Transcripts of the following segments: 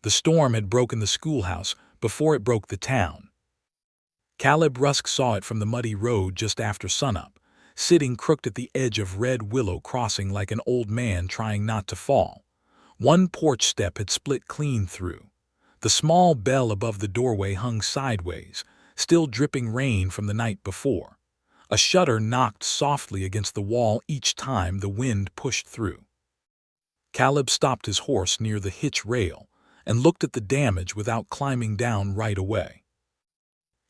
The storm had broken the schoolhouse before it broke the town. Caleb Rusk saw it from the muddy road just after sunup, sitting crooked at the edge of Red Willow Crossing like an old man trying not to fall. One porch step had split clean through. The small bell above the doorway hung sideways, still dripping rain from the night before. A shutter knocked softly against the wall each time the wind pushed through. Caleb stopped his horse near the hitch rail and looked at the damage without climbing down right away.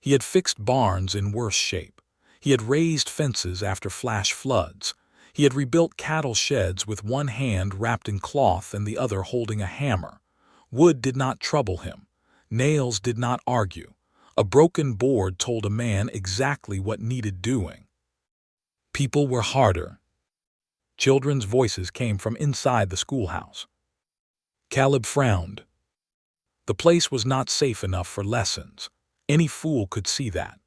He had fixed barns in worse shape. He had raised fences after flash floods. He had rebuilt cattle sheds with one hand wrapped in cloth and the other holding a hammer. Wood did not trouble him. Nails did not argue. A broken board told a man exactly what needed doing. People were harder. Children's voices came from inside the schoolhouse. Caleb frowned. The place was not safe enough for lessons. Any fool could see that.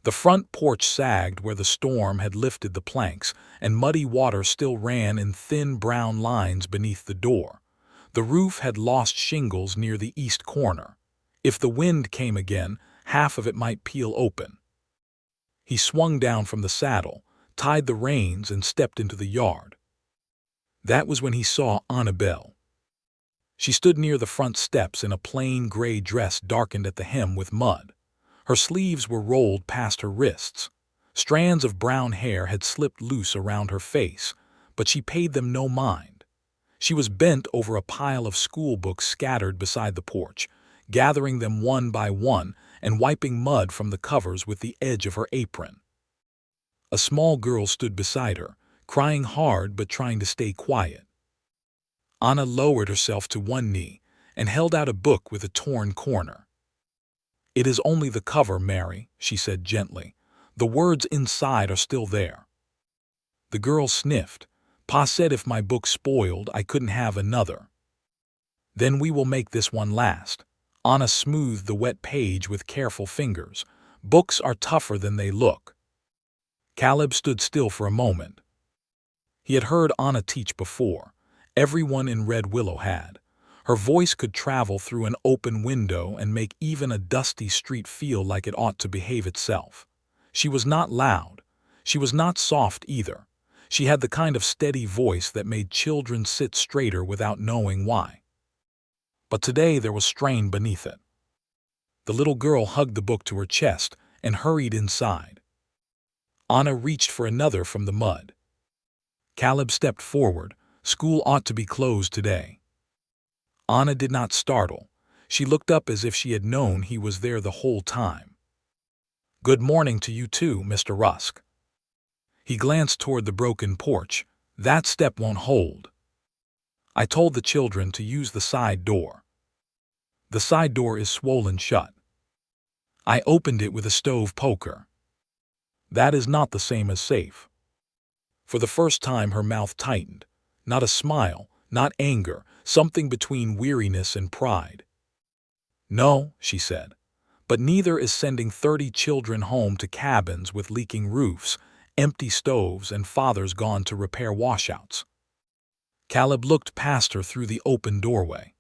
The front porch sagged where the storm had lifted the planks, and muddy water still ran in thin brown lines beneath the door. The roof had lost shingles near the east corner. If the wind came again, half of it might peel open. He swung down from the saddle, tied the reins, and stepped into the yard. That was when he saw Annabelle. She stood near the front steps in a plain gray dress darkened at the hem with mud. Her sleeves were rolled past her wrists. Strands of brown hair had slipped loose around her face, but she paid them no mind. She was bent over a pile of school books scattered beside the porch, gathering them one by one and wiping mud from the covers with the edge of her apron. A small girl stood beside her, crying hard but trying to stay quiet. Anna lowered herself to one knee and held out a book with a torn corner. "It is only the cover, Mary," she said gently. "The words inside are still there." The girl sniffed. "Pa said if my book spoiled, I couldn't have another." "Then we will make this one last." Anna smoothed the wet page with careful fingers. "Books are tougher than they look." Caleb stood still for a moment. He had heard Anna teach before. Everyone in Red Willow had. Her voice could travel through an open window and make even a dusty street feel like it ought to behave itself. She was not loud. She was not soft either. She had the kind of steady voice that made children sit straighter without knowing why. But today there was strain beneath it. The little girl hugged the book to her chest and hurried inside. Anna reached for another from the mud. Caleb stepped forward. "School ought to be closed today." Anna did not startle. She looked up as if she had known he was there the whole time. "Good morning to you too, Mr. Rusk." He glanced toward the broken porch. "That step won't hold." "I told the children to use the side door." "The side door is swollen shut." "I opened it with a stove poker." "That is not the same as safe." For the first time her mouth tightened. Not a smile, not anger, something between weariness and pride. "No," she said, "but neither is sending 30 children home to cabins with leaking roofs, empty stoves, and fathers gone to repair washouts." Caleb looked past her through the open doorway.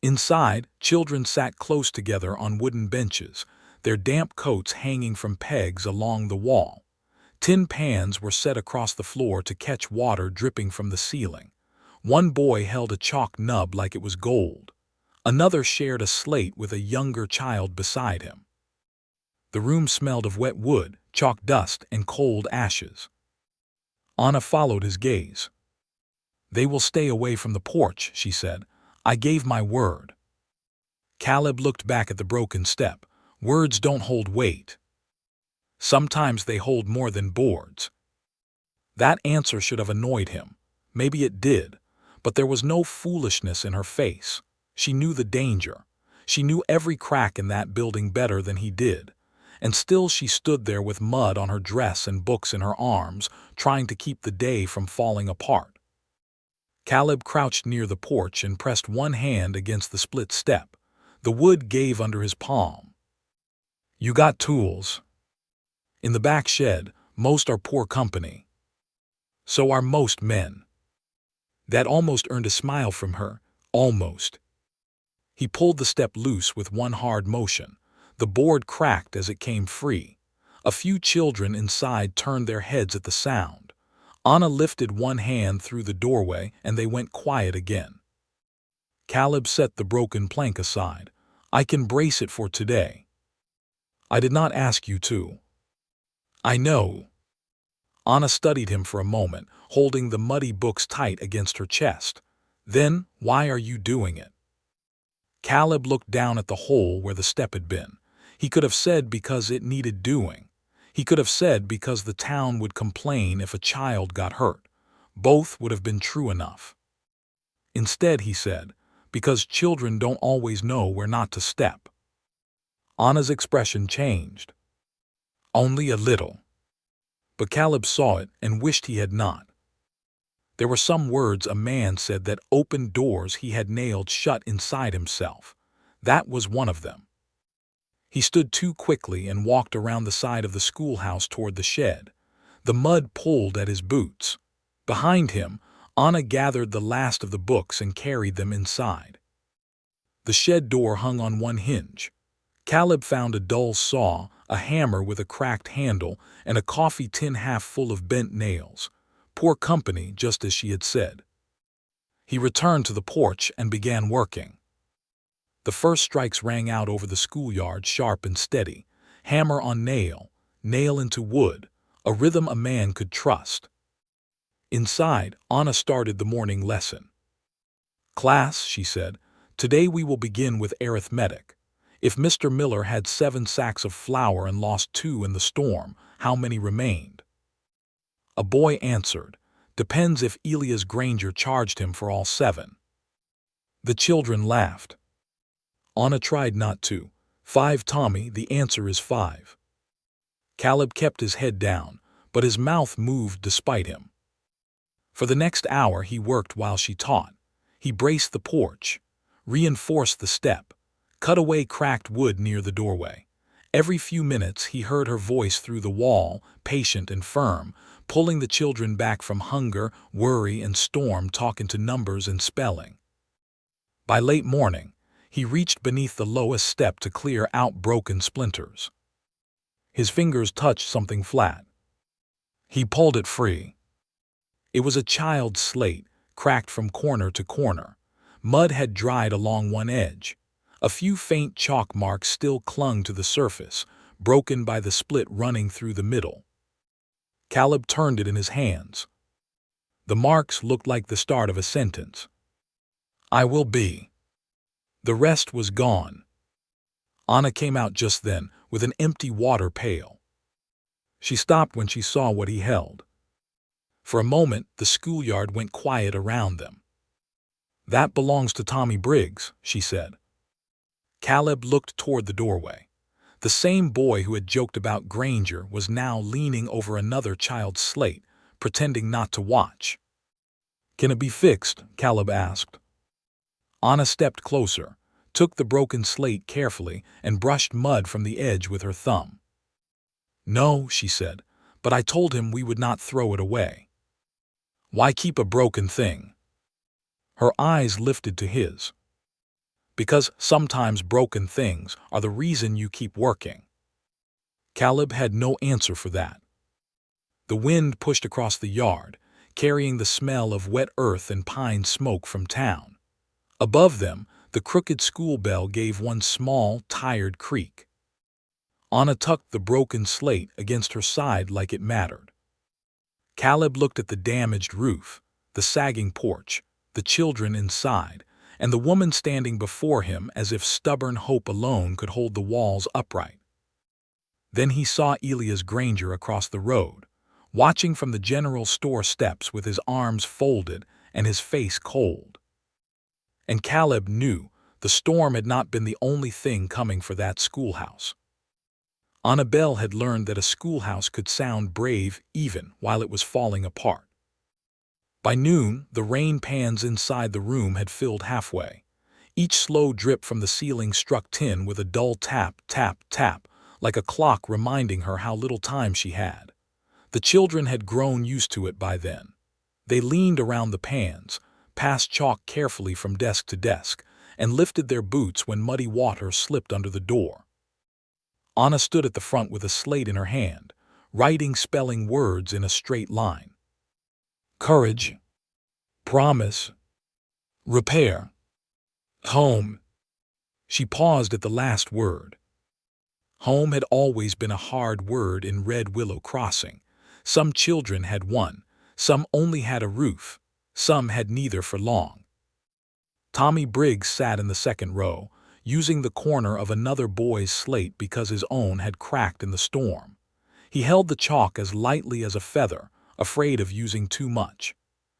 Inside, children sat close together on wooden benches, their damp coats hanging from pegs along the wall. Tin pans were set across the floor to catch water dripping from the ceiling. One boy held a chalk nub like it was gold. Another shared a slate with a younger child beside him. The room smelled of wet wood, chalk dust, and cold ashes. Anna followed his gaze. "They will stay away from the porch," she said. "I gave my word." Caleb looked back at the broken step. "Words don't hold weight." "Sometimes they hold more than boards." That answer should have annoyed him. Maybe it did, but there was no foolishness in her face. She knew the danger. She knew every crack in that building better than he did. And still she stood there with mud on her dress and books in her arms, trying to keep the day from falling apart. Caleb crouched near the porch and pressed one hand against the split step. The wood gave under his palm. "You got tools." "In the back shed, most are poor company." "So are most men." That almost earned a smile from her. Almost. He pulled the step loose with one hard motion. The board cracked as it came free. A few children inside turned their heads at the sound. Anna lifted one hand through the doorway and they went quiet again. Caleb set the broken plank aside. I can brace it for today. I did not ask you to. I know. Anna studied him for a moment, holding the muddy books tight against her chest. Then, why are you doing it? Caleb looked down at the hole where the step had been. He could have said because it needed doing. He could have said because the town would complain if a child got hurt. Both would have been true enough. Instead, he said, because children don't always know where not to step. Anna's expression changed. Only a little. But Caleb saw it and wished he had not. There were some words a man said that opened doors he had nailed shut inside himself. That was one of them. He stood too quickly and walked around the side of the schoolhouse toward the shed. The mud pulled at his boots. Behind him, Anna gathered the last of the books and carried them inside. The shed door hung on one hinge. Caleb found a dull saw, a hammer with a cracked handle, and a coffee tin half full of bent nails. Poor company, just as she had said. He returned to the porch and began working. The first strikes rang out over the schoolyard, sharp and steady. Hammer on nail, nail into wood, a rhythm a man could trust. Inside, Anna started the morning lesson. Class, she said, today we will begin with arithmetic. If Mr. Miller had 7 sacks of flour and lost 2 in the storm, how many remained? A boy answered, depends if Elias Granger charged him for all 7. The children laughed. Anna tried not to. 5, Tommy, the answer is 5. Caleb kept his head down, but his mouth moved despite him. For the next hour he worked while she taught. He braced the porch, reinforced the step, cut away cracked wood near the doorway. Every few minutes he heard her voice through the wall, patient and firm, pulling the children back from hunger, worry, and storm, talking to numbers and spelling. By late morning, he reached beneath the lowest step to clear out broken splinters. His fingers touched something flat. He pulled it free. It was a child's slate, cracked from corner to corner. Mud had dried along one edge. A few faint chalk marks still clung to the surface, broken by the split running through the middle. Caleb turned it in his hands. The marks looked like the start of a sentence. I will be. The rest was gone. Anna came out just then with an empty water pail. She stopped when she saw what he held. For a moment, the schoolyard went quiet around them. That belongs to Tommy Briggs, she said. Caleb looked toward the doorway. The same boy who had joked about Granger was now leaning over another child's slate, pretending not to watch. Can it be fixed? Caleb asked. Anna stepped closer, took the broken slate carefully, and brushed mud from the edge with her thumb. No, she said, but I told him we would not throw it away. Why keep a broken thing? Her eyes lifted to his. Because sometimes broken things are the reason you keep working. Caleb had no answer for that. The wind pushed across the yard, carrying the smell of wet earth and pine smoke from town. Above them, the crooked school bell gave one small, tired creak. Anna tucked the broken slate against her side like it mattered. Caleb looked at the damaged roof, the sagging porch, the children inside, and the woman standing before him as if stubborn hope alone could hold the walls upright. Then he saw Elias Granger across the road, watching from the general store steps with his arms folded and his face cold. And Caleb knew the storm had not been the only thing coming for that schoolhouse. Annabelle had learned that a schoolhouse could sound brave even while it was falling apart. By noon, the rain pans inside the room had filled halfway. Each slow drip from the ceiling struck tin with a dull tap, tap, tap, like a clock reminding her how little time she had. The children had grown used to it by then. They leaned around the pans, passed chalk carefully from desk to desk, and lifted their boots when muddy water slipped under the door. Anna stood at the front with a slate in her hand, writing spelling words in a straight line. Courage, promise, repair, home. She paused at the last word. Home had always been a hard word in Red Willow Crossing. Some children had one, some only had a roof, some had neither for long. Tommy Briggs sat in the second row, using the corner of another boy's slate because his own had cracked in the storm. He held the chalk as lightly as a feather, afraid of using too much.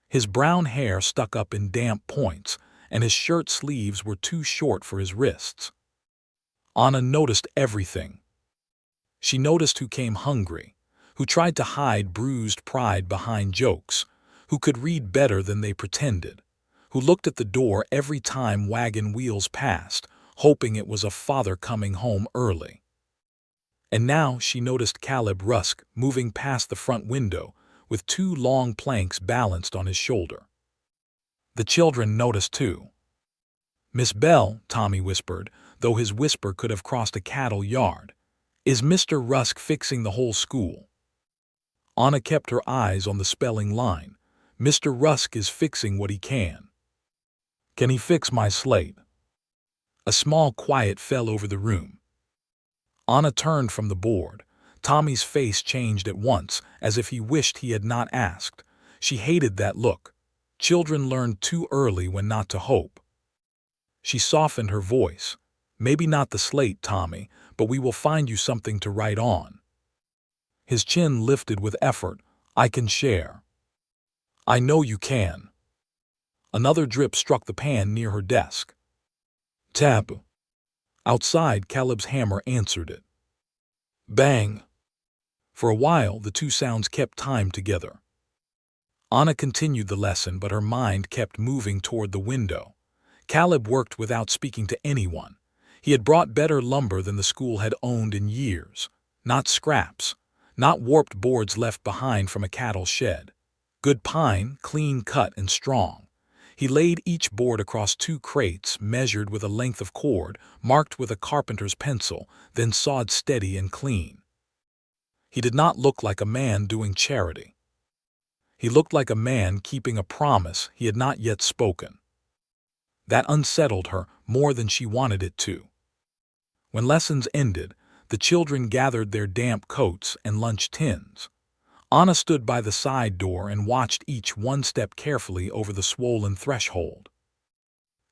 His brown hair stuck up in damp points, and his shirt sleeves were too short for his wrists. Anna noticed everything. She noticed who came hungry, who tried to hide bruised pride behind jokes, who could read better than they pretended, who looked at the door every time wagon wheels passed, hoping it was a father coming home early. And now she noticed Caleb Rusk moving past the front window with 2 long planks balanced on his shoulder. The children noticed too. "Miss Bell," Tommy whispered, though his whisper could have crossed a cattle yard, "is Mr. Rusk fixing the whole school?" Anna kept her eyes on the spelling line. "Mr. Rusk is fixing what he can." "Can he fix my slate?" A small quiet fell over the room. Anna turned from the board. Tommy's face changed at once, as if he wished he had not asked. She hated that look. Children learned too early when not to hope. She softened her voice. "Maybe not the slate, Tommy, but we will find you something to write on." His chin lifted with effort. "I can share." "I know you can." Another drip struck the pan near her desk. Tap. Outside, Caleb's hammer answered it. Bang. For a while, the two sounds kept time together. Anna continued the lesson, but her mind kept moving toward the window. Caleb worked without speaking to anyone. He had brought better lumber than the school had owned in years. Not scraps. Not warped boards left behind from a cattle shed. Good pine, clean cut and strong. He laid each board across 2 crates, measured with a length of cord, marked with a carpenter's pencil, then sawed steady and clean. He did not look like a man doing charity. He looked like a man keeping a promise he had not yet spoken. That unsettled her more than she wanted it to. When lessons ended, the children gathered their damp coats and lunch tins. Anna stood by the side door and watched each one step carefully over the swollen threshold.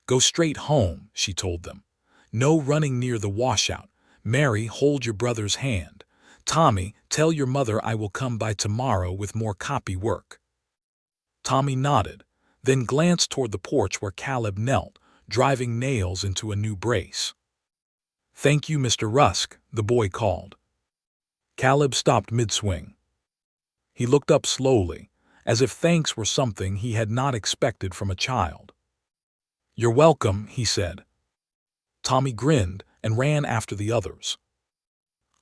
"Go straight home," she told them. "No running near the washout. Mary, hold your brother's hand. Tommy, tell your mother I will come by tomorrow with more copy work." Tommy nodded, then glanced toward the porch where Caleb knelt, driving nails into a new brace. "Thank you, Mr. Rusk," the boy called. Caleb stopped mid-swing. He looked up slowly, as if thanks were something he had not expected from a child. "You're welcome," he said. Tommy grinned and ran after the others.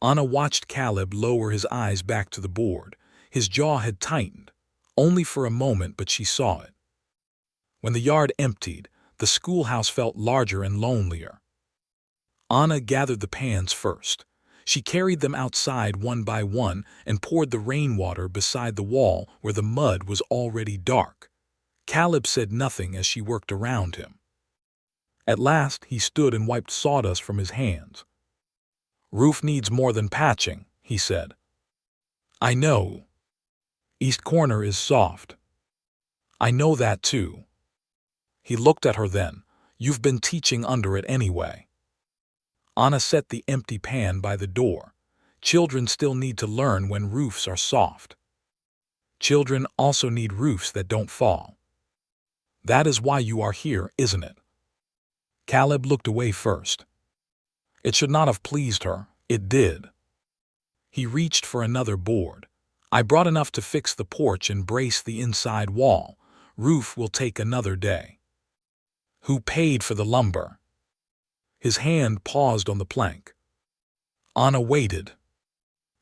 Anna watched Caleb lower his eyes back to the board. His jaw had tightened, only for a moment, but she saw it. When the yard emptied, the schoolhouse felt larger and lonelier. Anna gathered the pans first. She carried them outside one by one and poured the rainwater beside the wall where the mud was already dark. Caleb said nothing as she worked around him. At last, he stood and wiped sawdust from his hands. "Roof needs more than patching," he said. "I know. East corner is soft." "I know that too." He looked at her then. "You've been teaching under it anyway." Anna set the empty pan by the door. Children still need to learn when roofs are soft. Children also need roofs that don't fall. That is why you are here, isn't it? Caleb looked away first. It should not have pleased her. It did. He reached for another board. "I brought enough to fix the porch and brace the inside wall. Roof will take another day." "Who paid for the lumber?" His hand paused on the plank. Anna waited.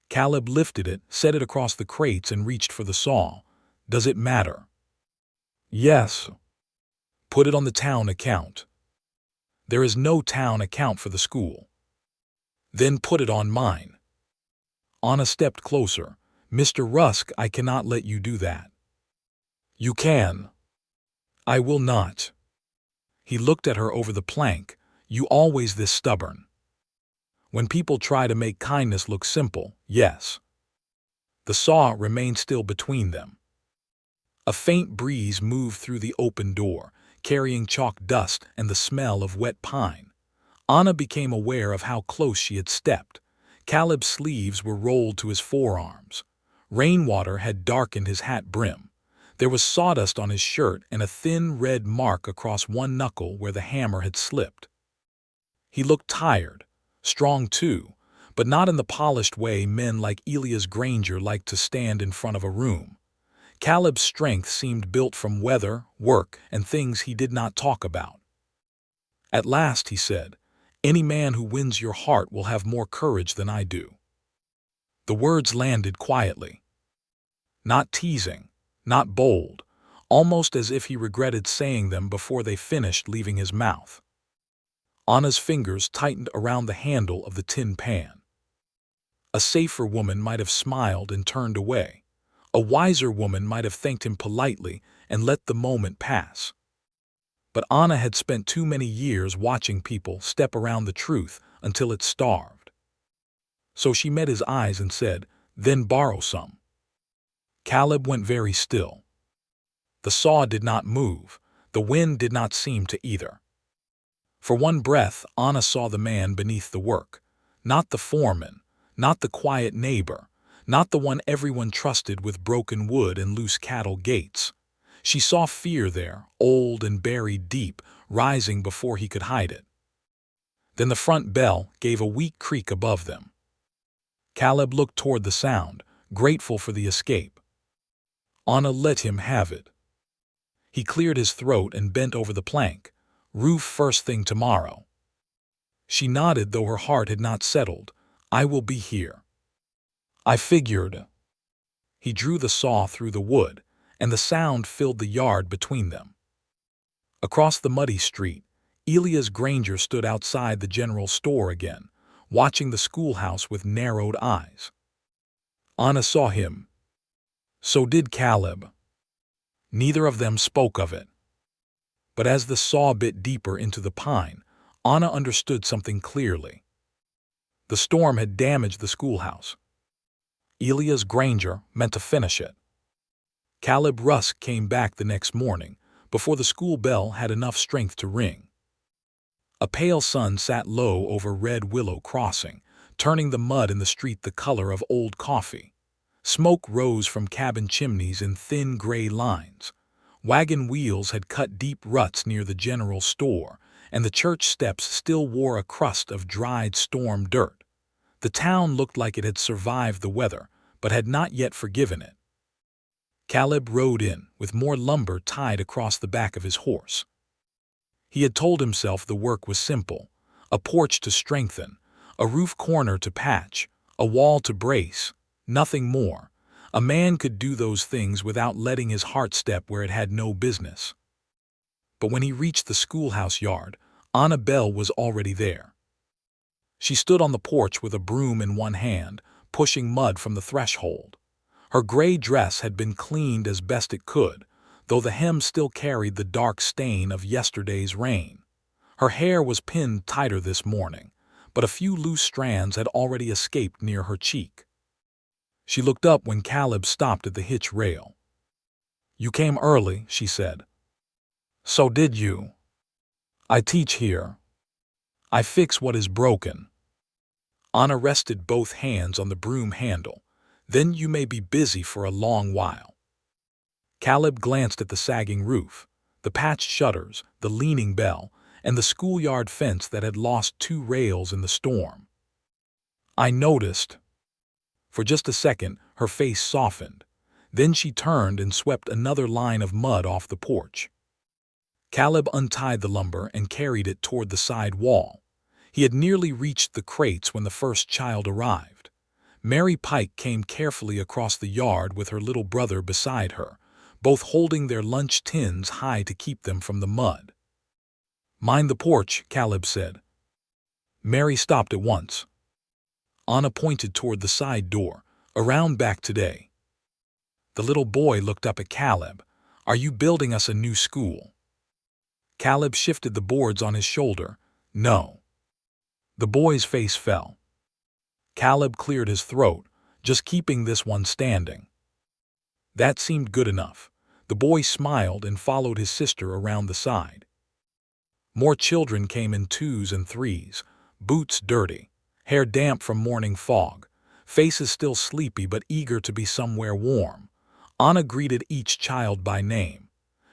Caleb lifted it, set it across the crates, and reached for the saw. "Does it matter?" "Yes." "Put it on the town account." There is no town account for the school. Then put it on mine. Anna stepped closer. Mr. Rusk, I cannot let you do that. You can. I will not. He looked at her over the plank. You always this stubborn. When people try to make kindness look simple, yes. The saw remained still between them. A faint breeze moved through the open door, carrying chalk dust and the smell of wet pine. Anna became aware of how close she had stepped. Caleb's sleeves were rolled to his forearms. Rainwater had darkened his hat brim. There was sawdust on his shirt and a thin red mark across one knuckle where the hammer had slipped. He looked tired, strong too, but not in the polished way men like Elias Granger liked to stand in front of a room. Caleb's strength seemed built from weather, work, and things he did not talk about. At last, he said, any man who wins your heart will have more courage than I do. The words landed quietly. Not teasing, not bold, almost as if he regretted saying them before they finished leaving his mouth. Anna's fingers tightened around the handle of the tin pan. A safer woman might have smiled and turned away. A wiser woman might have thanked him politely and let the moment pass. But Anna had spent too many years watching people step around the truth until it starved. So she met his eyes and said, then borrow some. Caleb went very still. The saw did not move. The wind did not seem to either. For one breath, Anna saw the man beneath the work. Not the foreman, not the quiet neighbor, not the one everyone trusted with broken wood and loose cattle gates. She saw fear there, old and buried deep, rising before he could hide it. Then the front bell gave a weak creak above them. Caleb looked toward the sound, grateful for the escape. Anna let him have it. He cleared his throat and bent over the plank. Roof first thing tomorrow. She nodded, though her heart had not settled. I will be here. I figured. He drew the saw through the wood, and the sound filled the yard between them. Across the muddy street, Elias Granger stood outside the general store again, watching the schoolhouse with narrowed eyes. Anna saw him. So did Caleb. Neither of them spoke of it. But as the saw bit deeper into the pine, Anna understood something clearly. The storm had damaged the schoolhouse. Elias Granger meant to finish it. Caleb Rusk came back the next morning, before the school bell had enough strength to ring. A pale sun sat low over Red Willow Crossing, turning the mud in the street the color of old coffee. Smoke rose from cabin chimneys in thin gray lines. Wagon wheels had cut deep ruts near the general store, and the church steps still wore a crust of dried storm dirt. The town looked like it had survived the weather, but had not yet forgiven it. Caleb rode in, with more lumber tied across the back of his horse. He had told himself the work was simple: a porch to strengthen, a roof corner to patch, a wall to brace, nothing more. A man could do those things without letting his heart step where it had no business. But when he reached the schoolhouse yard, Anna Bell was already there. She stood on the porch with a broom in one hand, pushing mud from the threshold. Her gray dress had been cleaned as best it could, though the hem still carried the dark stain of yesterday's rain. Her hair was pinned tighter this morning, but a few loose strands had already escaped near her cheek. She looked up when Caleb stopped at the hitch rail. You came early, she said. So did you. I teach here. I fix what is broken. Anna rested both hands on the broom handle. Then you may be busy for a long while. Caleb glanced at the sagging roof, the patched shutters, the leaning bell, and the schoolyard fence that had lost 2 rails in the storm. I noticed. For just a second, her face softened. Then she turned and swept another line of mud off the porch. Caleb untied the lumber and carried it toward the side wall. He had nearly reached the crates when the first child arrived. Mary Pike came carefully across the yard with her little brother beside her, both holding their lunch tins high to keep them from the mud. Mind the porch, Caleb said. Mary stopped at once. Anna pointed toward the side door. Around back today. The little boy looked up at Caleb. Are you building us a new school? Caleb shifted the boards on his shoulder. No. The boy's face fell. Caleb cleared his throat, just keeping this one standing. That seemed good enough. The boy smiled and followed his sister around the side. More children came in twos and threes, boots dirty, hair damp from morning fog, faces still sleepy but eager to be somewhere warm. Anna greeted each child by name.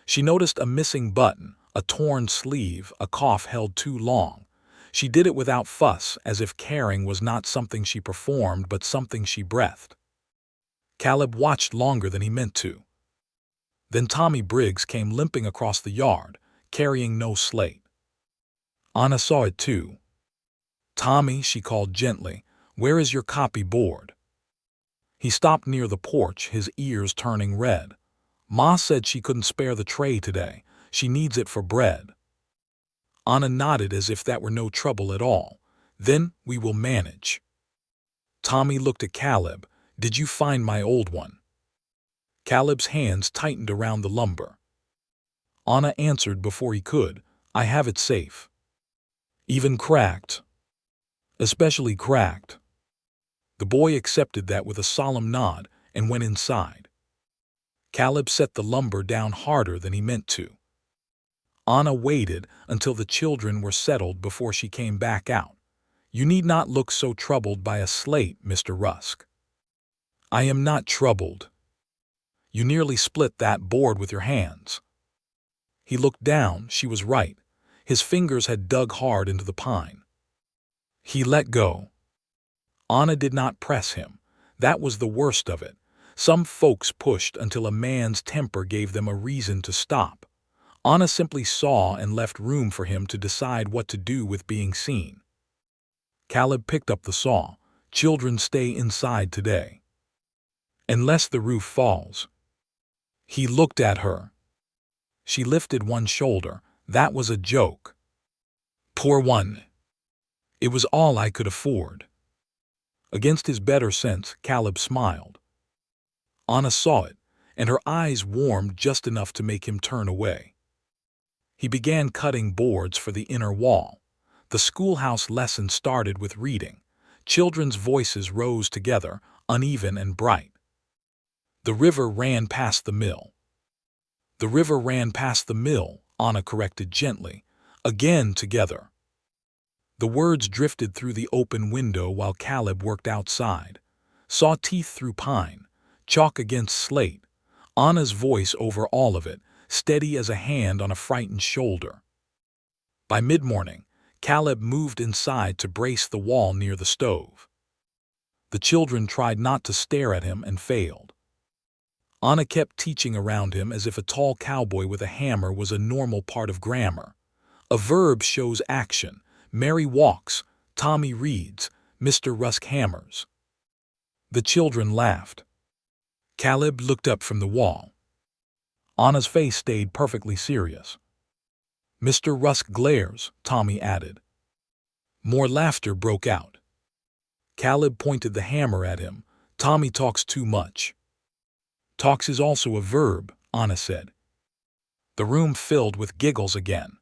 She noticed a missing button, a torn sleeve, a cough held too long. She did it without fuss, as if caring was not something she performed but something she breathed. Caleb watched longer than he meant to. Then Tommy Briggs came limping across the yard, carrying no slate. Anna saw it too. Tommy, she called gently, where is your copy board? He stopped near the porch, his ears turning red. Ma said she couldn't spare the tray today. She needs it for bread. Anna nodded as if that were no trouble at all. Then we will manage. Tommy looked at Caleb. Did you find my old one? Caleb's hands tightened around the lumber. Anna answered before he could. I have it safe. Even cracked. Especially cracked. The boy accepted that with a solemn nod and went inside. Caleb set the lumber down harder than he meant to. Anna waited until the children were settled before she came back out. You need not look so troubled by a slate, Mr. Rusk. I am not troubled. You nearly split that board with your hands. He looked down. She was right. His fingers had dug hard into the pine. He let go. Anna did not press him. That was the worst of it. Some folks pushed until a man's temper gave them a reason to stop. Anna simply saw and left room for him to decide what to do with being seen. Caleb picked up the saw. Children stay inside today. Unless the roof falls. He looked at her. She lifted one shoulder. That was a joke. Poor one. It was all I could afford. Against his better sense, Caleb smiled. Anna saw it, and her eyes warmed just enough to make him turn away. He began cutting boards for the inner wall. The schoolhouse lesson started with reading. Children's voices rose together, uneven and bright. The river ran past the mill. The river ran past the mill, Anna corrected gently. Again together. The words drifted through the open window while Caleb worked outside. Saw teeth through pine, chalk against slate. Anna's voice over all of it, steady as a hand on a frightened shoulder. By mid-morning, Caleb moved inside to brace the wall near the stove. The children tried not to stare at him and failed. Anna kept teaching around him as if a tall cowboy with a hammer was a normal part of grammar. A verb shows action. Mary walks, Tommy reads, Mr. Rusk hammers. The children laughed. Caleb looked up from the wall. Anna's face stayed perfectly serious. Mr. Rusk glares, Tommy added. More laughter broke out. Caleb pointed the hammer at him. Tommy talks too much. Talks is also a verb, Anna said. The room filled with giggles again.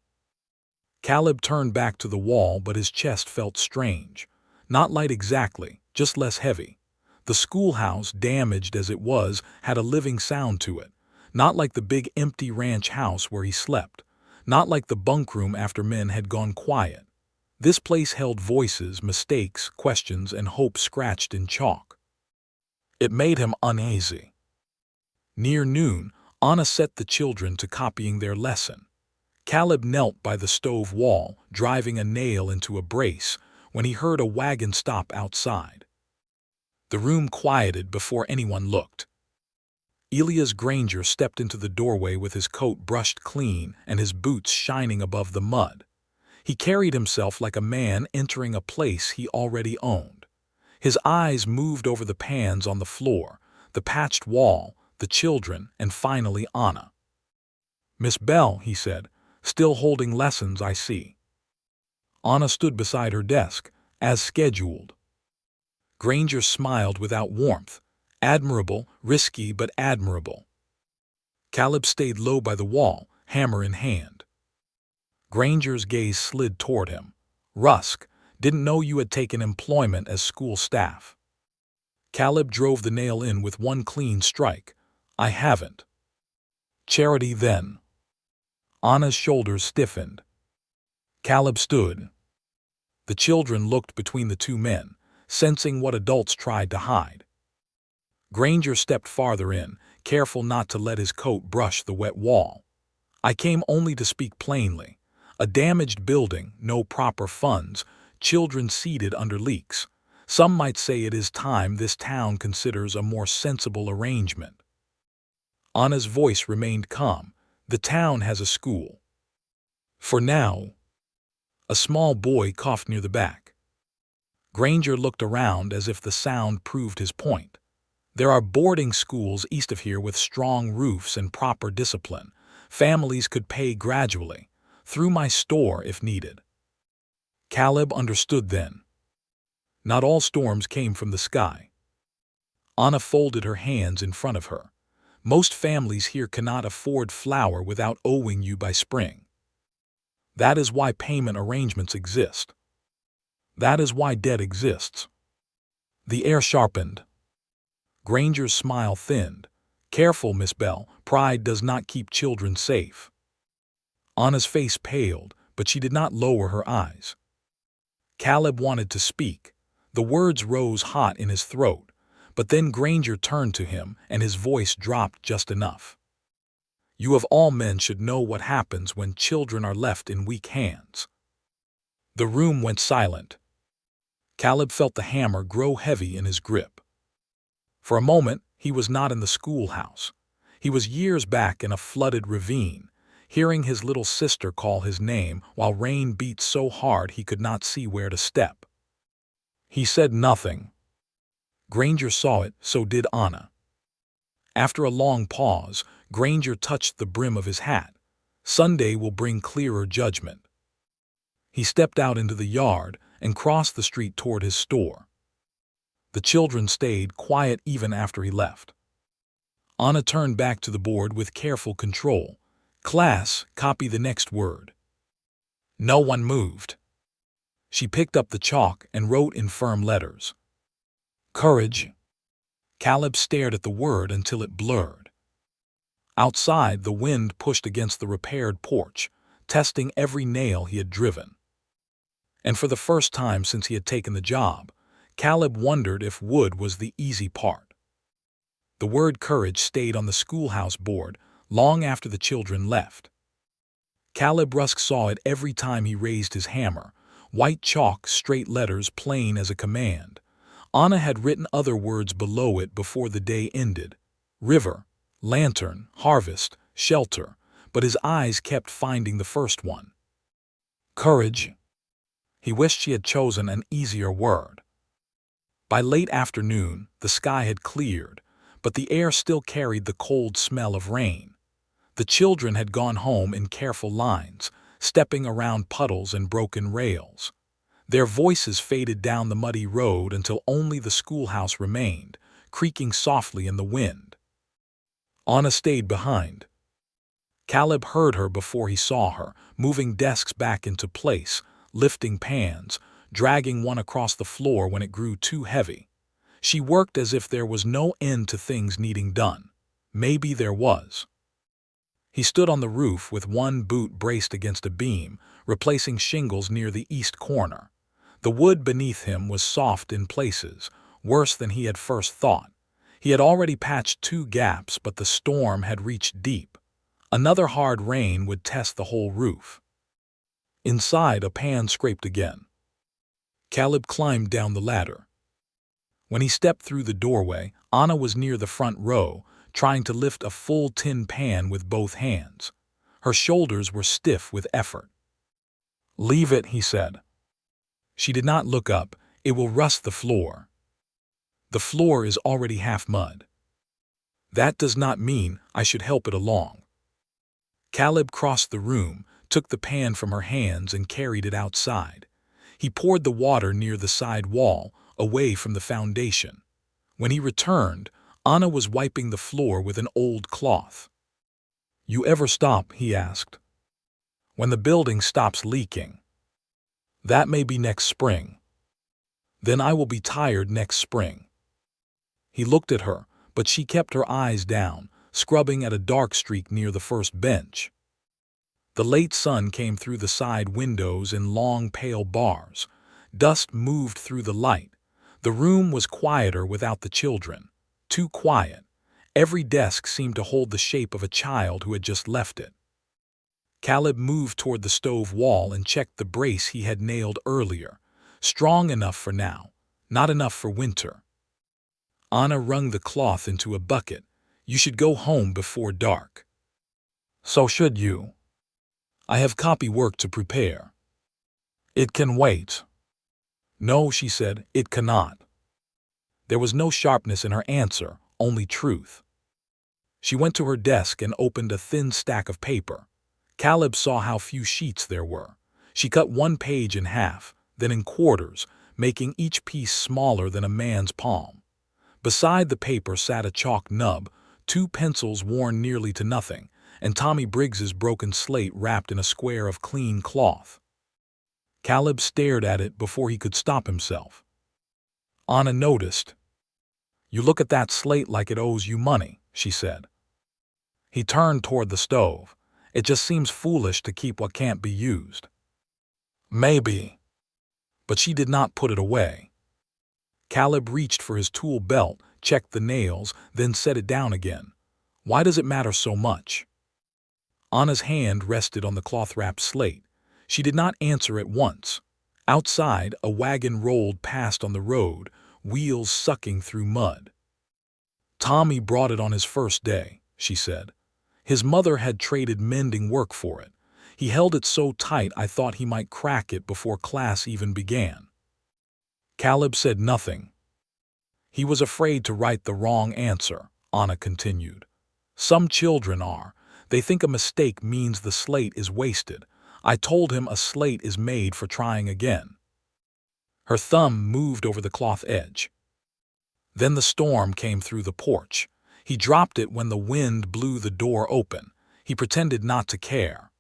Caleb turned back to the wall, but his chest felt strange. Not light exactly, just less heavy. The schoolhouse, damaged as it was, had a living sound to it. Not like the big empty ranch house where he slept. Not like the bunk room after men had gone quiet. This place held voices, mistakes, questions, and hope scratched in chalk. It made him uneasy. Near noon, Anna set the children to copying their lesson. Caleb knelt by the stove wall, driving a nail into a brace, when he heard a wagon stop outside. The room quieted before anyone looked. Elias Granger stepped into the doorway with his coat brushed clean and his boots shining above the mud. He carried himself like a man entering a place he already owned. His eyes moved over the pans on the floor, the patched wall, the children, and finally Anna. Miss Bell, he said, Still holding lessons, I see. Anna stood beside her desk, as scheduled. Granger smiled without warmth. Admirable, risky but admirable. Caleb stayed low by the wall, hammer in hand. Granger's gaze slid toward him. Rusk, didn't know you had taken employment as school staff. Caleb drove the nail in with one clean strike. I haven't. Charity then. Anna's shoulders stiffened. Caleb stood. The children looked between the two men, sensing what adults tried to hide. Granger stepped farther in, careful not to let his coat brush the wet wall. I came only to speak plainly. A damaged building, no proper funds, children seated under leaks. Some might say it is time this town considers a more sensible arrangement. Anna's voice remained calm. The town has a school. For now. A small boy coughed near the back. Granger looked around as if the sound proved his point. There are boarding schools east of here with strong roofs and proper discipline. Families could pay gradually, through my store if needed. Caleb understood then. Not all storms came from the sky. Anna folded her hands in front of her. Most families here cannot afford flour without owing you by spring. That is why payment arrangements exist. That is why debt exists. The air sharpened. Granger's smile thinned. Careful, Miss Bell, pride does not keep children safe. Anna's face paled, but she did not lower her eyes. Caleb wanted to speak. The words rose hot in his throat, but then Granger turned to him and his voice dropped just enough. You of all men should know what happens when children are left in weak hands. The room went silent. Caleb felt the hammer grow heavy in his grip. For a moment, he was not in the schoolhouse. He was years back in a flooded ravine, hearing his little sister call his name while rain beat so hard he could not see where to step. He said nothing. Granger saw it, so did Anna. After a long pause, Granger touched the brim of his hat. Sunday will bring clearer judgment. He stepped out into the yard and crossed the street toward his store. The children stayed quiet even after he left. Anna turned back to the board with careful control. Class, copy the next word. No one moved. She picked up the chalk and wrote in firm letters. Courage. Caleb stared at the word until it blurred. Outside, the wind pushed against the repaired porch, testing every nail he had driven. And for the first time since he had taken the job, Caleb wondered if wood was the easy part. The word courage stayed on the schoolhouse board long after the children left. Caleb Rusk saw it every time he raised his hammer, white chalk, straight letters plain as a command. Anna had written other words below it before the day ended. River, lantern, harvest, shelter, but his eyes kept finding the first one. Courage. He wished she had chosen an easier word. By late afternoon, the sky had cleared, but the air still carried the cold smell of rain. The children had gone home in careful lines, stepping around puddles and broken rails. Their voices faded down the muddy road until only the schoolhouse remained, creaking softly in the wind. Anna stayed behind. Caleb heard her before he saw her, moving desks back into place, lifting pans, dragging one across the floor when it grew too heavy. She worked as if there was no end to things needing done. Maybe there was. He stood on the roof with one boot braced against a beam, replacing shingles near the east corner. The wood beneath him was soft in places, worse than he had first thought. He had already patched 2 gaps, but the storm had reached deep. Another hard rain would test the whole roof. Inside, a pan scraped again. Caleb climbed down the ladder. When he stepped through the doorway, Anna was near the front row, trying to lift a full tin pan with both hands. Her shoulders were stiff with effort. Leave it, he said. She did not look up. It will rust the floor. The floor is already half mud. That does not mean I should help it along. Caleb crossed the room, took the pan from her hands and carried it outside. He poured the water near the side wall, away from the foundation. When he returned, Anna was wiping the floor with an old cloth. "You ever stop?" he asked. "When the building stops leaking. That may be next spring. Then I will be tired next spring." He looked at her, but she kept her eyes down, scrubbing at a dark streak near the first bench. The late sun came through the side windows in long pale bars. Dust moved through the light. The room was quieter without the children. Too quiet. Every desk seemed to hold the shape of a child who had just left it. Caleb moved toward the stove wall and checked the brace he had nailed earlier. Strong enough for now, not enough for winter. Anna wrung the cloth into a bucket. "You should go home before dark." "So should you. I have copy work to prepare." "It can wait." "No," she said, "it cannot." There was no sharpness in her answer, only truth. She went to her desk and opened a thin stack of paper. Caleb saw how few sheets there were. She cut one page in half, then in quarters, making each piece smaller than a man's palm. Beside the paper sat a chalk nub, 2 pencils worn nearly to nothing, and Tommy Briggs's broken slate wrapped in a square of clean cloth. Caleb stared at it before he could stop himself. Anna noticed. "You look at that slate like it owes you money," she said. He turned toward the stove. "It just seems foolish to keep what can't be used." "Maybe." But she did not put it away. Caleb reached for his tool belt, checked the nails, then set it down again. "Why does it matter so much?" Anna's hand rested on the cloth-wrapped slate. She did not answer at once. Outside, a wagon rolled past on the road, wheels sucking through mud. "Tommy brought it on his first day," she said. "His mother had traded mending work for it. He held it so tight I thought he might crack it before class even began." Caleb said nothing. "He was afraid to write the wrong answer," Anna continued. "Some children are. They think a mistake means the slate is wasted. I told him a slate is made for trying again." Her thumb moved over the cloth edge. Then the storm came through the porch. He dropped it when the wind blew the door open. He pretended not to care.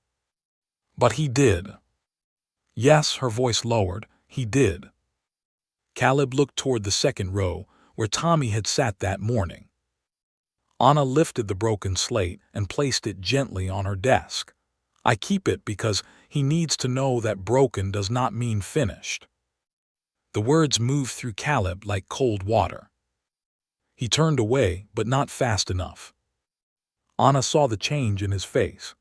"But he did." "Yes," her voice lowered, "he did." Caleb looked toward the second row, where Tommy had sat that morning. Anna lifted the broken slate and placed it gently on her desk. "I keep it because he needs to know that broken does not mean finished." The words moved through Caleb like cold water. He turned away, but not fast enough. Anna saw the change in his face.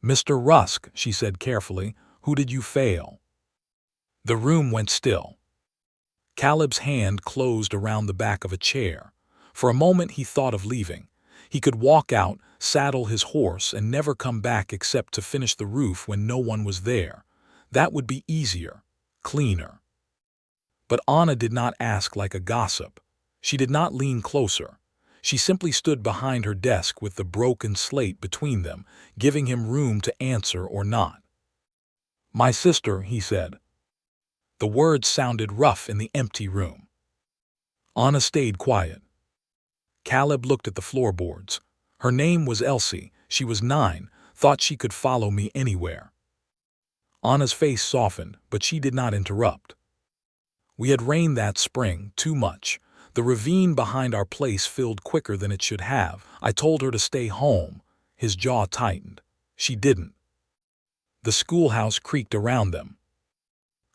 "Mr. Rusk," she said carefully, "who did you fail?" The room went still. Caleb's hand closed around the back of a chair. For a moment he thought of leaving. He could walk out, saddle his horse, and never come back except to finish the roof when no one was there. That would be easier, cleaner. But Anna did not ask like a gossip. She did not lean closer. She simply stood behind her desk with the broken slate between them, giving him room to answer or not. "My sister," he said. The words sounded rough in the empty room. Anna stayed quiet. Caleb looked at the floorboards. Her name was Elsie. She was 9, thought she could follow me anywhere. Anna's face softened, but she did not interrupt. "We had rain that spring, too much. The ravine behind our place filled quicker than it should have. I told her to stay home." His jaw tightened. She didn't. The schoolhouse creaked around them.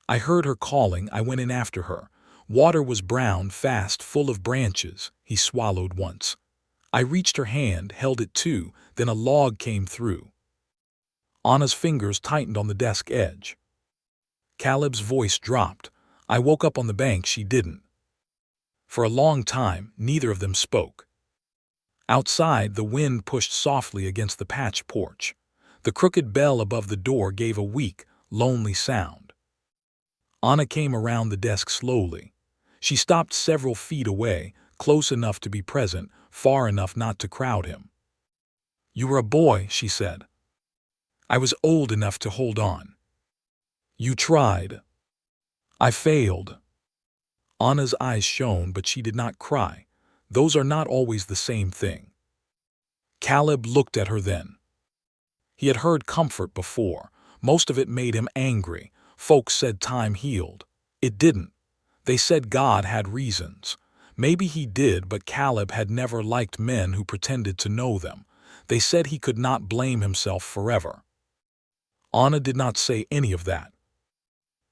"I heard her calling. I went in after her. Water was brown, fast, full of branches." He swallowed once. "I reached her hand, held it too, then a log came through." Anna's fingers tightened on the desk edge. Caleb's voice dropped. "I woke up on the bank. She didn't." For a long time, neither of them spoke. Outside, the wind pushed softly against the patch porch. The crooked bell above the door gave a weak, lonely sound. Anna came around the desk slowly. She stopped several feet away, close enough to be present, far enough not to crowd him. "You were a boy," she said. I was old enough to hold on. You tried. I failed. Anna's eyes shone, but she did not cry. Those are not always the same thing. Caleb looked at her then. He had heard comfort before. Most of it made him angry. Folks said time healed. It didn't. They said God had reasons. Maybe he did, but Caleb had never liked men who pretended to know them. They said he could not blame himself forever. Anna did not say any of that.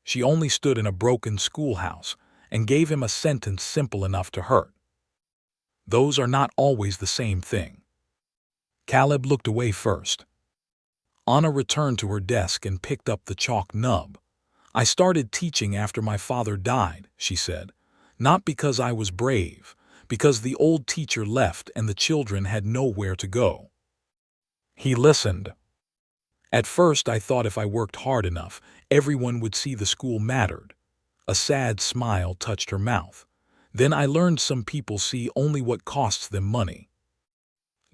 She only stood in a broken schoolhouse and gave him a sentence simple enough to hurt. Those are not always the same thing. Caleb looked away first. Anna returned to her desk and picked up the chalk nub. I started teaching after my father died, she said. Not because I was brave, because the old teacher left and the children had nowhere to go. He listened. At first I thought if I worked hard enough, everyone would see the school mattered. A sad smile touched her mouth. Then I learned some people see only what costs them money.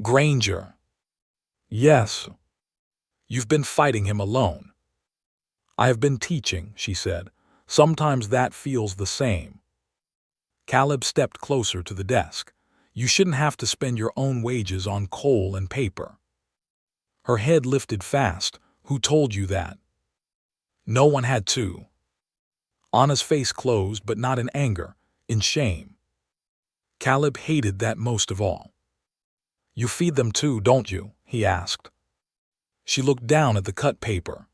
Granger. Yes. You've been fighting him alone. I have been teaching, she said. Sometimes that feels the same. Caleb stepped closer to the desk. You shouldn't have to spend your own wages on coal and paper. Her head lifted fast. Who told you that? No one had to. Anna's face closed, but not in anger, in shame. Caleb hated that most of all. You feed them too, don't you? He asked. She looked down at the cut paper.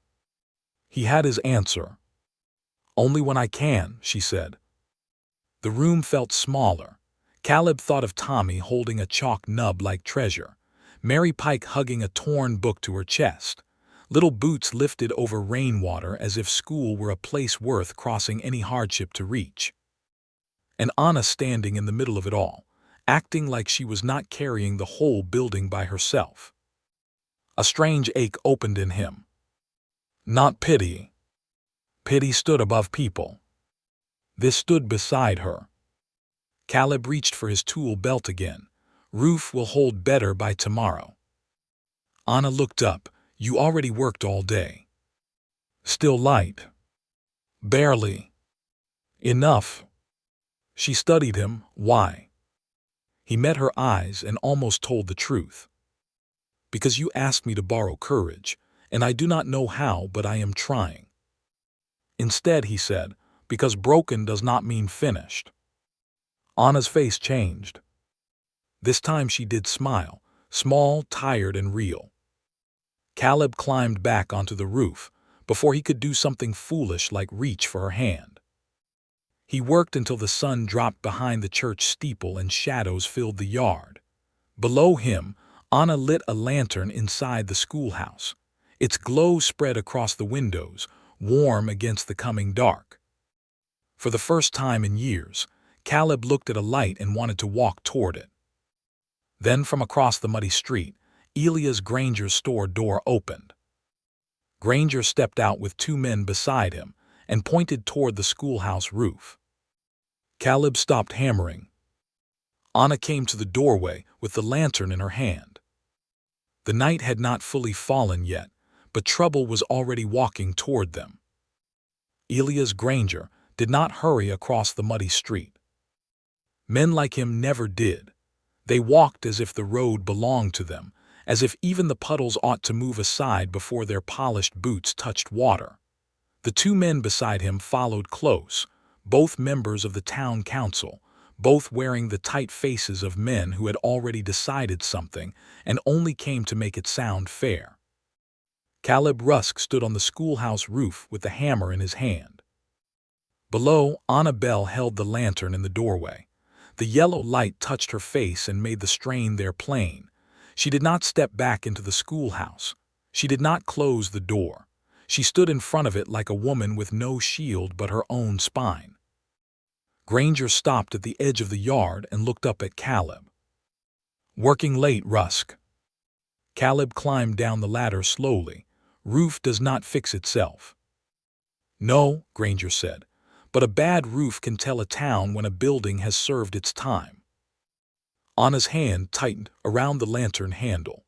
He had his answer. Only when I can, she said. The room felt smaller. Caleb thought of Tommy holding a chalk nub like treasure, Mary Pike hugging a torn book to her chest, little boots lifted over rainwater as if school were a place worth crossing any hardship to reach. And Anna standing in the middle of it all, acting like she was not carrying the whole building by herself. A strange ache opened in him. Not pity. Pity stood above people. This stood beside her. Caleb reached for his tool belt again. Roof will hold better by tomorrow. Anna looked up. You already worked all day. Still light. Barely. Enough. She studied him. Why? He met her eyes and almost told the truth. Because you asked me to borrow courage, and I do not know how, but I am trying. Instead, he said, because broken does not mean finished. Anna's face changed. This time she did smile, small, tired, and real. Caleb climbed back onto the roof before he could do something foolish like reach for her hand. He worked until the sun dropped behind the church steeple and shadows filled the yard. Below him, Anna lit a lantern inside the schoolhouse. Its glow spread across the windows, warm against the coming dark. For the first time in years, Caleb looked at a light and wanted to walk toward it. Then from across the muddy street, Elias Granger's store door opened. Granger stepped out with two men beside him and pointed toward the schoolhouse roof. Caleb stopped hammering. Anna came to the doorway with the lantern in her hand. The night had not fully fallen yet, but trouble was already walking toward them. Elias Granger did not hurry across the muddy street. Men like him never did. They walked as if the road belonged to them, as if even the puddles ought to move aside before their polished boots touched water. The two men beside him followed close, both members of the town council, both wearing the tight faces of men who had already decided something and only came to make it sound fair. Caleb Rusk stood on the schoolhouse roof with the hammer in his hand. Below, Annabelle held the lantern in the doorway. The yellow light touched her face and made the strain there plain. She did not step back into the schoolhouse. She did not close the door. She stood in front of it like a woman with no shield but her own spine. Granger stopped at the edge of the yard and looked up at Caleb. Working late, Rusk. Caleb climbed down the ladder slowly. Roof does not fix itself. No, Granger said, but a bad roof can tell a town when a building has served its time. Anna's hand tightened around the lantern handle.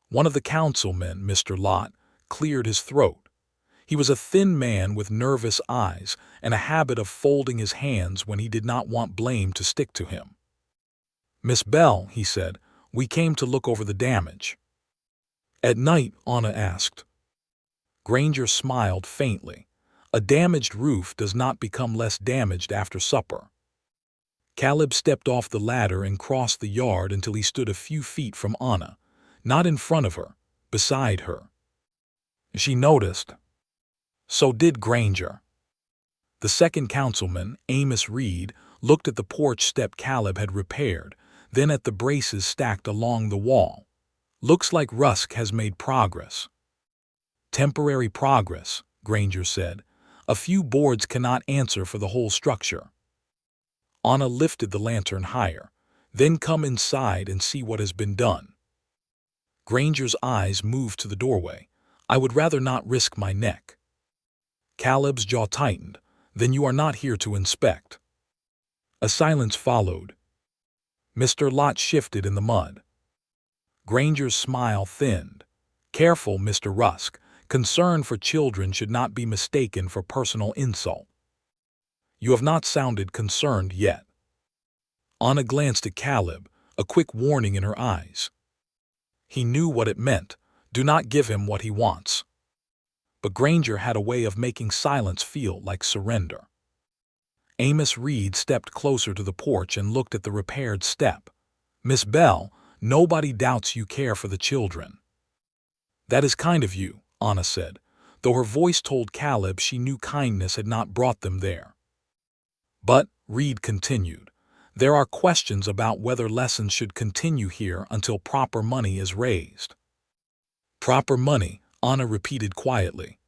One of the councilmen, Mr. Lott, cleared his throat. He was a thin man with nervous eyes and a habit of folding his hands when he did not want blame to stick to him. "Miss Bell," he said, "we came to look over the damage." "At night?" Anna asked. Granger smiled faintly. A damaged roof does not become less damaged after supper. Caleb stepped off the ladder and crossed the yard until he stood a few feet from Anna, not in front of her, beside her. She noticed. So did Granger. The second councilman, Amos Reed, looked at the porch step Caleb had repaired, then at the braces stacked along the wall. "Looks like Rusk has made progress." "Temporary progress," Granger said. "A few boards cannot answer for the whole structure." Anna lifted the lantern higher. "Then come inside and see what has been done." Granger's eyes moved to the doorway. "I would rather not risk my neck." Caleb's jaw tightened. "Then you are not here to inspect." A silence followed. Mr. Lott shifted in the mud. Granger's smile thinned. "Careful, Mr. Rusk. Concern for children should not be mistaken for personal insult." "You have not sounded concerned yet." Anna glanced at Caleb, a quick warning in her eyes. He knew what it meant. Do not give him what he wants. But Granger had a way of making silence feel like surrender. Amos Reed stepped closer to the porch and looked at the repaired step. "Miss Bell, nobody doubts you care for the children." "That is kind of you," Anna said, though her voice told Caleb she knew kindness had not brought them there. "But," Reed continued, "there are questions about whether lessons should continue here until proper money is raised." "Proper money," Anna repeated quietly.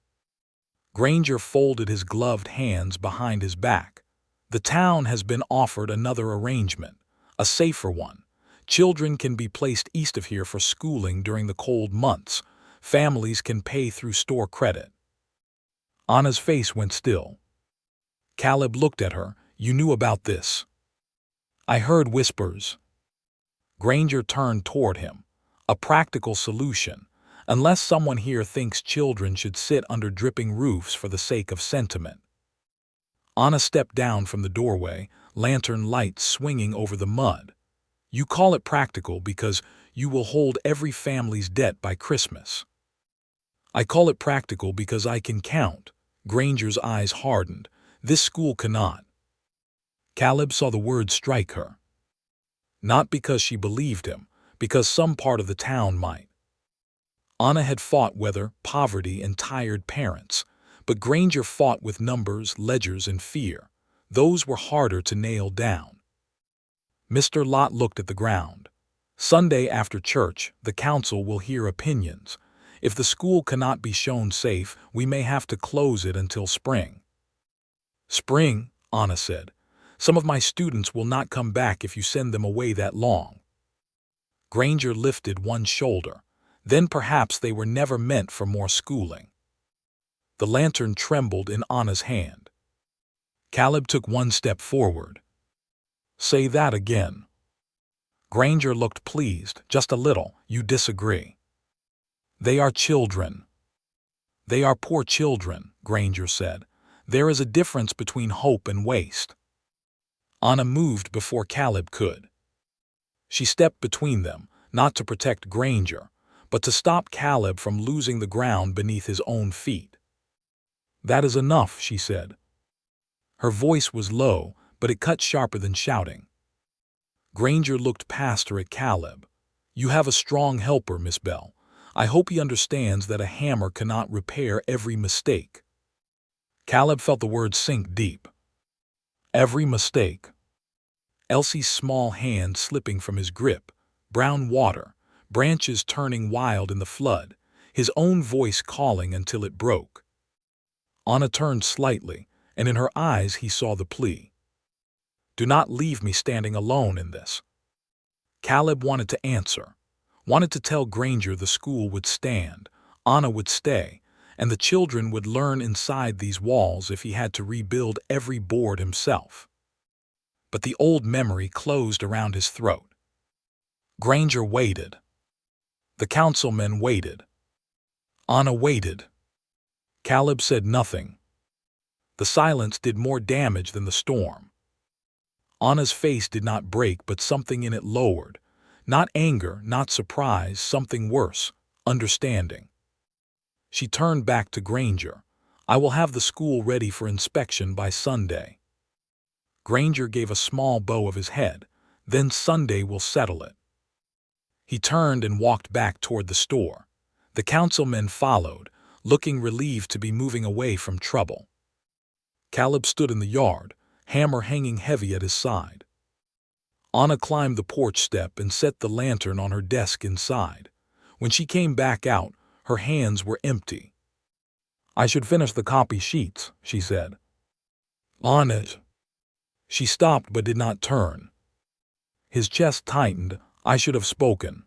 Granger folded his gloved hands behind his back. "The town has been offered another arrangement, a safer one. Children can be placed east of here for schooling during the cold months. Families can pay through store credit." Anna's face went still. Caleb looked at her. "You knew about this?" "I heard whispers." Granger turned toward him. "A practical solution, unless someone here thinks children should sit under dripping roofs for the sake of sentiment." Anna stepped down from the doorway, lantern light swinging over the mud. "You call it practical because you will hold every family's debt by Christmas." "I call it practical because I can count." Granger's eyes hardened. "This school cannot." Caleb saw the words strike her. Not because she believed him, because some part of the town might. Anna had fought weather, poverty, and tired parents, but Granger fought with numbers, ledgers, and fear. Those were harder to nail down. Mr. Lott looked at the ground. "Sunday after church, the council will hear opinions. If the school cannot be shown safe, we may have to close it until spring." "Spring," Anna said. "Some of my students will not come back if you send them away that long." Granger lifted one shoulder. "Then perhaps they were never meant for more schooling." The lantern trembled in Anna's hand. Caleb took one step forward. "Say that again." Granger looked pleased, just a little. "You disagree." "They are children." "They are poor children," Granger said. "There is a difference between hope and waste." Anna moved before Caleb could. She stepped between them, not to protect Granger, but to stop Caleb from losing the ground beneath his own feet. "That is enough," she said. Her voice was low, but it cut sharper than shouting. Granger looked past her at Caleb. "You have a strong helper, Miss Bell. I hope he understands that a hammer cannot repair every mistake." Caleb felt the words sink deep. Every mistake. Elsie's small hand slipping from his grip, brown water, branches turning wild in the flood, his own voice calling until it broke. Anna turned slightly, and in her eyes he saw the plea. "Do not leave me standing alone in this." Caleb wanted to answer, wanted to tell Granger the school would stand, Anna would stay, and the children would learn inside these walls if he had to rebuild every board himself. But the old memory closed around his throat. Granger waited. The councilmen waited. Anna waited. Caleb said nothing. The silence did more damage than the storm. Anna's face did not break, but something in it lowered. Not anger, not surprise, something worse, understanding. She turned back to Granger. I will have the school ready for inspection by Sunday. Granger gave a small bow of his head. Then Sunday will settle it. He turned and walked back toward the store. The councilmen followed, looking relieved to be moving away from trouble. Caleb stood in the yard, hammer hanging heavy at his side. Anna climbed the porch step and set the lantern on her desk inside. When she came back out, her hands were empty. I should finish the copy sheets, she said. On it. She stopped but did not turn. His chest tightened. I should have spoken.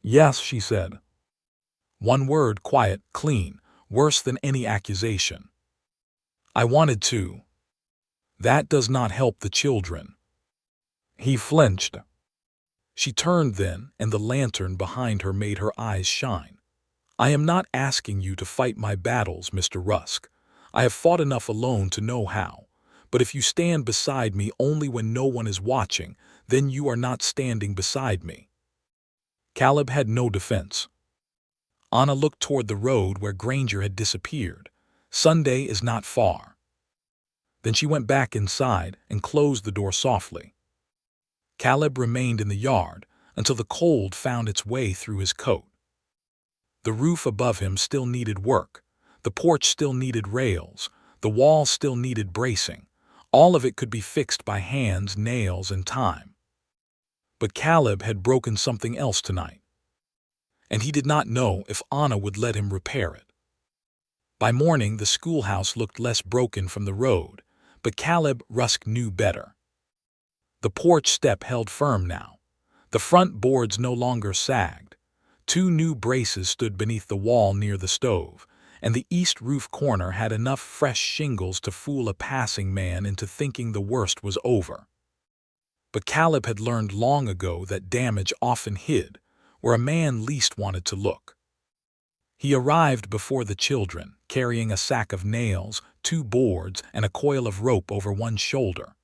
Yes, she said. One word, quiet, clean, worse than any accusation. I wanted to. That does not help the children. He flinched. She turned then, and the lantern behind her made her eyes shine. I am not asking you to fight my battles, Mr. Rusk. I have fought enough alone to know how. But if you stand beside me only when no one is watching, then you are not standing beside me. Caleb had no defense. Anna looked toward the road where Granger had disappeared. Sunday is not far. Then she went back inside and closed the door softly. Caleb remained in the yard until the cold found its way through his coat. The roof above him still needed work. The porch still needed rails. The wall still needed bracing. All of it could be fixed by hands, nails, and time. But Caleb had broken something else tonight, and he did not know if Anna would let him repair it. By morning, the schoolhouse looked less broken from the road, but Caleb Rusk knew better. The porch step held firm now. The front boards no longer sagged. 2 new braces stood beneath the wall near the stove, and the east roof corner had enough fresh shingles to fool a passing man into thinking the worst was over. But Caleb had learned long ago that damage often hid where a man least wanted to look. He arrived before the children, carrying a sack of nails, 2 boards, and a coil of rope over one shoulder.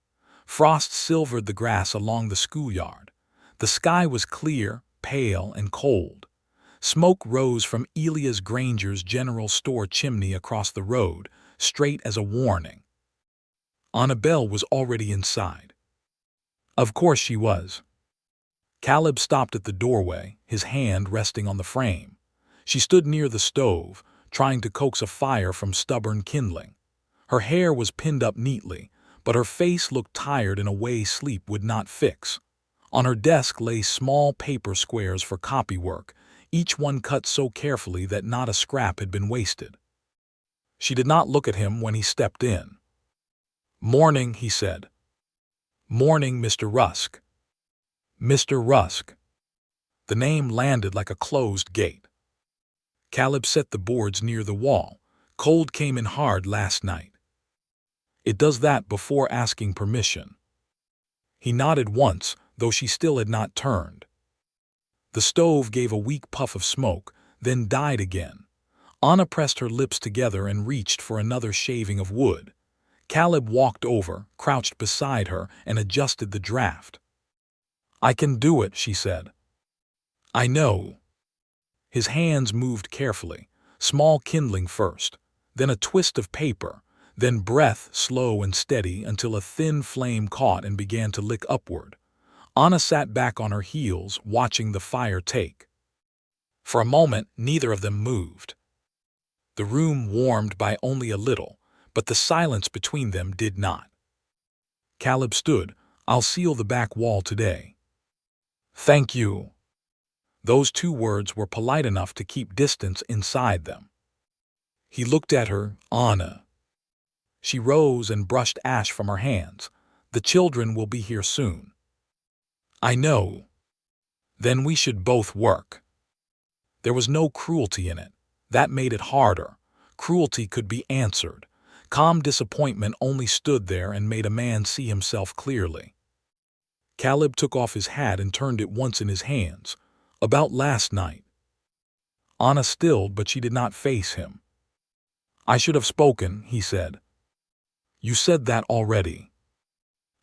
Frost silvered the grass along the schoolyard. The sky was clear, pale, and cold. Smoke rose from Elias Granger's general store chimney across the road, straight as a warning. Annabelle was already inside. Of course she was. Caleb stopped at the doorway, his hand resting on the frame. She stood near the stove, trying to coax a fire from stubborn kindling. Her hair was pinned up neatly, but her face looked tired in a way sleep would not fix. On her desk lay small paper squares for copy work, each one cut so carefully that not a scrap had been wasted. She did not look at him when he stepped in. "Morning," he said. "Morning, Mr. Rusk." Mr. Rusk. The name landed like a closed gate. Caleb set the boards near the wall. Cold came in hard last night. It does that before asking permission. He nodded once, though she still had not turned. The stove gave a weak puff of smoke, then died again. Anna pressed her lips together and reached for another shaving of wood. Caleb walked over, crouched beside her, and adjusted the draft. "I can do it," she said. "I know." His hands moved carefully, small kindling first, then a twist of paper, then breath slow and steady until a thin flame caught and began to lick upward. Anna sat back on her heels, watching the fire take. For a moment, neither of them moved. The room warmed by only a little, but the silence between them did not. Caleb stood. "I'll seal the back wall today." "Thank you." Those 2 words were polite enough to keep distance inside them. He looked at her. "Anna." She rose and brushed ash from her hands. "The children will be here soon." "I know." "Then we should both work." There was no cruelty in it. That made it harder. Cruelty could be answered. Calm disappointment only stood there and made a man see himself clearly. Caleb took off his hat and turned it once in his hands. "About last night." Anna stilled, but she did not face him. "I should have spoken," he said. "You said that already."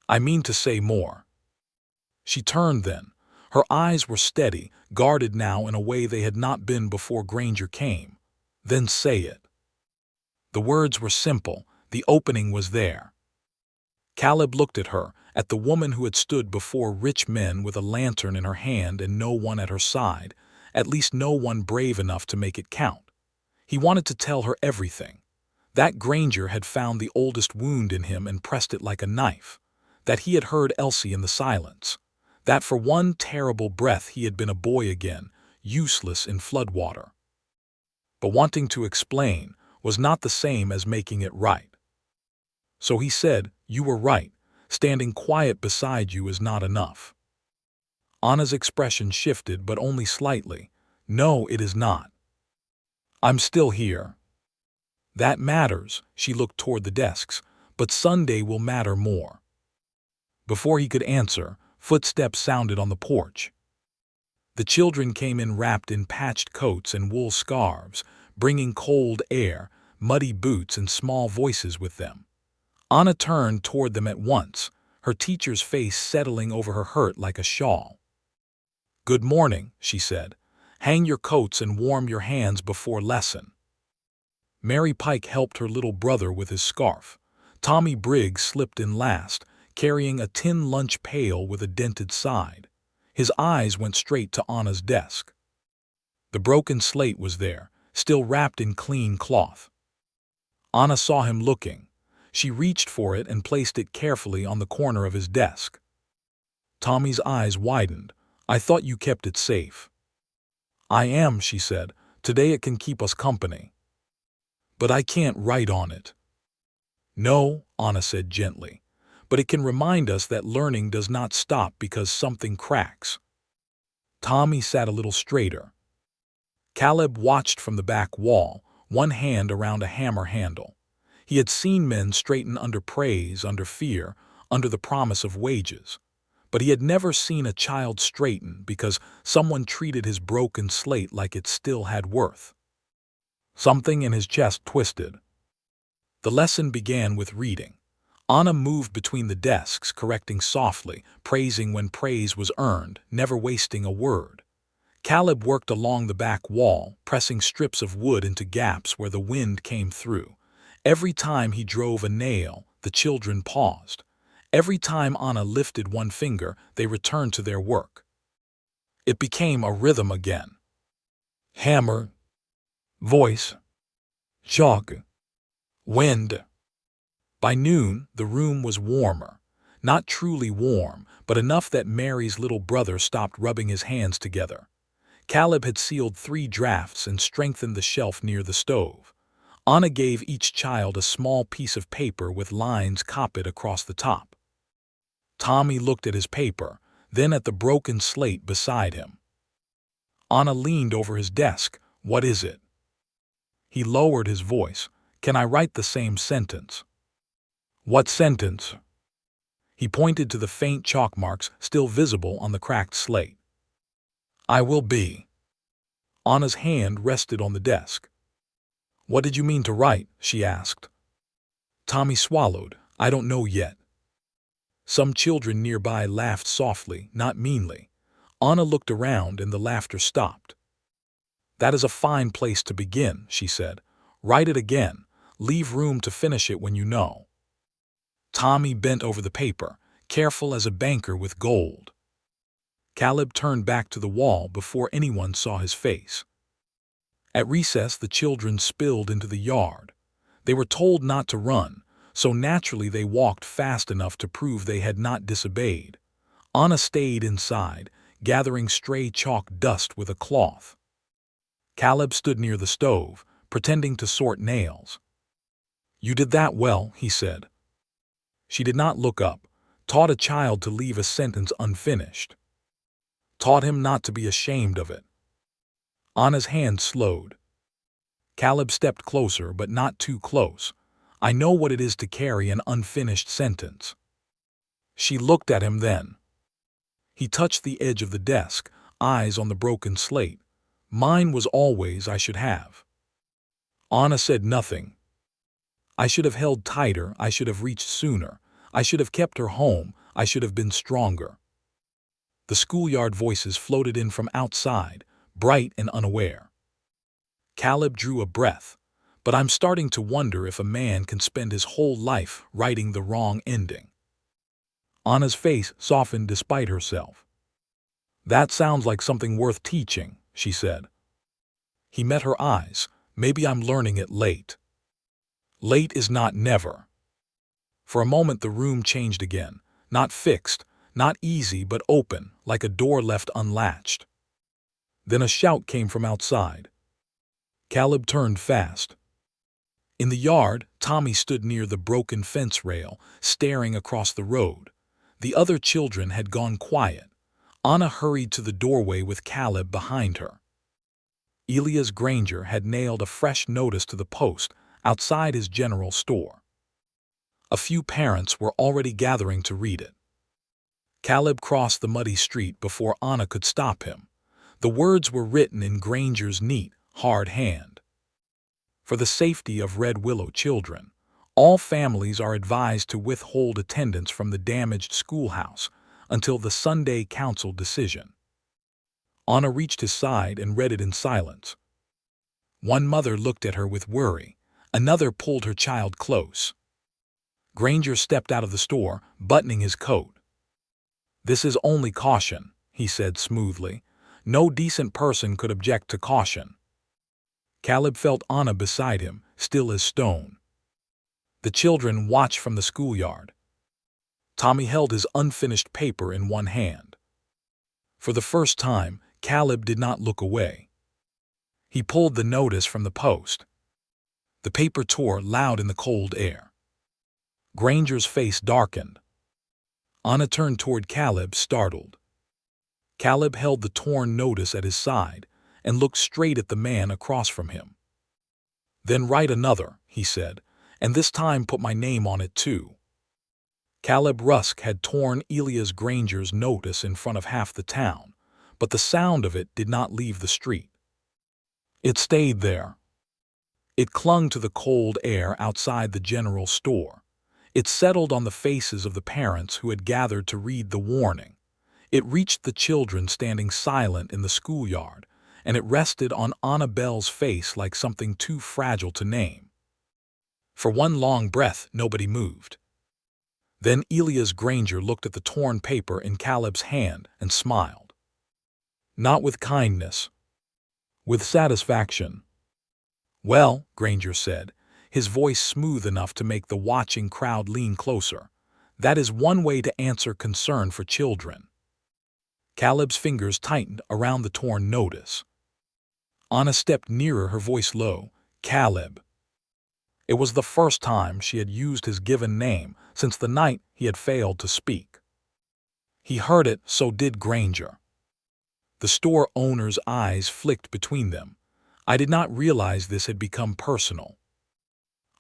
"I mean to say more." She turned then. Her eyes were steady, guarded now in a way they had not been before Granger came. "Then say it." The words were simple. The opening was there. Caleb looked at her, at the woman who had stood before rich men with a lantern in her hand and no one at her side, at least no one brave enough to make it count. He wanted to tell her everything. That Granger had found the oldest wound in him and pressed it like a knife. That he had heard Elsie in the silence. That for one terrible breath he had been a boy again, useless in floodwater. But wanting to explain was not the same as making it right. So he said, "You were right. Standing quiet beside you is not enough." Anna's expression shifted, but only slightly. "No, it is not. I'm still here." "That matters." She looked toward the desks. "But Sunday will matter more." Before he could answer, footsteps sounded on the porch. The children came in wrapped in patched coats and wool scarves, bringing cold air, muddy boots, and small voices with them. Anna turned toward them at once, her teacher's face settling over her hurt like a shawl. "Good morning," she said. "Hang your coats and warm your hands before lesson." Mary Pike helped her little brother with his scarf. Tommy Briggs slipped in last, carrying a tin lunch pail with a dented side. His eyes went straight to Anna's desk. The broken slate was there, still wrapped in clean cloth. Anna saw him looking. She reached for it and placed it carefully on the corner of his desk. Tommy's eyes widened. "I thought you kept it safe." "I am," she said. "Today it can keep us company." "But I can't write on it." "No," Anna said gently. "But it can remind us that learning does not stop because something cracks." Tommy sat a little straighter. Caleb watched from the back wall, one hand around a hammer handle. He had seen men straighten under praise, under fear, under the promise of wages. But he had never seen a child straighten because someone treated his broken slate like it still had worth. Something in his chest twisted. The lesson began with reading. Anna moved between the desks, correcting softly, praising when praise was earned, never wasting a word. Caleb worked along the back wall, pressing strips of wood into gaps where the wind came through. Every time he drove a nail, the children paused. Every time Anna lifted one finger, they returned to their work. It became a rhythm again. Hammer, voice, chalk, wind. By noon, the room was warmer. Not truly warm, but enough that Mary's little brother stopped rubbing his hands together. Caleb had sealed 3 drafts and strengthened the shelf near the stove. Anna gave each child a small piece of paper with lines copied across the top. Tommy looked at his paper, then at the broken slate beside him. Anna leaned over his desk. "What is it?" He lowered his voice. "Can I write the same sentence?" "What sentence?" He pointed to the faint chalk marks still visible on the cracked slate. "I will be." Anna's hand rested on the desk. "What did you mean to write?" she asked. Tommy swallowed. "I don't know yet." Some children nearby laughed softly, not meanly. Anna looked around and the laughter stopped. "That is a fine place to begin," she said. "Write it again. Leave room to finish it when you know." Tommy bent over the paper, careful as a banker with gold. Caleb turned back to the wall before anyone saw his face. At recess, the children spilled into the yard. They were told not to run, so naturally they walked fast enough to prove they had not disobeyed. Anna stayed inside, gathering stray chalk dust with a cloth. Caleb stood near the stove, pretending to sort nails. "You did that well," he said. She did not look up. Taught a child to leave a sentence unfinished. Taught him not to be ashamed of it. Anna's hand slowed. Caleb stepped closer, but not too close. "I know what it is to carry an unfinished sentence." She looked at him then. He touched the edge of the desk, eyes on the broken slate. Mine was always I should have. Anna said nothing. I should have held tighter, I should have reached sooner, I should have kept her home, I should have been stronger. The schoolyard voices floated in from outside, bright and unaware. Caleb drew a breath. But I'm starting to wonder if a man can spend his whole life writing the wrong ending. Anna's face softened despite herself. That sounds like something worth teaching, she said. He met her eyes. Maybe I'm learning it late. Late is not never. For a moment the room changed again, not fixed, not easy but open, like a door left unlatched. Then a shout came from outside. Caleb turned fast. In the yard, Tommy stood near the broken fence rail, staring across the road. The other children had gone quiet. Anna hurried to the doorway with Caleb behind her. Elias Granger had nailed a fresh notice to the post outside his general store. A few parents were already gathering to read it. Caleb crossed the muddy street before Anna could stop him. The words were written in Granger's neat, hard hand. For the safety of Red Willow children, all families are advised to withhold attendance from the damaged schoolhouse until the Sunday council decision. Anna reached his side and read it in silence. One mother looked at her with worry. Another pulled her child close. Granger stepped out of the store, buttoning his coat. "This is only caution," he said smoothly. "No decent person could object to caution." Caleb felt Anna beside him, still as stone. The children watched from the schoolyard. Tommy held his unfinished paper in one hand. For the first time, Caleb did not look away. He pulled the notice from the post. The paper tore loud in the cold air. Granger's face darkened. Anna turned toward Caleb, startled. Caleb held the torn notice at his side and looked straight at the man across from him. "Then write another," he said, "and this time put my name on it too." Caleb Rusk had torn Elias Granger's notice in front of half the town, but the sound of it did not leave the street. It stayed there. It clung to the cold air outside the general store. It settled on the faces of the parents who had gathered to read the warning. It reached the children standing silent in the schoolyard, and it rested on Anna Bell's face like something too fragile to name. For one long breath, nobody moved. Then Elias Granger looked at the torn paper in Caleb's hand and smiled. Not with kindness, with satisfaction. "Well," Granger said, his voice smooth enough to make the watching crowd lean closer, "that is one way to answer concern for children." Caleb's fingers tightened around the torn notice. Anna stepped nearer, her voice low. "Caleb." It was the first time she had used his given name since the night he had failed to speak. He heard it, so did Granger. The store owner's eyes flicked between them. "I did not realize this had become personal."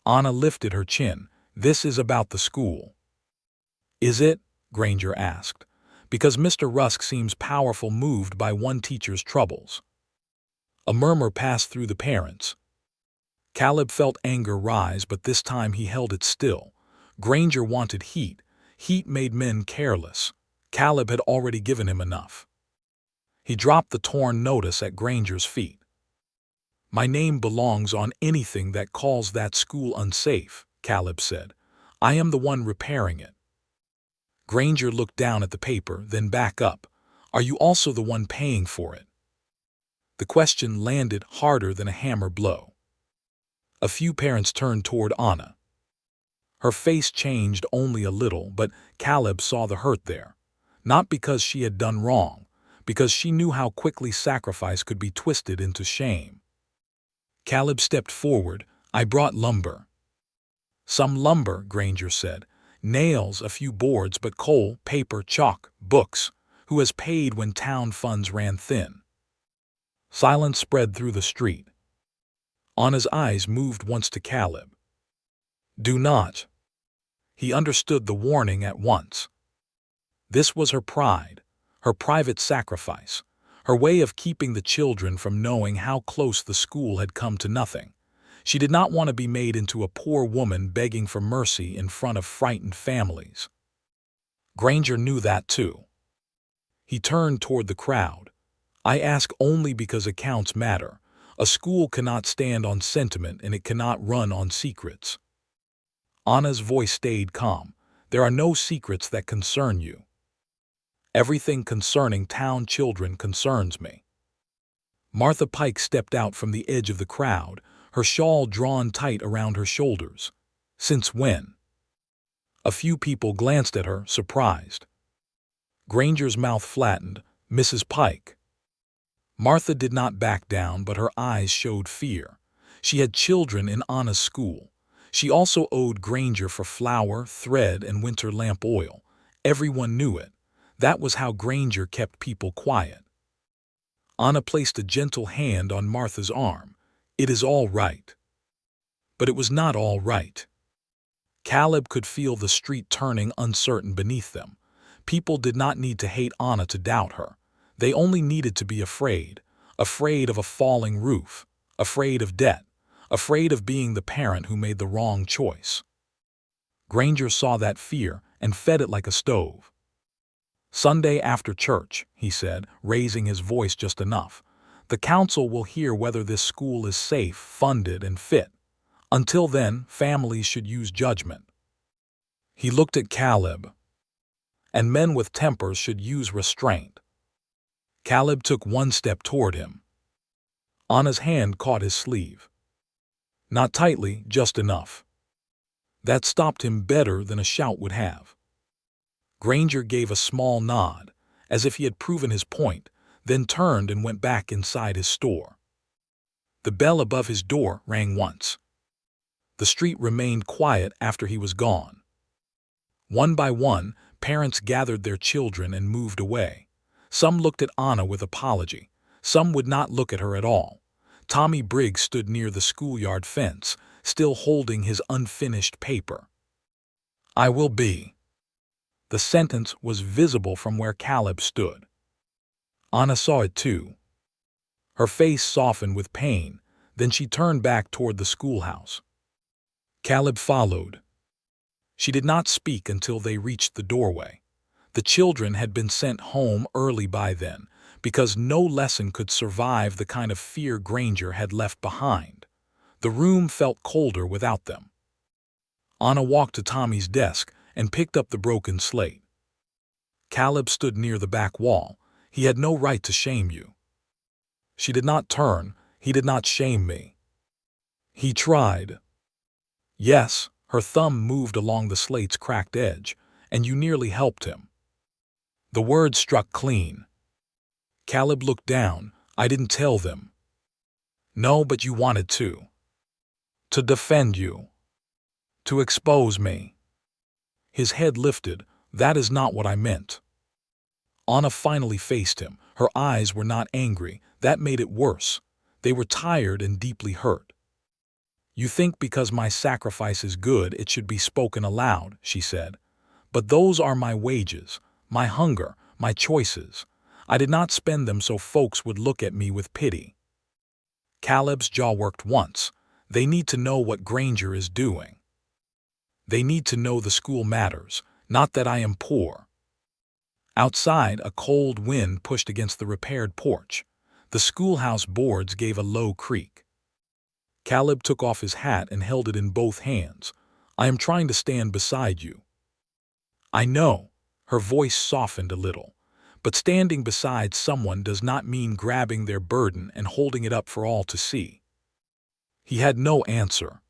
Anna lifted her chin. "This is about the school." "Is it?" Granger asked. "Because Mr. Rusk seems powerful moved by one teacher's troubles." A murmur passed through the parents. Caleb felt anger rise, but this time he held it still. Granger wanted heat. Heat made men careless. Caleb had already given him enough. He dropped the torn notice at Granger's feet. "My name belongs on anything that calls that school unsafe," Caleb said. "I am the one repairing it." Granger looked down at the paper, then back up. "Are you also the one paying for it?" The question landed harder than a hammer blow. A few parents turned toward Anna. Her face changed only a little, but Caleb saw the hurt there. Not because she had done wrong, because she knew how quickly sacrifice could be twisted into shame. Caleb stepped forward. "I brought lumber." "Some lumber," Granger said. "Nails, a few boards, but coal, paper, chalk, books. Who has paid when town funds ran thin?" Silence spread through the street. Anna's eyes moved once to Caleb. "Do not." He understood the warning at once. This was her pride, her private sacrifice, her way of keeping the children from knowing how close the school had come to nothing. She did not want to be made into a poor woman begging for mercy in front of frightened families. Granger knew that too. He turned toward the crowd. "I ask only because accounts matter. A school cannot stand on sentiment and it cannot run on secrets." Anna's voice stayed calm. "There are no secrets that concern you. Everything concerning town children concerns me." Martha Pike stepped out from the edge of the crowd, her shawl drawn tight around her shoulders. "Since when?" A few people glanced at her, surprised. Granger's mouth flattened. "Mrs. Pike." Martha did not back down, but her eyes showed fear. She had children in Anna's school. She also owed Granger for flour, thread, and winter lamp oil. Everyone knew it. That was how Granger kept people quiet. Anna placed a gentle hand on Martha's arm. "It is all right." But it was not all right. Caleb could feel the street turning uncertain beneath them. People did not need to hate Anna to doubt her. They only needed to be afraid. Afraid of a falling roof. Afraid of debt. Afraid of being the parent who made the wrong choice. Granger saw that fear and fed it like a stove. "Sunday after church," he said, raising his voice just enough. "The council will hear whether this school is safe, funded, and fit. Until then, families should use judgment." He looked at Caleb. "And men with tempers should use restraint." Caleb took one step toward him. Anna's hand caught his sleeve. Not tightly, just enough. That stopped him better than a shout would have. Granger gave a small nod, as if he had proven his point, then turned and went back inside his store. The bell above his door rang once. The street remained quiet after he was gone. One by one, parents gathered their children and moved away. Some looked at Anna with apology. Some would not look at her at all. Tommy Briggs stood near the schoolyard fence, still holding his unfinished paper. "I will be." The sentence was visible from where Caleb stood. Anna saw it too. Her face softened with pain, then she turned back toward the schoolhouse. Caleb followed. She did not speak until they reached the doorway. The children had been sent home early by then, because no lesson could survive the kind of fear Granger had left behind. The room felt colder without them. Anna walked to Tommy's desk and picked up the broken slate. Caleb stood near the back wall. "He had no right to shame you." She did not turn. "He did not shame me." "He tried." "Yes," her thumb moved along the slate's cracked edge, "and you nearly helped him." The word struck clean. Caleb looked down. "I didn't tell them." "No, but you wanted to. To defend you. To expose me." His head lifted. "That is not what I meant." Anna finally faced him. Her eyes were not angry. That made it worse. They were tired and deeply hurt. "You think because my sacrifice is good it should be spoken aloud," she said. "But those are my wages, my hunger, my choices. I did not spend them so folks would look at me with pity." Caleb's jaw worked once. "They need to know what Granger is doing. They need to know the school matters, not that I am poor." Outside, a cold wind pushed against the repaired porch. The schoolhouse boards gave a low creak. Caleb took off his hat and held it in both hands. "I am trying to stand beside you." "I know." Her voice softened a little. "But standing beside someone does not mean grabbing their burden and holding it up for all to see." He had no answer.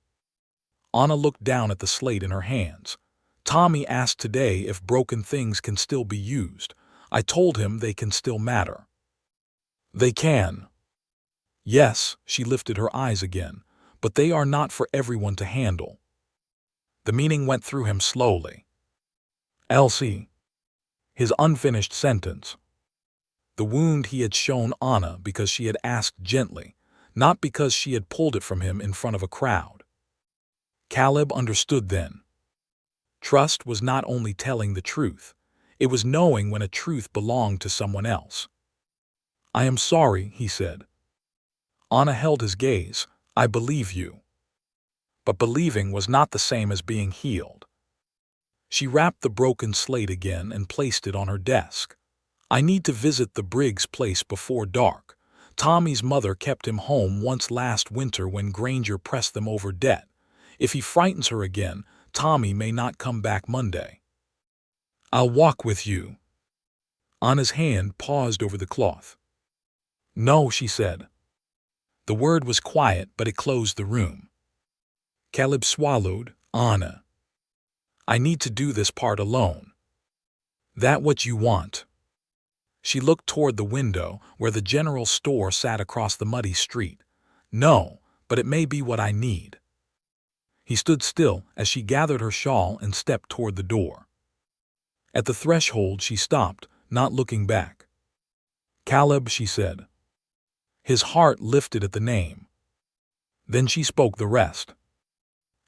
Anna looked down at the slate in her hands. "Tommy asked today if broken things can still be used. I told him they can still matter." "They can." "Yes," she lifted her eyes again, "but they are not for everyone to handle." The meaning went through him slowly. "Elsie." His unfinished sentence. The wound he had shown Anna because she had asked gently, not because she had pulled it from him in front of a crowd. Caleb understood then. Trust was not only telling the truth, it was knowing when a truth belonged to someone else. "I am sorry," he said. Anna held his gaze. "I believe you." But believing was not the same as being healed. She wrapped the broken slate again and placed it on her desk. "I need to visit the Briggs place before dark. Tommy's mother kept him home once last winter when Granger pressed them over debt. If he frightens her again, Tommy may not come back Monday." "I'll walk with you." Anna's hand paused over the cloth. "No," she said. The word was quiet, but it closed the room. Caleb swallowed. "Anna, I need to do this part alone." "That what you want?" She looked toward the window, where the general store sat across the muddy street. "No, but it may be what I need." He stood still as she gathered her shawl and stepped toward the door. At the threshold she stopped, not looking back. "Caleb," she said. His heart lifted at the name. Then she spoke the rest.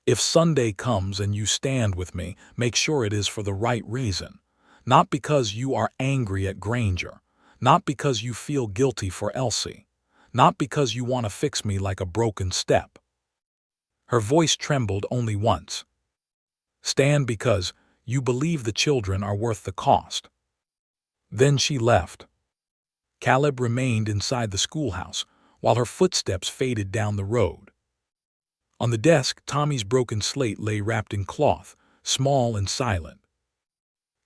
"If Sunday comes and you stand with me, make sure it is for the right reason. Not because you are angry at Granger. Not because you feel guilty for Elsie. Not because you want to fix me like a broken step." Her voice trembled only once. "Stand because you believe the children are worth the cost." Then she left. Caleb remained inside the schoolhouse while her footsteps faded down the road. On the desk, Tommy's broken slate lay wrapped in cloth, small and silent.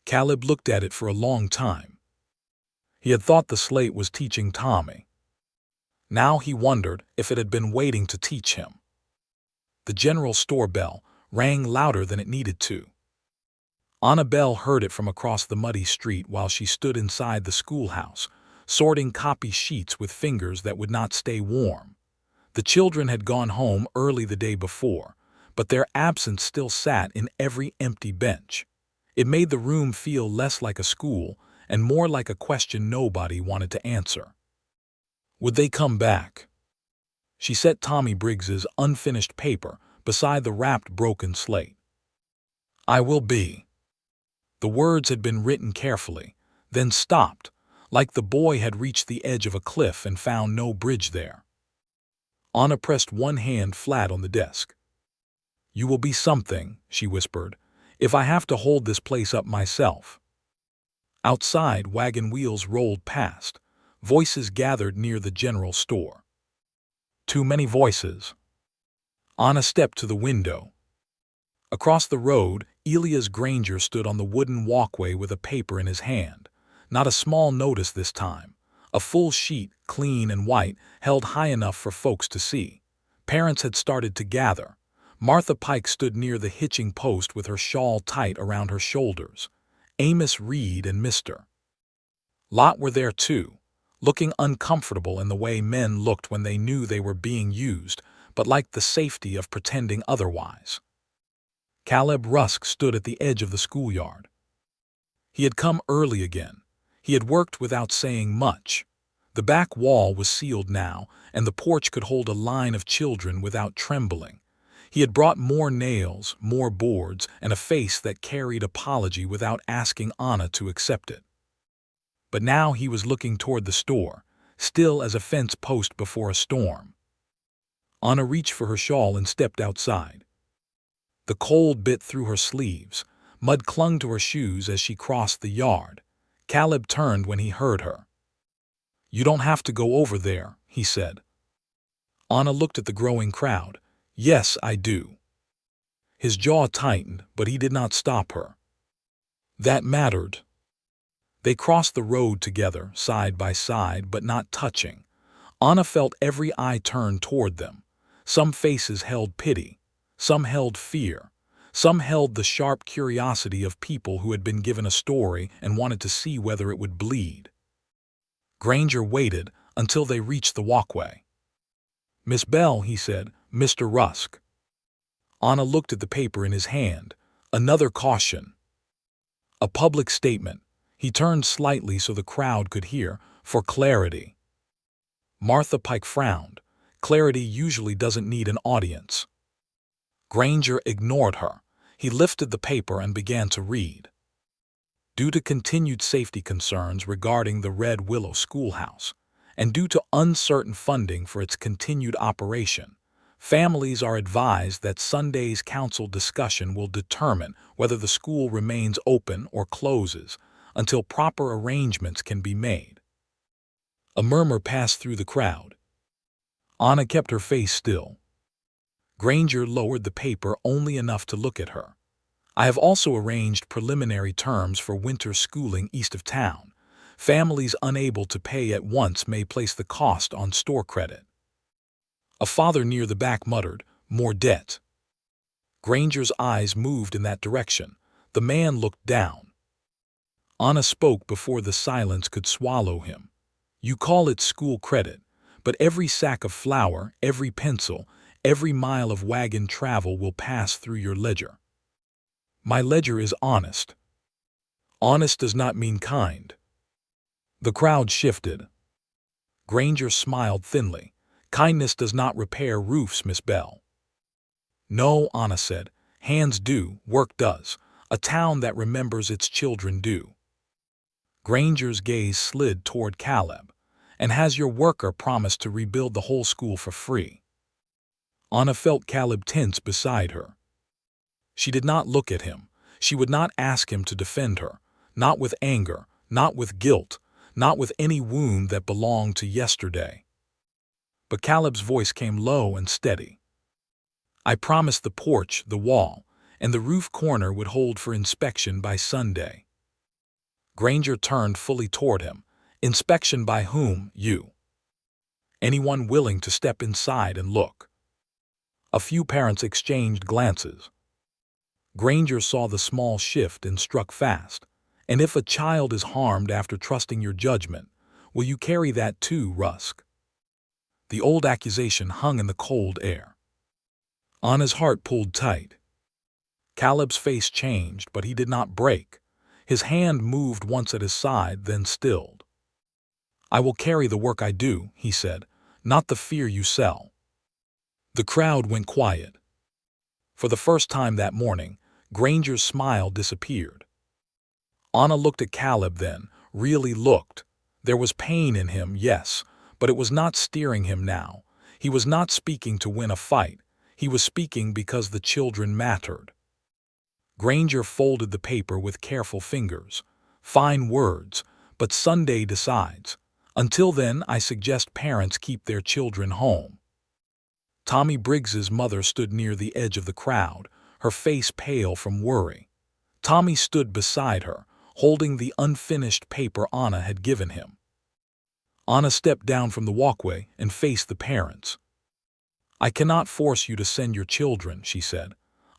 Caleb looked at it for a long time. He had thought the slate was teaching Tommy. Now he wondered if it had been waiting to teach him. The general store bell rang louder than it needed to. Annabelle heard it from across the muddy street while she stood inside the schoolhouse, sorting copy sheets with fingers that would not stay warm. The children had gone home early the day before, but their absence still sat in every empty bench. It made the room feel less like a school and more like a question nobody wanted to answer. Would they come back? She set Tommy Briggs's unfinished paper beside the wrapped broken slate. "I will be." The words had been written carefully, then stopped, like the boy had reached the edge of a cliff and found no bridge there. Anna pressed one hand flat on the desk. "You will be something," she whispered, "if I have to hold this place up myself." Outside, wagon wheels rolled past. Voices gathered near the general store. Too many voices. Anna stepped to the window. Across the road, Elias Granger stood on the wooden walkway with a paper in his hand. Not a small notice this time. A full sheet, clean and white, held high enough for folks to see. Parents had started to gather. Martha Pike stood near the hitching post with her shawl tight around her shoulders. Amos Reed and Mr. Lot were there too, looking uncomfortable in the way men looked when they knew they were being used, but liked the safety of pretending otherwise. Caleb Rusk stood at the edge of the schoolyard. He had come early again. He had worked without saying much. The back wall was sealed now, and the porch could hold a line of children without trembling. He had brought more nails, more boards, and a face that carried apology without asking Anna to accept it. But now he was looking toward the store, still as a fence post before a storm. Anna reached for her shawl and stepped outside. The cold bit through her sleeves. Mud clung to her shoes as she crossed the yard. Caleb turned when he heard her. "You don't have to go over there," he said. Anna looked at the growing crowd. "Yes, I do." His jaw tightened, but he did not stop her. That mattered. They crossed the road together, side by side, but not touching. Anna felt every eye turn toward them. Some faces held pity. Some held fear. Some held the sharp curiosity of people who had been given a story and wanted to see whether it would bleed. Granger waited until they reached the walkway. "Miss Bell," he said, "Mr. Rusk." Anna looked at the paper in his hand. Another caution. A public statement. He turned slightly so the crowd could hear, "For clarity." Martha Pike frowned. Clarity usually doesn't need an audience. Granger ignored her. He lifted the paper and began to read. Due to continued safety concerns regarding the Red Willow Schoolhouse, and due to uncertain funding for its continued operation, families are advised that Sunday's council discussion will determine whether the school remains open or closes until proper arrangements can be made. A murmur passed through the crowd. Anna kept her face still. Granger lowered the paper only enough to look at her. I have also arranged preliminary terms for winter schooling east of town. Families unable to pay at once may place the cost on store credit. A father near the back muttered, "More debt." Granger's eyes moved in that direction. The man looked down. Anna spoke before the silence could swallow him. "You call it school credit, but every sack of flour, every pencil, every mile of wagon travel will pass through your ledger." "My ledger is honest." "Honest does not mean kind." The crowd shifted. Granger smiled thinly. "Kindness does not repair roofs, Miss Bell." "No," Anna said. "Hands do, work does. A town that remembers its children do." Granger's gaze slid toward Caleb. "And has your worker promised to rebuild the whole school for free?" Anna felt Caleb tense beside her. She did not look at him. She would not ask him to defend her, not with anger, not with guilt, not with any wound that belonged to yesterday. But Caleb's voice came low and steady. "I promised the porch, the wall, and the roof corner would hold for inspection by Sunday." Granger turned fully toward him. "Inspection by whom? You?" "Anyone willing to step inside and look." A few parents exchanged glances. Granger saw the small shift and struck fast. "And if a child is harmed after trusting your judgment, will you carry that too, Rusk?" The old accusation hung in the cold air. Anna's heart pulled tight. Caleb's face changed, but he did not break. His hand moved once at his side, then stilled. "I will carry the work I do," he said, "not the fear you sell." The crowd went quiet. For the first time that morning, Granger's smile disappeared. Anna looked at Caleb then, really looked. There was pain in him, yes, but it was not steering him now. He was not speaking to win a fight. He was speaking because the children mattered. Granger folded the paper with careful fingers. "Fine words, but Sunday decides. Until then, I suggest parents keep their children home." Tommy Briggs's mother stood near the edge of the crowd, her face pale from worry. Tommy stood beside her, holding the unfinished paper Anna had given him. Anna stepped down from the walkway and faced the parents. "I cannot force you to send your children," she said.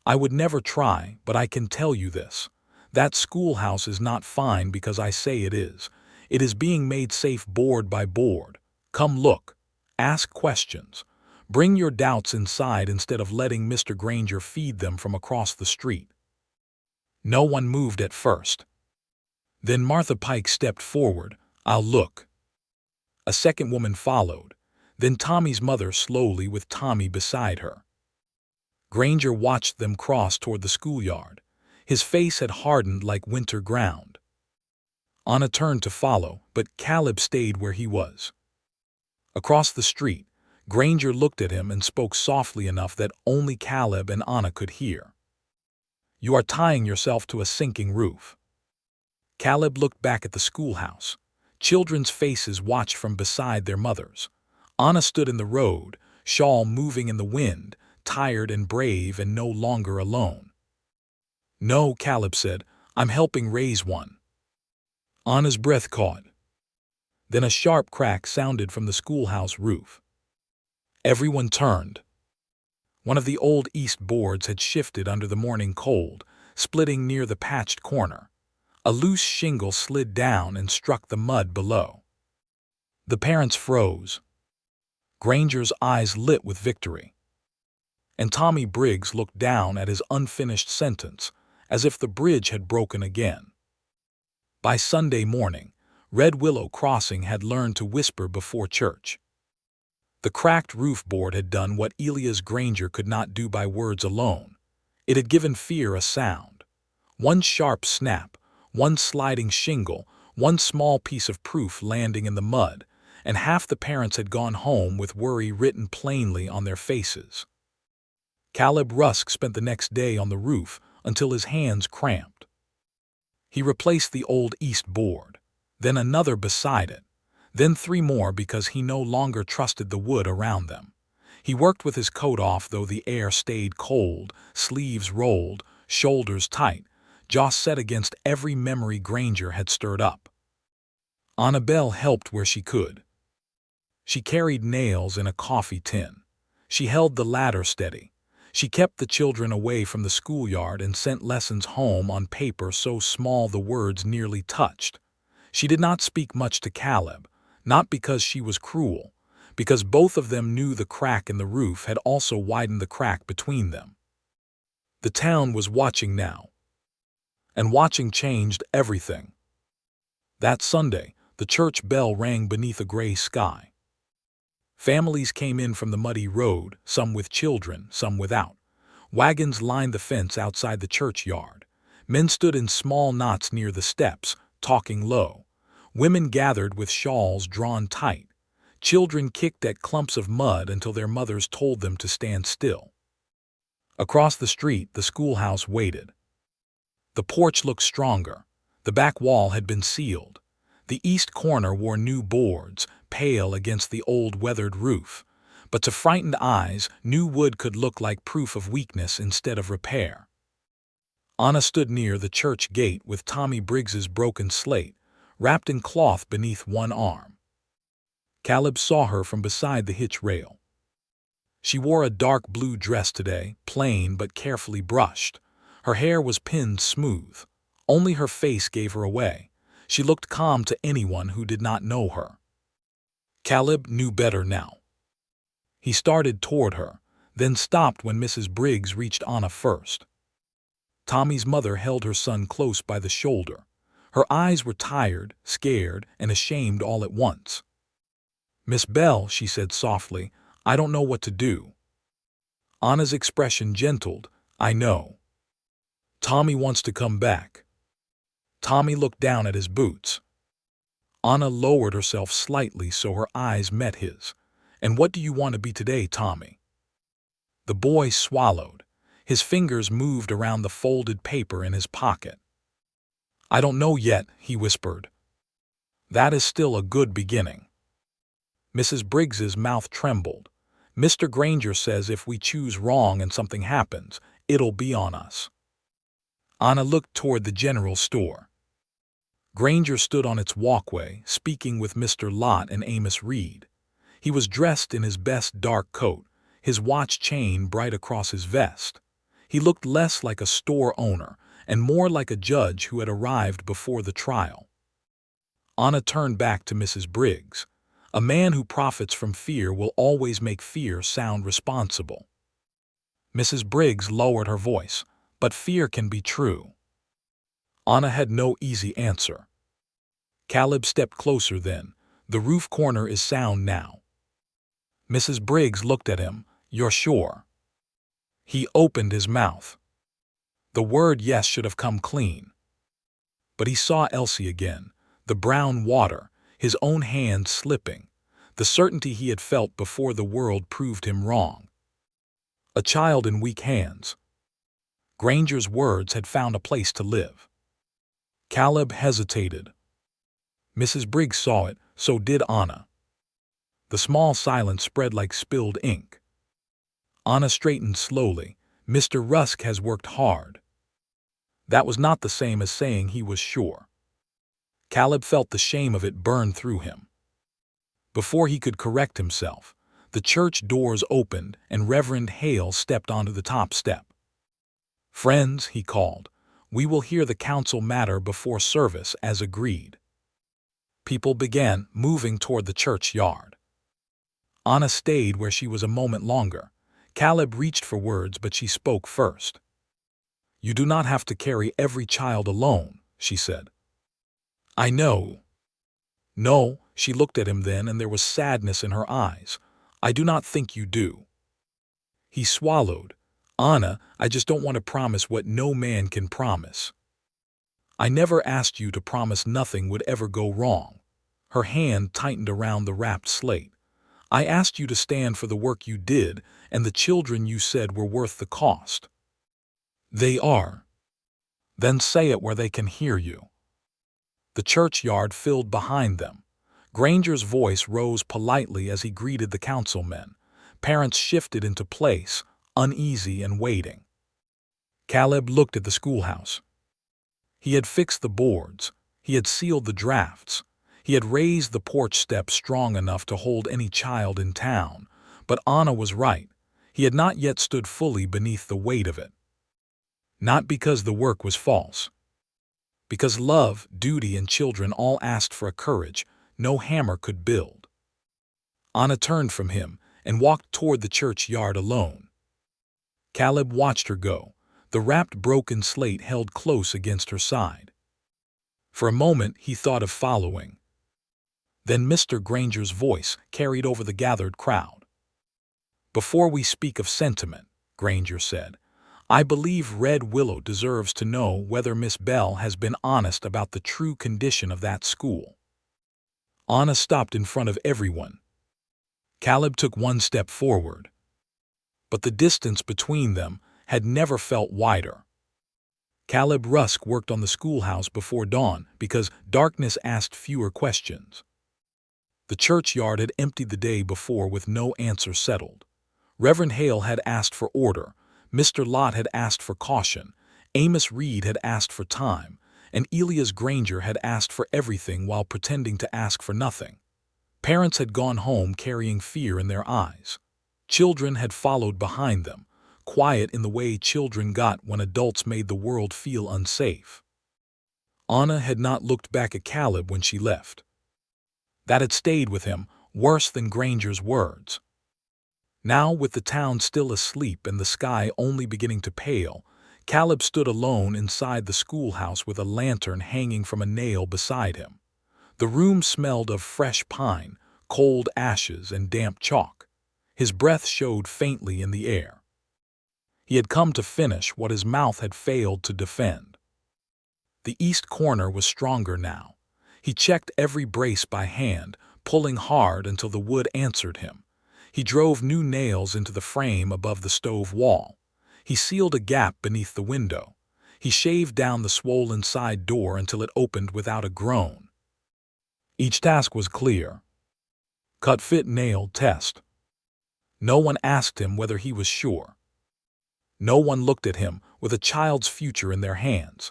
"I would never try, but I can tell you this. That schoolhouse is not fine because I say it is. It is being made safe board by board. Come look. Ask questions. Bring your doubts inside instead of letting Mr. Granger feed them from across the street." No one moved at first. Then Martha Pike stepped forward. "I'll look." A second woman followed. Then Tommy's mother slowly with Tommy beside her. Granger watched them cross toward the schoolyard. His face had hardened like winter ground. Anna turned to follow, but Caleb stayed where he was. Across the street, Granger looked at him and spoke softly enough that only Caleb and Anna could hear. "You are tying yourself to a sinking roof." Caleb looked back at the schoolhouse. Children's faces watched from beside their mothers. Anna stood in the road, shawl moving in the wind, tired and brave and no longer alone. "No," Caleb said, "I'm helping raise one." Anna's breath caught. Then a sharp crack sounded from the schoolhouse roof. Everyone turned. One of the old east boards had shifted under the morning cold, splitting near the patched corner. A loose shingle slid down and struck the mud below. The parents froze. Granger's eyes lit with victory. And Tommy Briggs looked down at his unfinished sentence, as if the bridge had broken again. By Sunday morning, Red Willow Crossing had learned to whisper before church. The cracked roof board had done what Elias Granger could not do by words alone. It had given fear a sound. One sharp snap, one sliding shingle, one small piece of proof landing in the mud, and half the parents had gone home with worry written plainly on their faces. Caleb Rusk spent the next day on the roof until his hands cramped. He replaced the old east board, then another beside it, then 3 more because he no longer trusted the wood around them. He worked with his coat off though the air stayed cold, sleeves rolled, shoulders tight, jaw set against every memory Granger had stirred up. Annabelle helped where she could. She carried nails in a coffee tin. She held the ladder steady. She kept the children away from the schoolyard and sent lessons home on paper so small the words nearly touched. She did not speak much to Caleb, not because she was cruel, because both of them knew the crack in the roof had also widened the crack between them. The town was watching now. And watching changed everything. That Sunday, the church bell rang beneath a gray sky. Families came in from the muddy road, some with children, some without. Wagons lined the fence outside the churchyard. Men stood in small knots near the steps, talking low. Women gathered with shawls drawn tight. Children kicked at clumps of mud until their mothers told them to stand still. Across the street, the schoolhouse waited. The porch looked stronger. The back wall had been sealed. The east corner wore new boards, pale against the old weathered roof. But to frightened eyes, new wood could look like proof of weakness instead of repair. Anna stood near the church gate with Tommy Briggs's broken slate, wrapped in cloth beneath one arm. Caleb saw her from beside the hitch rail. She wore a dark blue dress today, plain but carefully brushed. Her hair was pinned smooth. Only her face gave her away. She looked calm to anyone who did not know her. Caleb knew better now. He started toward her, then stopped when Mrs. Briggs reached Anna first. Tommy's mother held her son close by the shoulder. Her eyes were tired, scared, and ashamed all at once. "Miss Bell," she said softly, "I don't know what to do." Anna's expression gentled. "I know. Tommy wants to come back." Tommy looked down at his boots. Anna lowered herself slightly so her eyes met his. "And what do you want to be today, Tommy?" The boy swallowed. His fingers moved around the folded paper in his pocket. "I don't know yet," he whispered. "That is still a good beginning." Mrs. Briggs's mouth trembled. "Mr. Granger says if we choose wrong and something happens, it'll be on us." Anna looked toward the general store. Granger stood on its walkway, speaking with Mr. Lott and Amos Reed. He was dressed in his best dark coat, his watch chain bright across his vest. He looked less like a store owner and more like a judge who had arrived before the trial. Anna turned back to Mrs. Briggs. "A man who profits from fear will always make fear sound responsible." Mrs. Briggs lowered her voice. "But fear can be true." Anna had no easy answer. Caleb stepped closer then. "The roof corner is sound now." Mrs. Briggs looked at him. "You're sure?" He opened his mouth. The word yes should have come clean. But he saw Elsie again, the brown water, his own hand slipping, the certainty he had felt before the world proved him wrong. A child in weak hands. Granger's words had found a place to live. Caleb hesitated. Mrs. Briggs saw it, so did Anna. The small silence spread like spilled ink. Anna straightened slowly. "Mr. Rusk has worked hard." That was not the same as saying he was sure. Caleb felt the shame of it burn through him. Before he could correct himself, the church doors opened and Reverend Hale stepped onto the top step. "Friends," he called, "we will hear the council matter before service as agreed." People began moving toward the churchyard. Anna stayed where she was a moment longer. Caleb reached for words, but she spoke first. "You do not have to carry every child alone," she said. "I know." "No," she looked at him then, and there was sadness in her eyes. "I do not think you do." He swallowed. "Anna, I just don't want to promise what no man can promise." "I never asked you to promise nothing would ever go wrong." Her hand tightened around the wrapped slate. "I asked you to stand for the work you did, and the children you said were worth the cost." "They are." "Then say it where they can hear you." The churchyard filled behind them. Granger's voice rose politely as he greeted the councilmen. Parents shifted into place, uneasy and waiting. Caleb looked at the schoolhouse. He had fixed the boards. He had sealed the drafts. He had raised the porch steps strong enough to hold any child in town. But Anna was right. He had not yet stood fully beneath the weight of it. Not because the work was false. Because love, duty, and children all asked for a courage no hammer could build. Anna turned from him and walked toward the churchyard alone. Caleb watched her go, the wrapped broken slate held close against her side. For a moment he thought of following. Then Mr. Granger's voice carried over the gathered crowd. "Before we speak of sentiment," Granger said, "I believe Red Willow deserves to know whether Miss Bell has been honest about the true condition of that school." Anna stopped in front of everyone. Caleb took one step forward. But the distance between them had never felt wider. Caleb Rusk worked on the schoolhouse before dawn because darkness asked fewer questions. The churchyard had emptied the day before with no answer settled. Reverend Hale had asked for order, Mr. Lott had asked for caution, Amos Reed had asked for time, and Elias Granger had asked for everything while pretending to ask for nothing. Parents had gone home carrying fear in their eyes. Children had followed behind them, quiet in the way children got when adults made the world feel unsafe. Anna had not looked back at Caleb when she left. That had stayed with him, worse than Granger's words. Now, with the town still asleep and the sky only beginning to pale, Caleb stood alone inside the schoolhouse with a lantern hanging from a nail beside him. The room smelled of fresh pine, cold ashes, and damp chalk. His breath showed faintly in the air. He had come to finish what his mouth had failed to defend. The east corner was stronger now. He checked every brace by hand, pulling hard until the wood answered him. He drove new nails into the frame above the stove wall. He sealed a gap beneath the window. He shaved down the swollen side door until it opened without a groan. Each task was clear. Cut, fit, nail, test. No one asked him whether he was sure. No one looked at him with a child's future in their hands.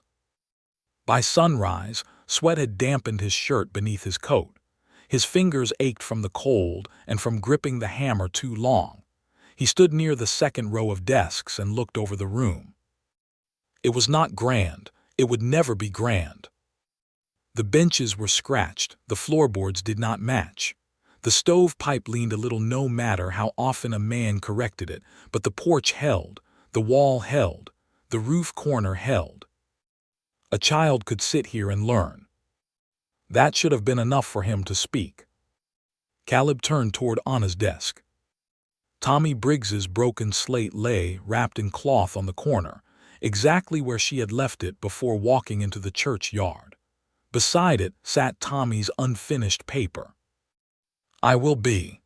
By sunrise, sweat had dampened his shirt beneath his coat. His fingers ached from the cold and from gripping the hammer too long. He stood near the second row of desks and looked over the room. It was not grand. It would never be grand. The benches were scratched. The floorboards did not match. The stovepipe leaned a little no matter how often a man corrected it, but the porch held, the wall held, the roof corner held. A child could sit here and learn. That should have been enough for him to speak. Caleb turned toward Anna's desk. Tommy Briggs's broken slate lay, wrapped in cloth, on the corner, exactly where she had left it before walking into the churchyard. Beside it sat Tommy's unfinished paper. "I will be."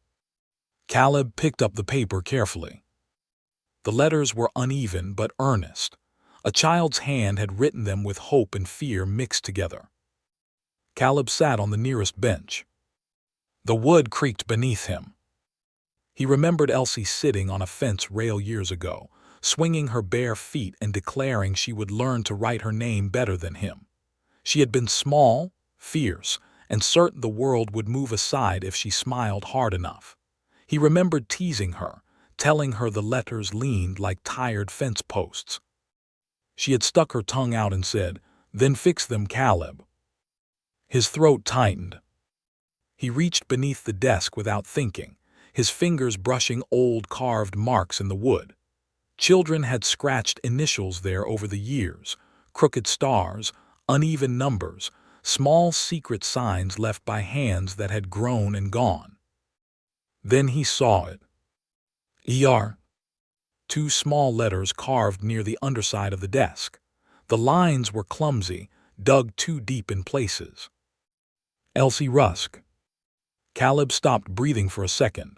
Caleb picked up the paper carefully. The letters were uneven but earnest. A child's hand had written them with hope and fear mixed together. Caleb sat on the nearest bench. The wood creaked beneath him. He remembered Elsie sitting on a fence rail years ago, swinging her bare feet and declaring she would learn to write her name better than him. She had been small, fierce, and certain the world would move aside if she smiled hard enough. He remembered teasing her, telling her the letters leaned like tired fence posts. She had stuck her tongue out and said, "Then fix them, Caleb." His throat tightened. He reached beneath the desk without thinking, his fingers brushing old carved marks in the wood. Children had scratched initials there over the years, crooked stars, uneven numbers, small secret signs left by hands that had grown and gone. Then he saw it. ER. Two small letters carved near the underside of the desk. The lines were clumsy, dug too deep in places. Elsie Rusk. Caleb stopped breathing for a second.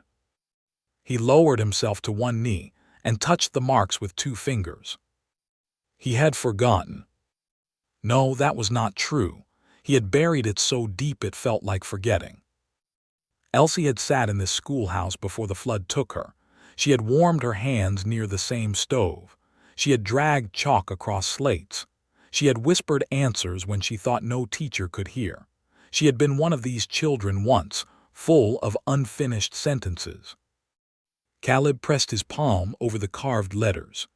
He lowered himself to one knee and touched the marks with 2 fingers. He had forgotten. No, that was not true. He had buried it so deep it felt like forgetting. Elsie had sat in this schoolhouse before the flood took her. She had warmed her hands near the same stove. She had dragged chalk across slates. She had whispered answers when she thought no teacher could hear. She had been one of these children once, full of unfinished sentences. Caleb pressed his palm over the carved letters.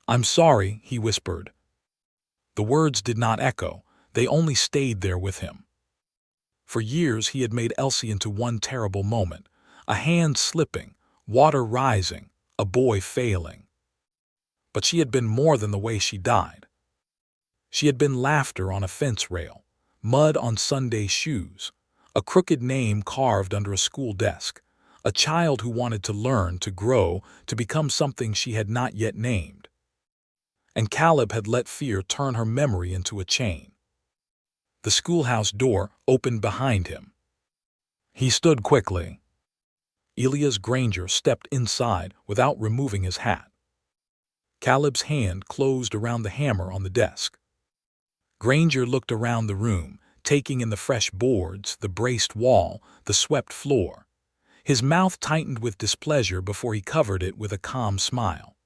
"I'm sorry," he whispered. The words did not echo. They only stayed there with him. For years he had made Elsie into one terrible moment: a hand slipping, water rising, a boy failing. But she had been more than the way she died. She had been laughter on a fence rail, mud on Sunday shoes, a crooked name carved under a school desk, a child who wanted to learn, to grow, to become something she had not yet named. And Caleb had let fear turn her memory into a chain. The schoolhouse door opened behind him. He stood quickly. Elias Granger stepped inside without removing his hat. Caleb's hand closed around the hammer on the desk. Granger looked around the room, taking in the fresh boards, the braced wall, the swept floor. His mouth tightened with displeasure before he covered it with a calm smile.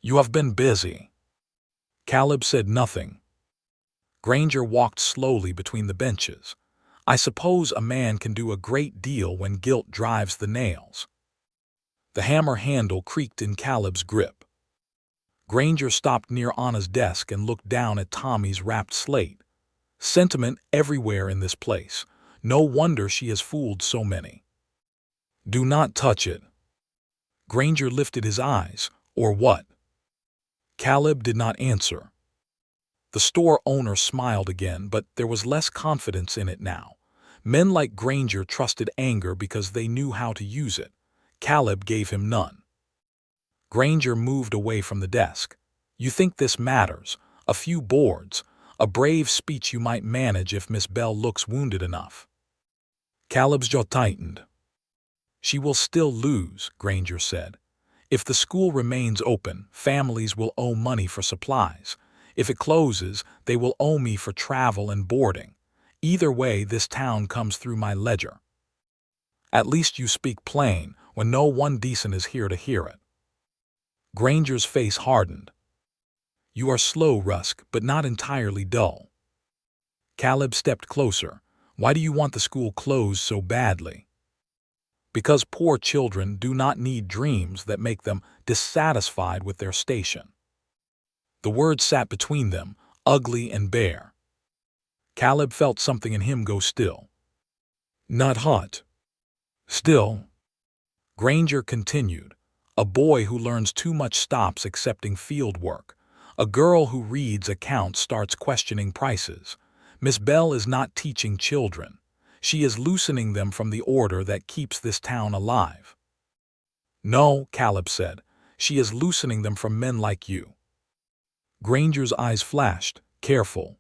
"You have been busy." Caleb said nothing. Granger walked slowly between the benches. "I suppose a man can do a great deal when guilt drives the nails." The hammer handle creaked in Caleb's grip. Granger stopped near Anna's desk and looked down at Tommy's wrapped slate. Sentiment everywhere in this place. No wonder she has fooled so many. "Do not touch it." Granger lifted his eyes. "Or what?" Caleb did not answer. The store owner smiled again, but there was less confidence in it now. Men like Granger trusted anger because they knew how to use it. Caleb gave him none. Granger moved away from the desk. "You think this matters? A few boards, a brave speech you might manage if Miss Bell looks wounded enough." Caleb's jaw tightened. "She will still lose," Granger said. "If the school remains open, families will owe money for supplies. If it closes, they will owe me for travel and boarding. Either way, this town comes through my ledger." "At least you speak plain when no one decent is here to hear it." Granger's face hardened. "You are slow, Rusk, but not entirely dull." Caleb stepped closer. "Why do you want the school closed so badly?" "Because poor children do not need dreams that make them dissatisfied with their station." The words sat between them, ugly and bare. Caleb felt something in him go still. "Not hot. Still." Granger continued. "A boy who learns too much stops accepting field work. A girl who reads accounts starts questioning prices. Miss Bell is not teaching children. She is loosening them from the order that keeps this town alive." "No," Caleb said. "She is loosening them from men like you." Granger's eyes flashed, careful.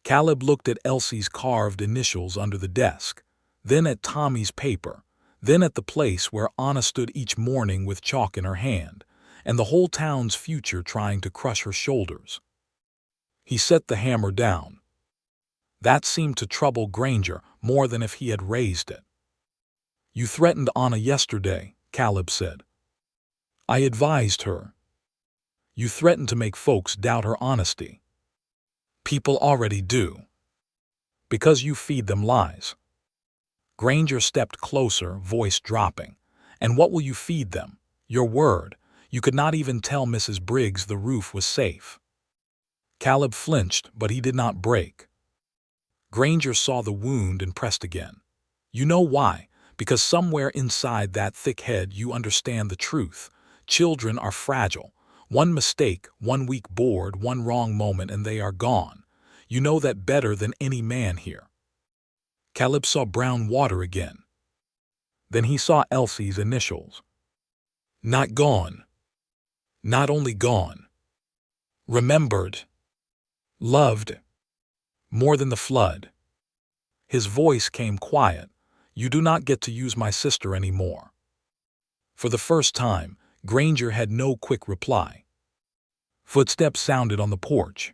Caleb looked at Elsie's carved initials under the desk, then at Tommy's paper, then at the place where Anna stood each morning with chalk in her hand, and the whole town's future trying to crush her shoulders. He set the hammer down. That seemed to trouble Granger more than if he had raised it. "You threatened Anna yesterday," Caleb said. "I advised her." "You threatened to make folks doubt her honesty." "People already do." "Because you feed them lies." Granger stepped closer, voice dropping. "And what will you feed them? Your word. You could not even tell Mrs. Briggs the roof was safe." Caleb flinched, but he did not break. Granger saw the wound and pressed again. "You know why? Because somewhere inside that thick head you understand the truth. Children are fragile. One mistake, one weak board, one wrong moment, and they are gone. You know that better than any man here." Caleb saw brown water again. Then he saw Elsie's initials. Not gone. Not only gone. Remembered. Loved. More than the flood. His voice came quiet, You do not get to use my sister anymore." For the first time, Granger had no quick reply. Footsteps sounded on the porch.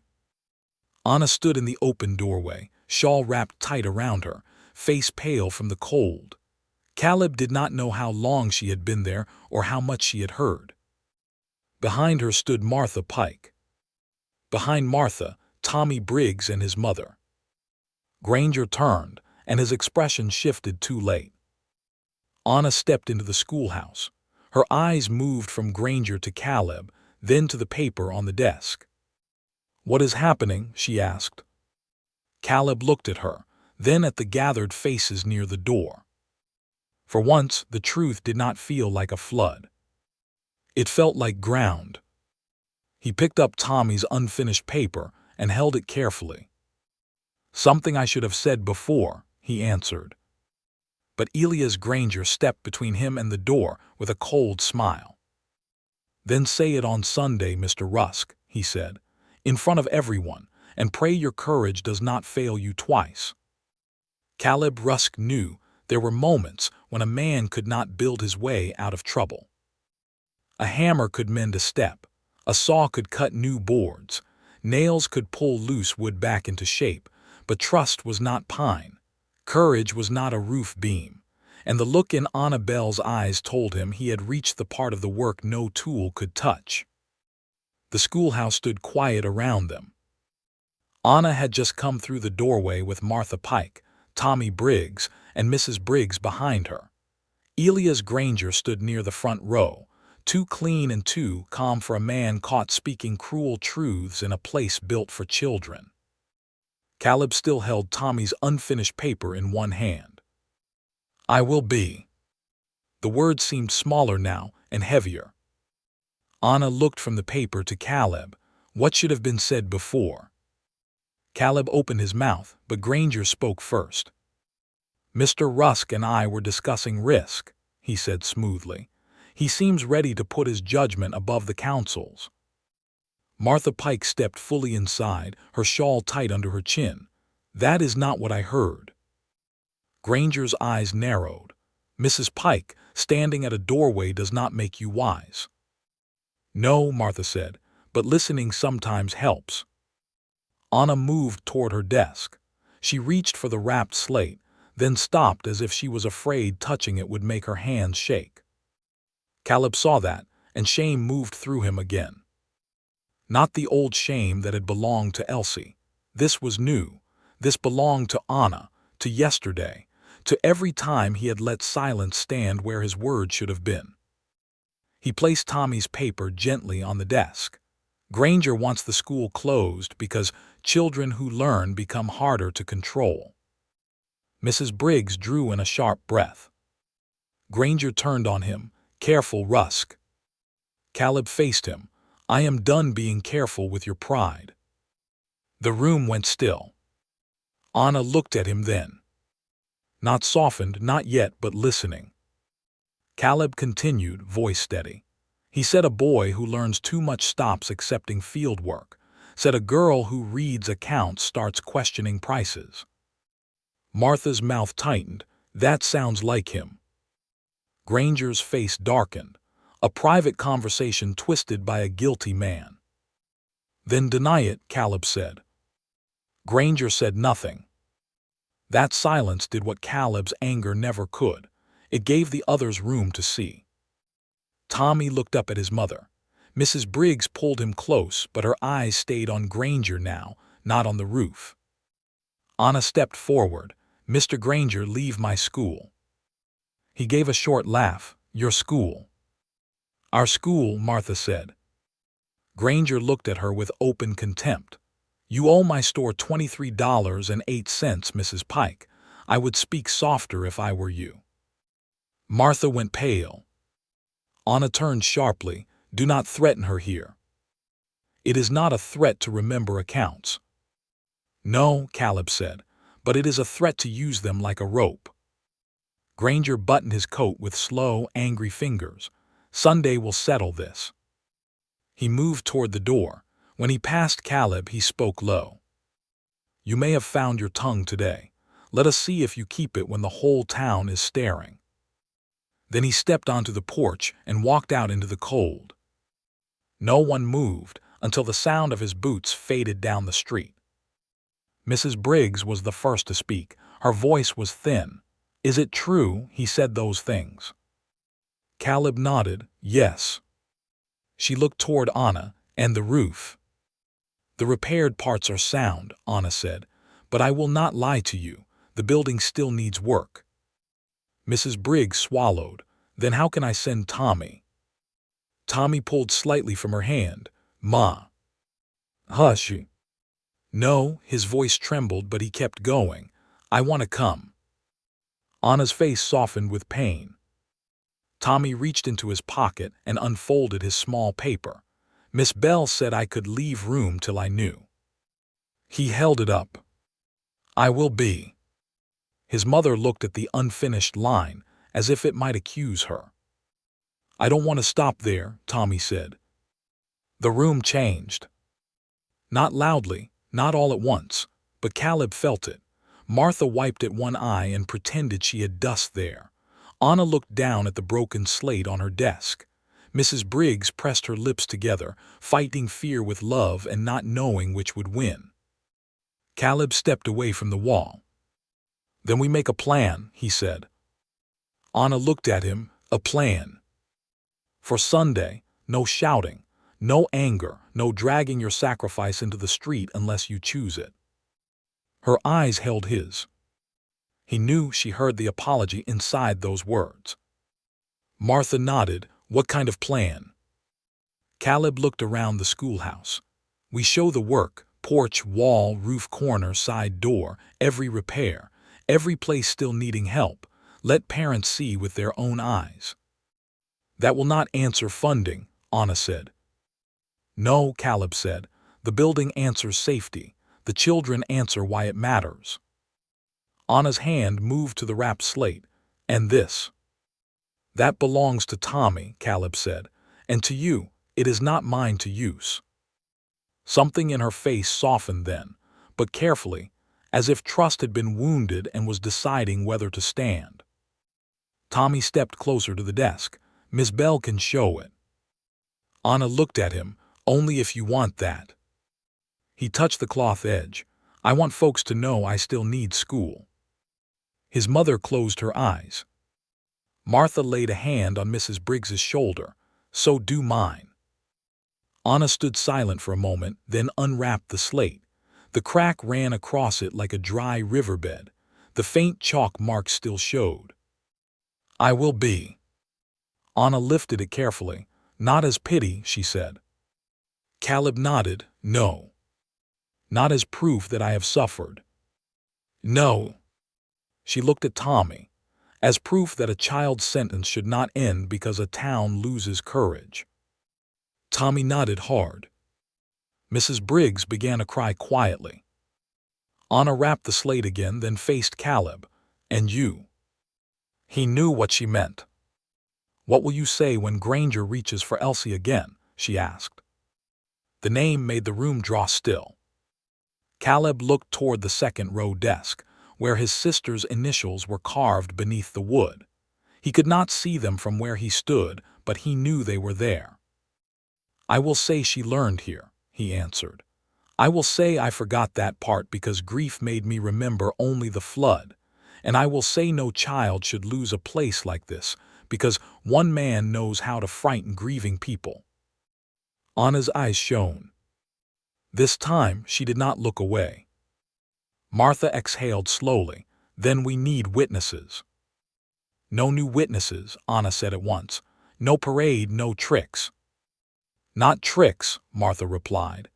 Anna stood in the open doorway, shawl wrapped tight around her, face pale from the cold. Caleb did not know how long she had been there or how much she had heard. Behind her stood Martha Pike. Behind Martha, Tommy Briggs and his mother. Granger turned, and his expression shifted too late. Anna stepped into the schoolhouse. Her eyes moved from Granger to Caleb, then to the paper on the desk. "What is happening?" she asked. Caleb looked at her, then at the gathered faces near the door. For once, the truth did not feel like a flood. It felt like ground. He picked up Tommy's unfinished paper and held it carefully. "Something I should have said before," he answered. But Elias Granger stepped between him and the door with a cold smile. "Then say it on Sunday, Mr. Rusk," he said, "in front of everyone, and pray your courage does not fail you twice." Caleb Rusk knew there were moments when a man could not build his way out of trouble. A hammer could mend a step, a saw could cut new boards, nails could pull loose wood back into shape, but trust was not pine. Courage was not a roof beam, and the look in Anna Bell's eyes told him he had reached the part of the work no tool could touch. The schoolhouse stood quiet around them. Anna had just come through the doorway with Martha Pike, Tommy Briggs, and Mrs. Briggs behind her. Elias Granger stood near the front row, too clean and too calm for a man caught speaking cruel truths in a place built for children. Caleb still held Tommy's unfinished paper in one hand. "I will be." The words seemed smaller now and heavier. Anna looked from the paper to Caleb. What should have been said before? Caleb opened his mouth, but Granger spoke first. "Mr. Rusk and I were discussing risk," he said smoothly. "He seems ready to put his judgment above the council's." Martha Pike stepped fully inside, her shawl tight under her chin. "That is not what I heard." Granger's eyes narrowed. "Mrs. Pike, standing at a doorway does not make you wise." "No," Martha said, "but listening sometimes helps." Anna moved toward her desk. She reached for the wrapped slate, then stopped as if she was afraid touching it would make her hands shake. Caleb saw that, and shame moved through him again. Not the old shame that had belonged to Elsie. This was new. This belonged to Anna, to yesterday, to every time he had let silence stand where his words should have been. He placed Tommy's paper gently on the desk. "Granger wants the school closed because children who learn become harder to control." Mrs. Briggs drew in a sharp breath. Granger turned on him. "Careful, Rusk." Caleb faced him. "I am done being careful with your pride." The room went still. Anna looked at him then. Not softened, not yet, but listening. Caleb continued, voice steady. He said a boy who learns too much stops accepting field work. Said a girl who reads accounts starts questioning prices. Martha's mouth tightened. "That sounds like him." Granger's face darkened. A private conversation twisted by a guilty man. "Then deny it," Caleb said. Granger said nothing. That silence did what Caleb's anger never could. It gave the others room to see. Tommy looked up at his mother. Mrs. Briggs pulled him close, but her eyes stayed on Granger now, not on the roof. Anna stepped forward. "Mr. Granger, leave my school." He gave a short laugh. "Your school." "Our school," Martha said. Granger looked at her with open contempt. "You owe my store $23.08, Mrs. Pike. I would speak softer if I were you." Martha went pale. Anna turned sharply. "Do not threaten her here." "It is not a threat to remember accounts." "No," Caleb said, "but it is a threat to use them like a rope." Granger buttoned his coat with slow, angry fingers. "Sunday will settle this." He moved toward the door. When he passed Caleb, he spoke low. "You may have found your tongue today. Let us see if you keep it when the whole town is staring." Then he stepped onto the porch and walked out into the cold. No one moved until the sound of his boots faded down the street. Mrs. Briggs was the first to speak. Her voice was thin. "Is it true he said those things?" Caleb nodded, yes. She looked toward Anna and the roof. "The repaired parts are sound," Anna said, "but I will not lie to you. The building still needs work." Mrs. Briggs swallowed. "Then how can I send Tommy?" Tommy pulled slightly from her hand. "Ma." "Hush." "No," his voice trembled, but he kept going. "I want to come." Anna's face softened with pain. Tommy reached into his pocket and unfolded his small paper. "Miss Bell said I could leave room till I knew." He held it up. "I will be." His mother looked at the unfinished line, as if it might accuse her. "I don't want to stop there," Tommy said. The room changed. Not loudly, not all at once, but Caleb felt it. Martha wiped at one eye and pretended she had dust there. Anna looked down at the broken slate on her desk. Mrs. Briggs pressed her lips together, fighting fear with love and not knowing which would win. Caleb stepped away from the wall. "Then we make a plan," he said. Anna looked at him. "A plan." "For Sunday, no shouting, no anger, no dragging your sacrifice into the street unless you choose it." Her eyes held his. He knew she heard the apology inside those words. Martha nodded. "What kind of plan?" Caleb looked around the schoolhouse. "We show the work, porch, wall, roof corner, side door, every repair, every place still needing help. Let parents see with their own eyes." "That will not answer funding," Anna said. "No," Caleb said. "The building answers safety. The children answer why it matters." Anna's hand moved to the wrapped slate. "And this?" "That belongs to Tommy," Caleb said. "And to you, it is not mine to use." Something in her face softened then, but carefully, as if trust had been wounded and was deciding whether to stand. Tommy stepped closer to the desk. "Miss Bell can show it." Anna looked at him. "Only if you want that." He touched the cloth edge. "I want folks to know I still need school." His mother closed her eyes. Martha laid a hand on Mrs. Briggs's shoulder. "So do mine." Anna stood silent for a moment, then unwrapped the slate. The crack ran across it like a dry riverbed. The faint chalk marks still showed. "I will be." Anna lifted it carefully. "Not as pity," she said. Caleb nodded. "No." "Not as proof that I have suffered." "No." She looked at Tommy. "As proof that a child's sentence should not end because a town loses courage." Tommy nodded hard. Mrs. Briggs began to cry quietly. Anna wrapped the slate again, then faced Caleb. "And you?" He knew what she meant. "What will you say when Granger reaches for Elsie again?" she asked. The name made the room draw still. Caleb looked toward the second-row desk, where his sister's initials were carved beneath the wood. He could not see them from where he stood, but he knew they were there. "I will say she learned here," he answered. "I will say I forgot that part because grief made me remember only the flood. And I will say no child should lose a place like this, because one man knows how to frighten grieving people." Anna's eyes shone. This time she did not look away. Martha exhaled slowly. "Then we need witnesses." "No new witnesses," Anna said at once. "No parade, no tricks." "Not tricks," Martha replied.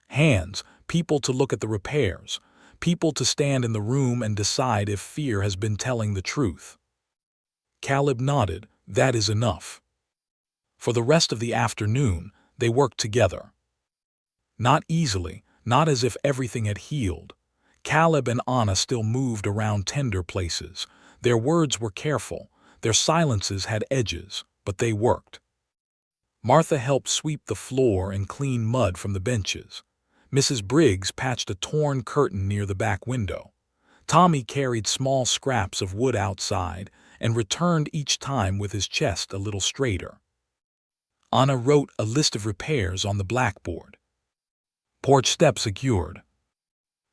"Hands, people to look at the repairs, people to stand in the room and decide if fear has been telling the truth." Caleb nodded. "That is enough." For the rest of the afternoon, they worked together. Not easily, not as if everything had healed. Caleb and Anna still moved around tender places. Their words were careful, their silences had edges, but they worked. Martha helped sweep the floor and clean mud from the benches. Mrs. Briggs patched a torn curtain near the back window. Tommy carried small scraps of wood outside and returned each time with his chest a little straighter. Anna wrote a list of repairs on the blackboard. Porch step secured.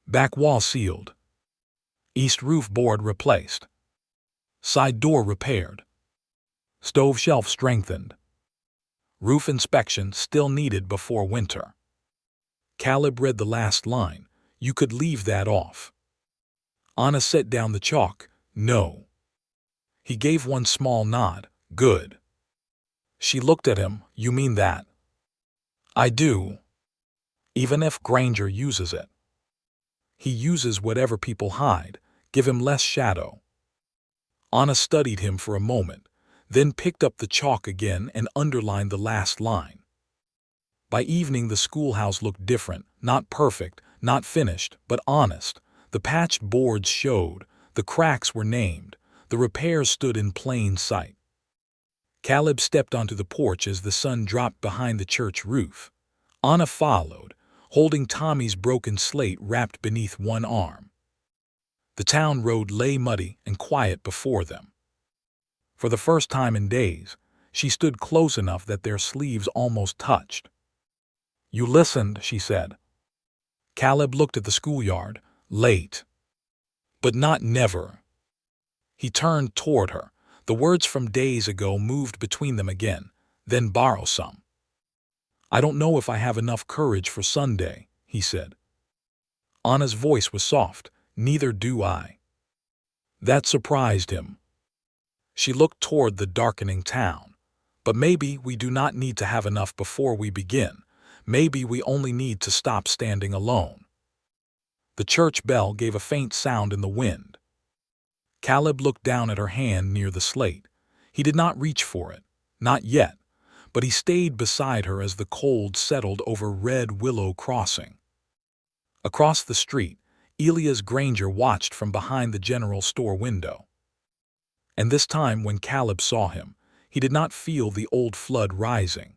Back wall sealed. East roof board replaced. Side door repaired. Stove shelf strengthened. Roof inspection still needed before winter. Caleb read the last line. You could leave that off. Anna set down the chalk. No. He gave one small nod. Good. She looked at him. You mean that? I do. Even if Granger uses it. He uses whatever people hide. Give him less shadow. Anna studied him for a moment, then picked up the chalk again and underlined the last line. By evening the schoolhouse looked different, not perfect, not finished, but honest. The patched boards showed, the cracks were named, the repairs stood in plain sight. Caleb stepped onto the porch as the sun dropped behind the church roof. Anna followed, holding Tommy's broken slate wrapped beneath one arm. The town road lay muddy and quiet before them. For the first time in days, she stood close enough that their sleeves almost touched. You listened, she said. Caleb looked at the schoolyard. Late. But not never. He turned toward her. The words from days ago moved between them again. Then borrow some. I don't know if I have enough courage for Sunday, he said. Anna's voice was soft. Neither do I. That surprised him. She looked toward the darkening town. But maybe we do not need to have enough before we begin. Maybe we only need to stop standing alone. The church bell gave a faint sound in the wind. Caleb looked down at her hand near the slate. He did not reach for it, not yet, but he stayed beside her as the cold settled over Red Willow Crossing. Across the street, Elias Granger watched from behind the general store window. And this time when Caleb saw him, he did not feel the old flood rising.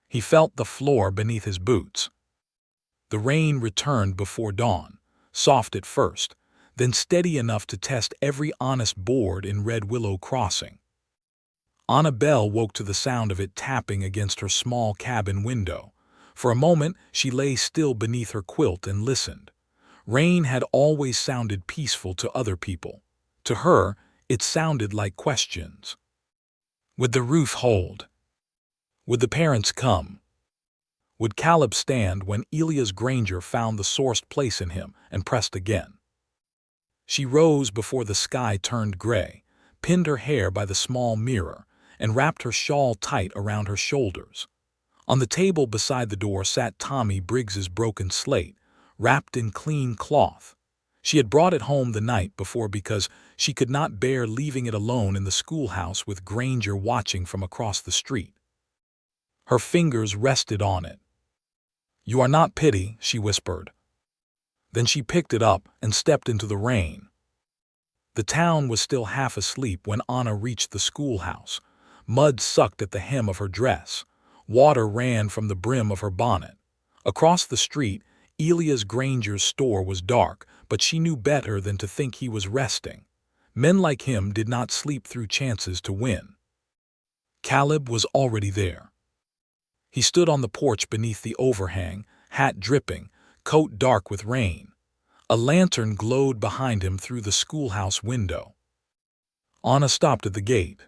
He felt the floor beneath his boots. The rain returned before dawn, soft at first, then steady enough to test every honest board in Red Willow Crossing. Anna Bell woke to the sound of it tapping against her small cabin window. For a moment she lay still beneath her quilt and listened. Rain had always sounded peaceful to other people. To her, it sounded like questions. Would the roof hold? Would the parents come? Would Caleb stand when Elias Granger found the sourced place in him and pressed again? She rose before the sky turned gray, pinned her hair by the small mirror, and wrapped her shawl tight around her shoulders. On the table beside the door sat Tommy Briggs's broken slate, wrapped in clean cloth. She had brought it home the night before because she could not bear leaving it alone in the schoolhouse with Granger watching from across the street. Her fingers rested on it. You are not pity, she whispered. Then she picked it up and stepped into the rain. The town was still half asleep when Anna reached the schoolhouse. Mud sucked at the hem of her dress. Water ran from the brim of her bonnet. Across the street, Elias Granger's store was dark, but she knew better than to think he was resting. Men like him did not sleep through chances to win. Caleb was already there. He stood on the porch beneath the overhang, hat dripping, coat dark with rain. A lantern glowed behind him through the schoolhouse window. Anna stopped at the gate.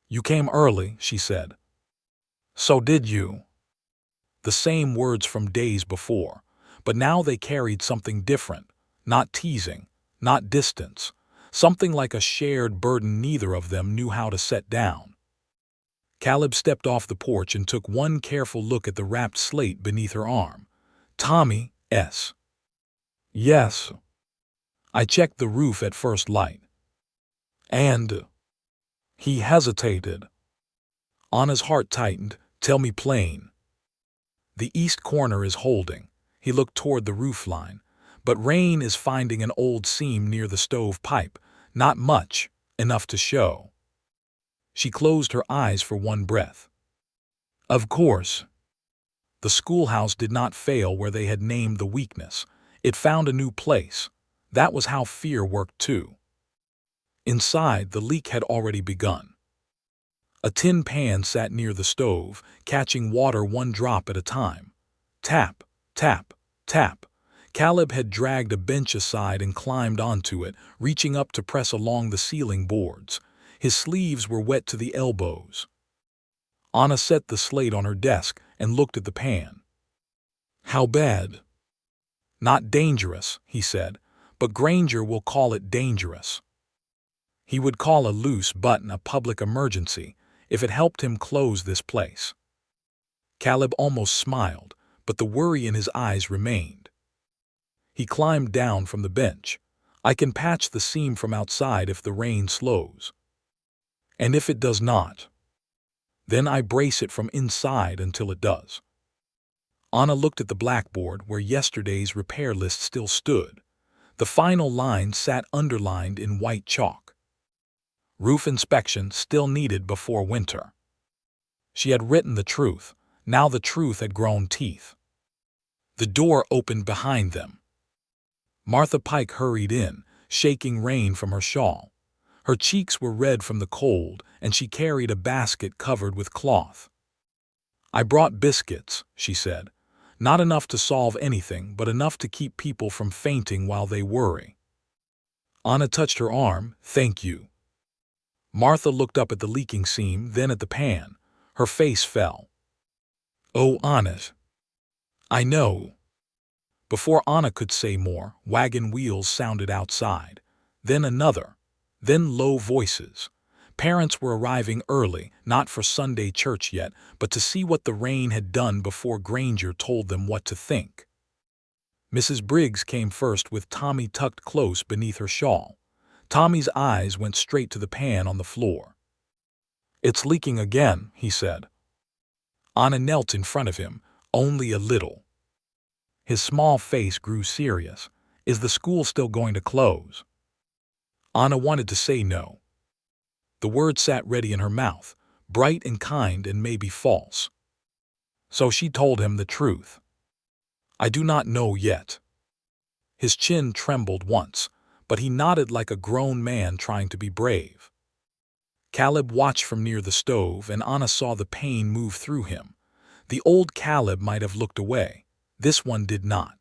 You came early, she said. So did you. The same words from days before, but now they carried something different, not teasing, not distance, something like a shared burden neither of them knew how to set down. Caleb stepped off the porch and took one careful look at the wrapped slate beneath her arm. Tommy, S. Yes. I checked the roof at first light. And... He hesitated. Anna's heart tightened. Tell me plain. The east corner is holding. He looked toward the roof line. But rain is finding an old seam near the stove pipe. Not much, enough to show. She closed her eyes for one breath. Of course. The schoolhouse did not fail where they had named the weakness. It found a new place. That was how fear worked too. Inside, the leak had already begun. A tin pan sat near the stove, catching water one drop at a time. Tap, tap, tap. Caleb had dragged a bench aside and climbed onto it, reaching up to press along the ceiling boards. His sleeves were wet to the elbows. Anna set the slate on her desk and looked at the pan. How bad? Not dangerous, he said, but Granger will call it dangerous. He would call a loose button a public emergency if it helped him close this place. Caleb almost smiled, but the worry in his eyes remained. He climbed down from the bench. I can patch the seam from outside if the rain slows. And if it does not, then I brace it from inside until it does. Anna looked at the blackboard where yesterday's repair list still stood. The final line sat underlined in white chalk. Roof inspection still needed before winter. She had written the truth. Now the truth had grown teeth. The door opened behind them. Martha Pike hurried in, shaking rain from her shawl. Her cheeks were red from the cold, and she carried a basket covered with cloth. I brought biscuits, she said. Not enough to solve anything, but enough to keep people from fainting while they worry. Anna touched her arm. Thank you. Martha looked up at the leaking seam, then at the pan. Her face fell. Oh, Anna. I know. Before Anna could say more, wagon wheels sounded outside. Then another. Then low voices. Parents were arriving early, not for Sunday church yet, but to see what the rain had done before Granger told them what to think. Mrs. Briggs came first with Tommy tucked close beneath her shawl. Tommy's eyes went straight to the pan on the floor. It's leaking again, he said. Anna knelt in front of him, only a little. His small face grew serious. Is the school still going to close? Anna wanted to say no. The word sat ready in her mouth, bright and kind and maybe false. So she told him the truth. I do not know yet. His chin trembled once, but he nodded like a grown man trying to be brave. Caleb watched from near the stove, and Anna saw the pain move through him. The old Caleb might have looked away. This one did not.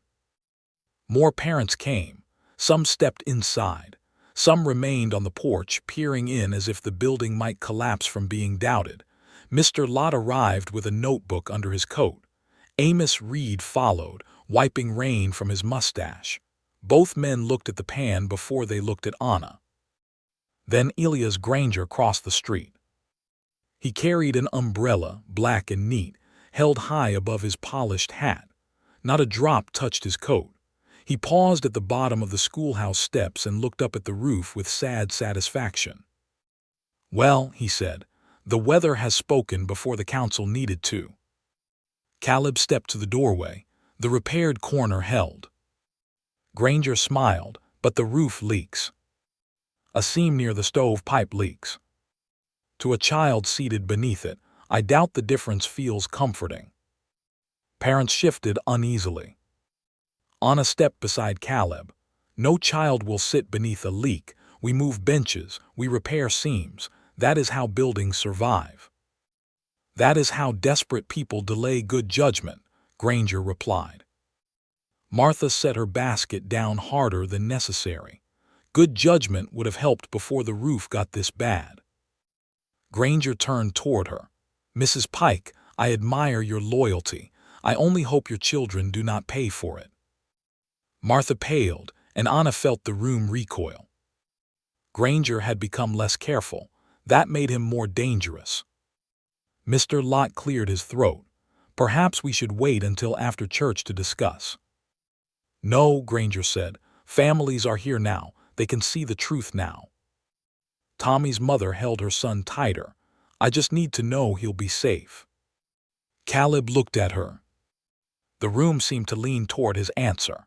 More parents came. Some stepped inside. Some remained on the porch, peering in as if the building might collapse from being doubted. Mr. Lott arrived with a notebook under his coat. Amos Reed followed, wiping rain from his mustache. Both men looked at the pan before they looked at Anna. Then Elias Granger crossed the street. He carried an umbrella, black and neat, held high above his polished hat. Not a drop touched his coat. He paused at the bottom of the schoolhouse steps and looked up at the roof with sad satisfaction. Well, he said, the weather has spoken before the council needed to. Caleb stepped to the doorway. The repaired corner held. Granger smiled, but the roof leaks. A seam near the stove pipe leaks. To a child seated beneath it, I doubt the difference feels comforting. Parents shifted uneasily. Anna stepped beside Caleb. No child will sit beneath a leak. We move benches, we repair seams. That is how buildings survive. That is how desperate people delay good judgment, Granger replied. Martha set her basket down harder than necessary. Good judgment would have helped before the roof got this bad. Granger turned toward her. Mrs. Pike, I admire your loyalty. I only hope your children do not pay for it. Martha paled, and Anna felt the room recoil. Granger had become less careful. That made him more dangerous. Mr. Lott cleared his throat. Perhaps we should wait until after church to discuss. No, Granger said. Families are here now. They can see the truth now. Tommy's mother held her son tighter. I just need to know he'll be safe. Caleb looked at her. The room seemed to lean toward his answer.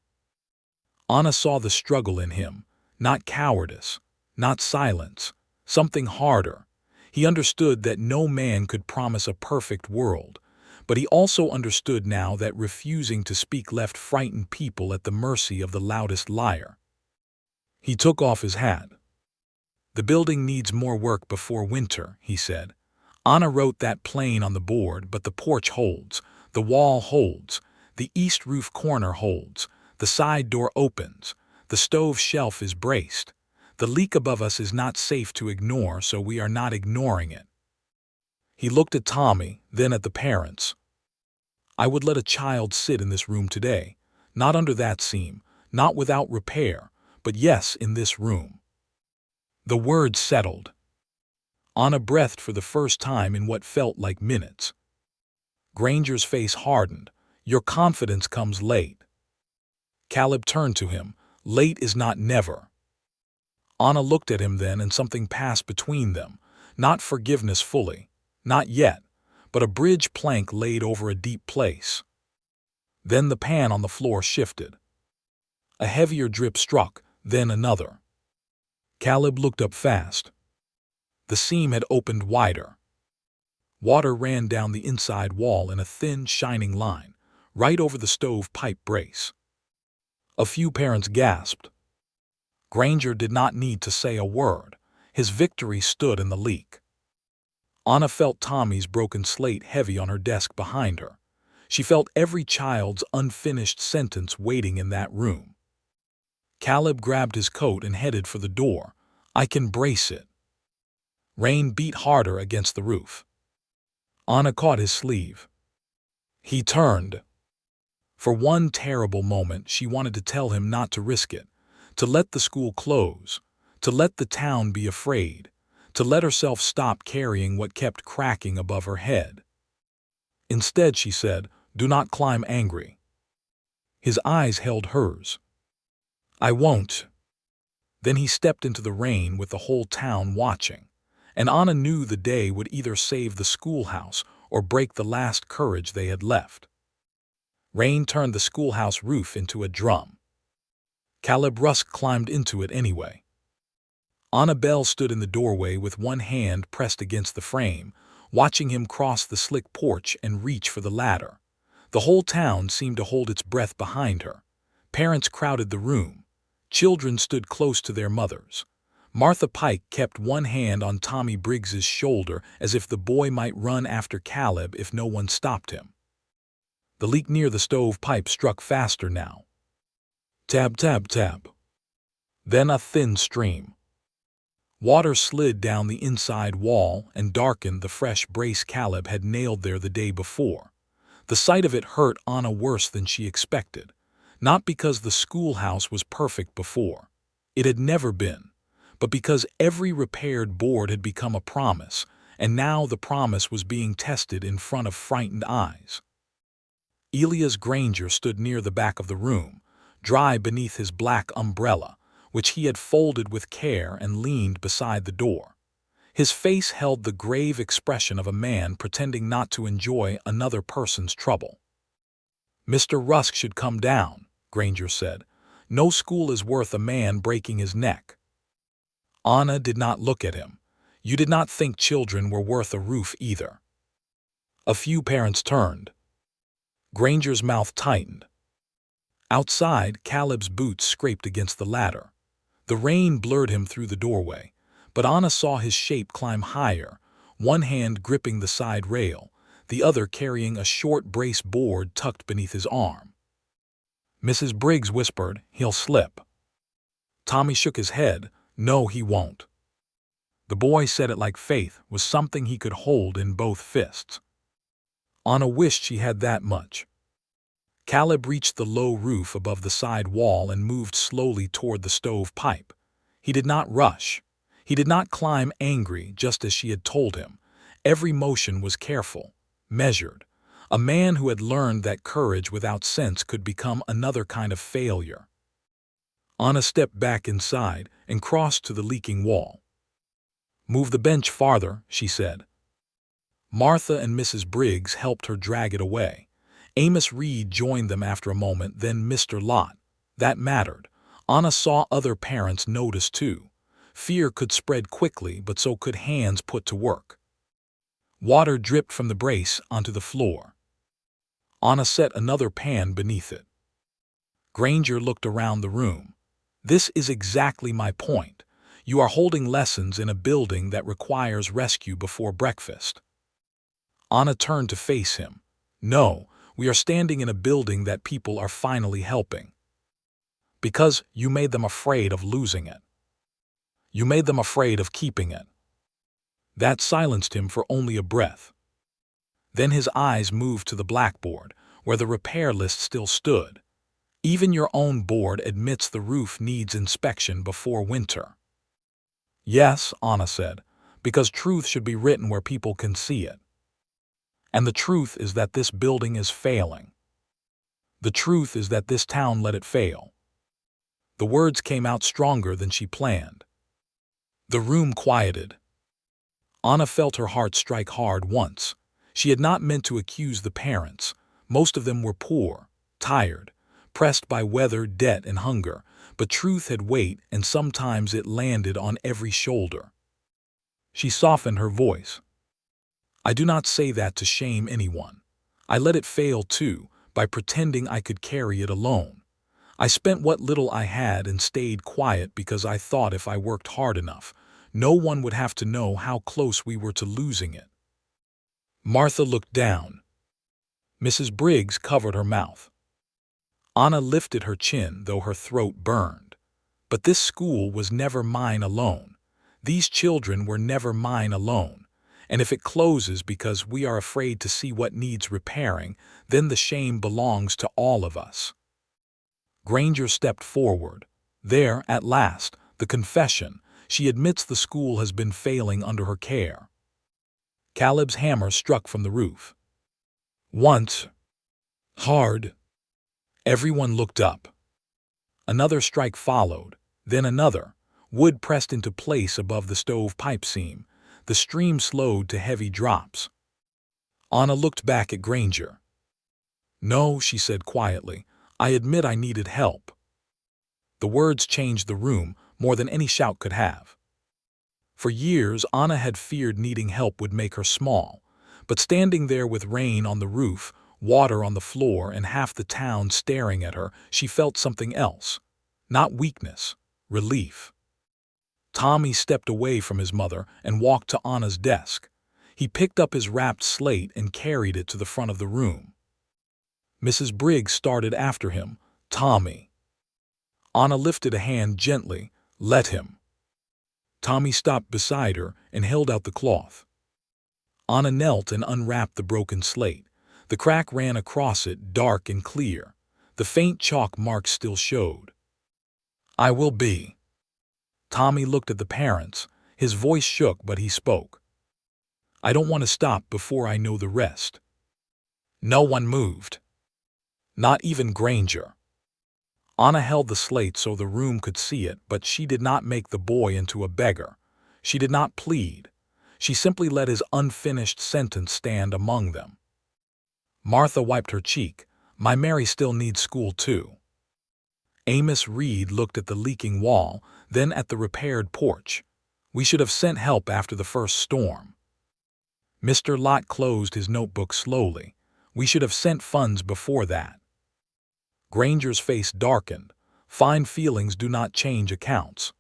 Anna saw the struggle in him, not cowardice, not silence, something harder. He understood that no man could promise a perfect world, but he also understood now that refusing to speak left frightened people at the mercy of the loudest liar. He took off his hat. "The building needs more work before winter," he said. "Anna wrote that plain on the board, but the porch holds, the wall holds, the east roof corner holds, the side door opens, the stove shelf is braced. The leak above us is not safe to ignore, so we are not ignoring it." He looked at Tommy, then at the parents. "I would let a child sit in this room today, not under that seam, not without repair, but yes, in this room." The words settled. Anna breathed for the first time in what felt like minutes. Granger's face hardened. "Your confidence comes late." Caleb turned to him. "Late is not never." Anna looked at him then, and something passed between them. Not forgiveness fully, not yet, but a bridge plank laid over a deep place. Then the pan on the floor shifted. A heavier drip struck, then another. Caleb looked up fast. The seam had opened wider. Water ran down the inside wall in a thin, shining line, right over the stove pipe brace. A few parents gasped. Granger did not need to say a word. His victory stood in the leak. Anna felt Tommy's broken slate heavy on her desk behind her. She felt every child's unfinished sentence waiting in that room. Caleb grabbed his coat and headed for the door. "I can brace it." Rain beat harder against the roof. Anna caught his sleeve. He turned. For one terrible moment, she wanted to tell him not to risk it, to let the school close, to let the town be afraid, to let herself stop carrying what kept cracking above her head. Instead, she said, "Do not climb angry." His eyes held hers. "I won't." Then he stepped into the rain with the whole town watching, and Anna knew the day would either save the schoolhouse or break the last courage they had left. Rain turned the schoolhouse roof into a drum. Caleb Rusk climbed into it anyway. Anna Bell stood in the doorway with one hand pressed against the frame, watching him cross the slick porch and reach for the ladder. The whole town seemed to hold its breath behind her. Parents crowded the room. Children stood close to their mothers. Martha Pike kept one hand on Tommy Briggs's shoulder as if the boy might run after Caleb if no one stopped him. The leak near the stove pipe struck faster now. Tab, tab, tab. Then a thin stream. Water slid down the inside wall and darkened the fresh brace Caleb had nailed there the day before. The sight of it hurt Anna worse than she expected. Not because the schoolhouse was perfect before. It had never been. But because every repaired board had become a promise, and now the promise was being tested in front of frightened eyes. Elias Granger stood near the back of the room, dry beneath his black umbrella, which he had folded with care and leaned beside the door. His face held the grave expression of a man pretending not to enjoy another person's trouble. "Mr. Rusk should come down," Granger said. "No school is worth a man breaking his neck." Anna did not look at him. You did not think children were worth a roof either. A few parents turned. Granger's mouth tightened. Outside, Caleb's boots scraped against the ladder. The rain blurred him through the doorway, but Anna saw his shape climb higher, one hand gripping the side rail, the other carrying a short brace board tucked beneath his arm. Mrs. Briggs whispered, "He'll slip." Tommy shook his head. "No, he won't." The boy said it like faith was something he could hold in both fists. Anna wished she had that much. Caleb reached the low roof above the side wall and moved slowly toward the stove pipe. He did not rush. He did not climb angry, just as she had told him. Every motion was careful, measured. A man who had learned that courage without sense could become another kind of failure. Anna stepped back inside and crossed to the leaking wall. "Move the bench farther," she said. Martha and Mrs. Briggs helped her drag it away. Amos Reed joined them after a moment, then Mr. Lott. That mattered. Anna saw other parents notice too. Fear could spread quickly, but so could hands put to work. Water dripped from the brace onto the floor. Anna set another pan beneath it. Granger looked around the room. This is exactly my point. You are holding lessons in a building that requires rescue before breakfast. Anna turned to face him. No, we are standing in a building that people are finally helping. Because you made them afraid of losing it. You made them afraid of keeping it. That silenced him for only a breath. Then his eyes moved to the blackboard, where the repair list still stood. Even your own board admits the roof needs inspection before winter. Yes, Anna said, because truth should be written where people can see it. And the truth is that this building is failing. The truth is that this town let it fail. The words came out stronger than she planned. The room quieted. Anna felt her heart strike hard once. She had not meant to accuse the parents. Most of them were poor, tired, pressed by weather, debt, and hunger, but truth had weight, and sometimes it landed on every shoulder. She softened her voice. I do not say that to shame anyone. I let it fail too, by pretending I could carry it alone. I spent what little I had and stayed quiet because I thought if I worked hard enough, no one would have to know how close we were to losing it. Martha looked down. Mrs. Briggs covered her mouth. Anna lifted her chin, though her throat burned. But this school was never mine alone. These children were never mine alone. And if it closes because we are afraid to see what needs repairing, then the shame belongs to all of us. Granger stepped forward. There, at last, the confession. She admits the school has been failing under her care. Caleb's hammer struck from the roof. Once. Hard. Everyone looked up. Another strike followed, then another. Wood pressed into place above the stovepipe seam. The stream slowed to heavy drops. Anna looked back at Granger. No, she said quietly, I admit I needed help. The words changed the room more than any shout could have. For years, Anna had feared needing help would make her small, but standing there with rain on the roof, water on the floor, and half the town staring at her, she felt something else. Not weakness, relief. Tommy stepped away from his mother and walked to Anna's desk. He picked up his wrapped slate and carried it to the front of the room. Mrs. Briggs started after him. Tommy. Anna lifted a hand gently. Let him. Tommy stopped beside her and held out the cloth. Anna knelt and unwrapped the broken slate. The crack ran across it, dark and clear. The faint chalk marks still showed. I will be. Tommy looked at the parents. His voice shook, but he spoke. I don't want to stop before I know the rest. No one moved. Not even Granger. Anna held the slate so the room could see it, but she did not make the boy into a beggar. She did not plead. She simply let his unfinished sentence stand among them. Martha wiped her cheek. My Mary still needs school too. Amos Reed looked at the leaking wall, then at the repaired porch. We should have sent help after the first storm. Mr. Lott closed his notebook slowly. We should have sent funds before that. Granger's face darkened. Fine feelings do not change accounts.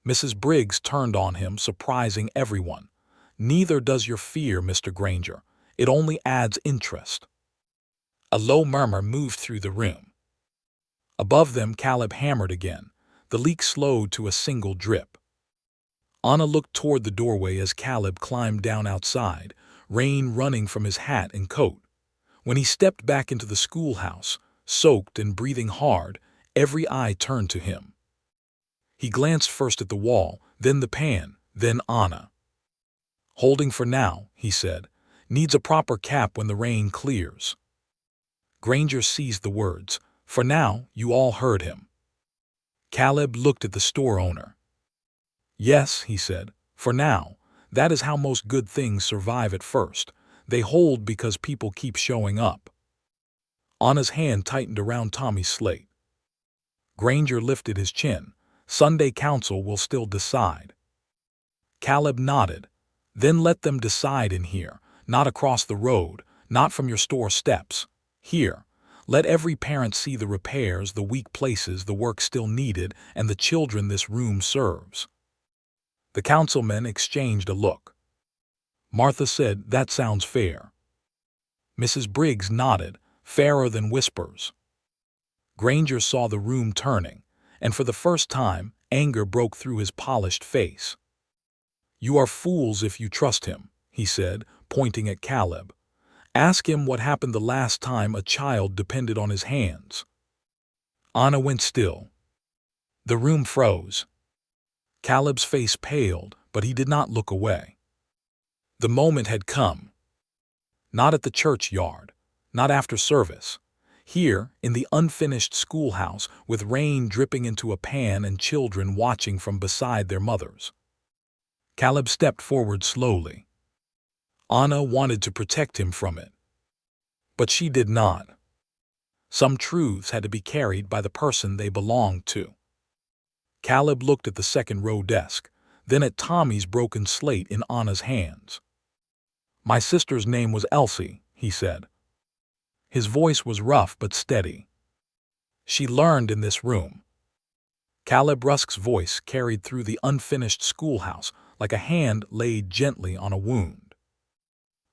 Mrs. Briggs turned on him, surprising everyone. Neither does your fear, Mr. Granger. It only adds interest. A low murmur moved through the room. Above them, Caleb hammered again. The leak slowed to a single drip. Anna looked toward the doorway as Caleb climbed down outside, rain running from his hat and coat. When he stepped back into the schoolhouse, soaked and breathing hard, every eye turned to him. He glanced first at the wall, then the pan, then Anna. Holding for now, he said. Needs a proper cap when the rain clears. Granger seized the words. For now, you all heard him. Caleb looked at the store owner. Yes, he said, for now. That is how most good things survive at first. They hold because people keep showing up. Anna's hand tightened around Tommy's slate. Granger lifted his chin. Sunday council will still decide. Caleb nodded. Then let them decide in here, not across the road, not from your store steps. Here, Let every parent see the repairs, the weak places, the work still needed, and the children this room serves." The councilmen exchanged a look. Martha said, "That sounds fair." Mrs. Briggs nodded, "Fairer than whispers." Granger saw the room turning, and for the first time, anger broke through his polished face. "You are fools if you trust him," he said, pointing at Caleb. "Ask him what happened the last time a child depended on his hands." Anna went still. The room froze. Caleb's face paled, but he did not look away. The moment had come. Not at the churchyard, not after service. Here, in the unfinished schoolhouse, with rain dripping into a pan and children watching from beside their mothers. Caleb stepped forward slowly. Anna wanted to protect him from it. But she did not. Some truths had to be carried by the person they belonged to. Caleb looked at the second-row desk, then at Tommy's broken slate in Anna's hands. "My sister's name was Elsie," he said. His voice was rough but steady. "She learned in this room." Caleb Rusk's voice carried through the unfinished schoolhouse like a hand laid gently on a wound.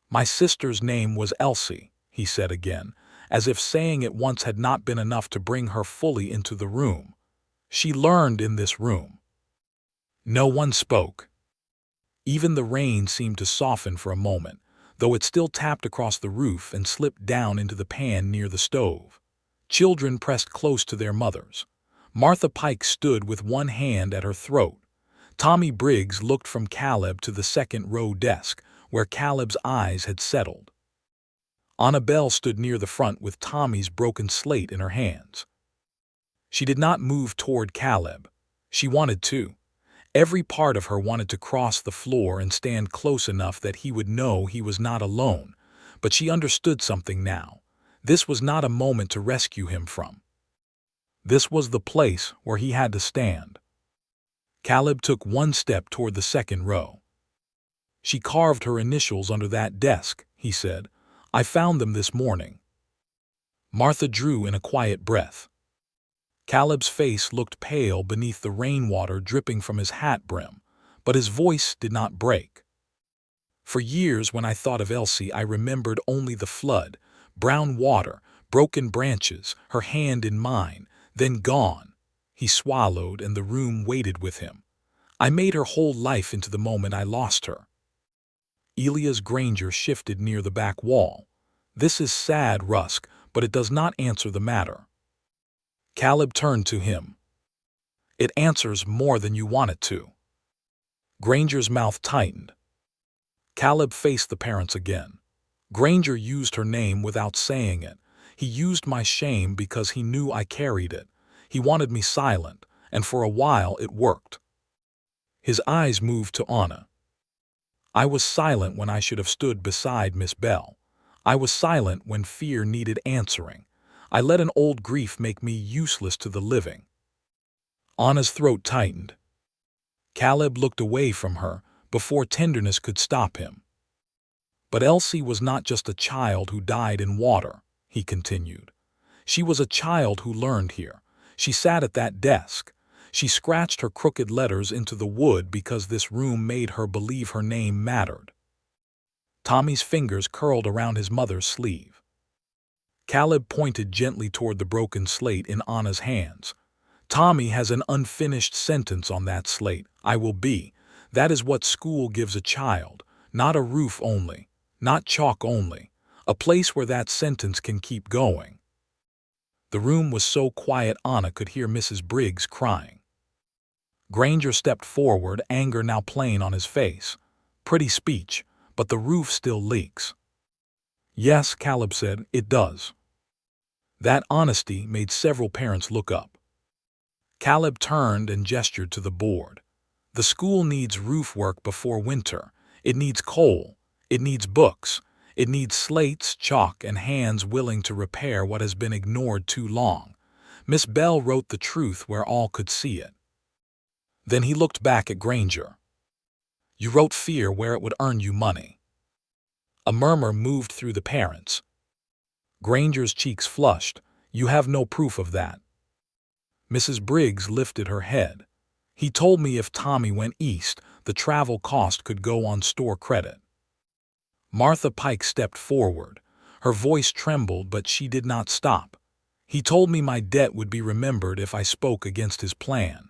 "My sister's name was Elsie," he said again, as if saying it once had not been enough to bring her fully into the room. "She learned in this room." No one spoke. Even the rain seemed to soften for a moment, though it still tapped across the roof and slipped down into the pan near the stove. Children pressed close to their mothers. Martha Pike stood with one hand at her throat. Tommy Briggs looked from Caleb to the second-row desk, where Caleb's eyes had settled. Annabelle stood near the front with Tommy's broken slate in her hands. She did not move toward Caleb. She wanted to. Every part of her wanted to cross the floor and stand close enough that he would know he was not alone, but she understood something now. This was not a moment to rescue him from. This was the place where he had to stand. Caleb took one step toward the second row. "She carved her initials under that desk," he said. "I found them this morning." Martha drew in a quiet breath. Caleb's face looked pale beneath the rainwater dripping from his hat brim, but his voice did not break. "For years when I thought of Elsie, I remembered only the flood, brown water, broken branches, her hand in mine, then gone." He swallowed and the room waited with him. "I made her whole life into the moment I lost her." Elias Granger shifted near the back wall. "This is sad, Rusk, but it does not answer the matter." Caleb turned to him. "It answers more than you want it to." Granger's mouth tightened. Caleb faced the parents again. "Granger used her name without saying it. He used my shame because he knew I carried it. He wanted me silent, and for a while it worked." His eyes moved to Anna. "I was silent when I should have stood beside Miss Bell. I was silent when fear needed answering. I let an old grief make me useless to the living." Anna's throat tightened. Caleb looked away from her before tenderness could stop him. "But Elsie was not just a child who died in water," he continued. "She was a child who learned here. She sat at that desk. She scratched her crooked letters into the wood because this room made her believe her name mattered." Tommy's fingers curled around his mother's sleeve. Caleb pointed gently toward the broken slate in Anna's hands. "Tommy has an unfinished sentence on that slate. I will be. That is what school gives a child. Not a roof only. Not chalk only. A place where that sentence can keep going." The room was so quiet Anna could hear Mrs. Briggs crying. Granger stepped forward, anger now plain on his face. "Pretty speech, but the roof still leaks." "Yes," Caleb said, "it does." That honesty made several parents look up. Caleb turned and gestured to the board. "The school needs roof work before winter. It needs coal. It needs books. It needs slates, chalk, and hands willing to repair what has been ignored too long. Miss Bell wrote the truth where all could see it." Then he looked back at Granger. "You wrote fear where it would earn you money." A murmur moved through the parents. Granger's cheeks flushed. You have no proof of that. Mrs. Briggs lifted her head. He told me if Tommy went east, the travel cost could go on store credit. Martha Pike stepped forward. Her voice trembled, but she did not stop. He told me my debt would be remembered if I spoke against his plan.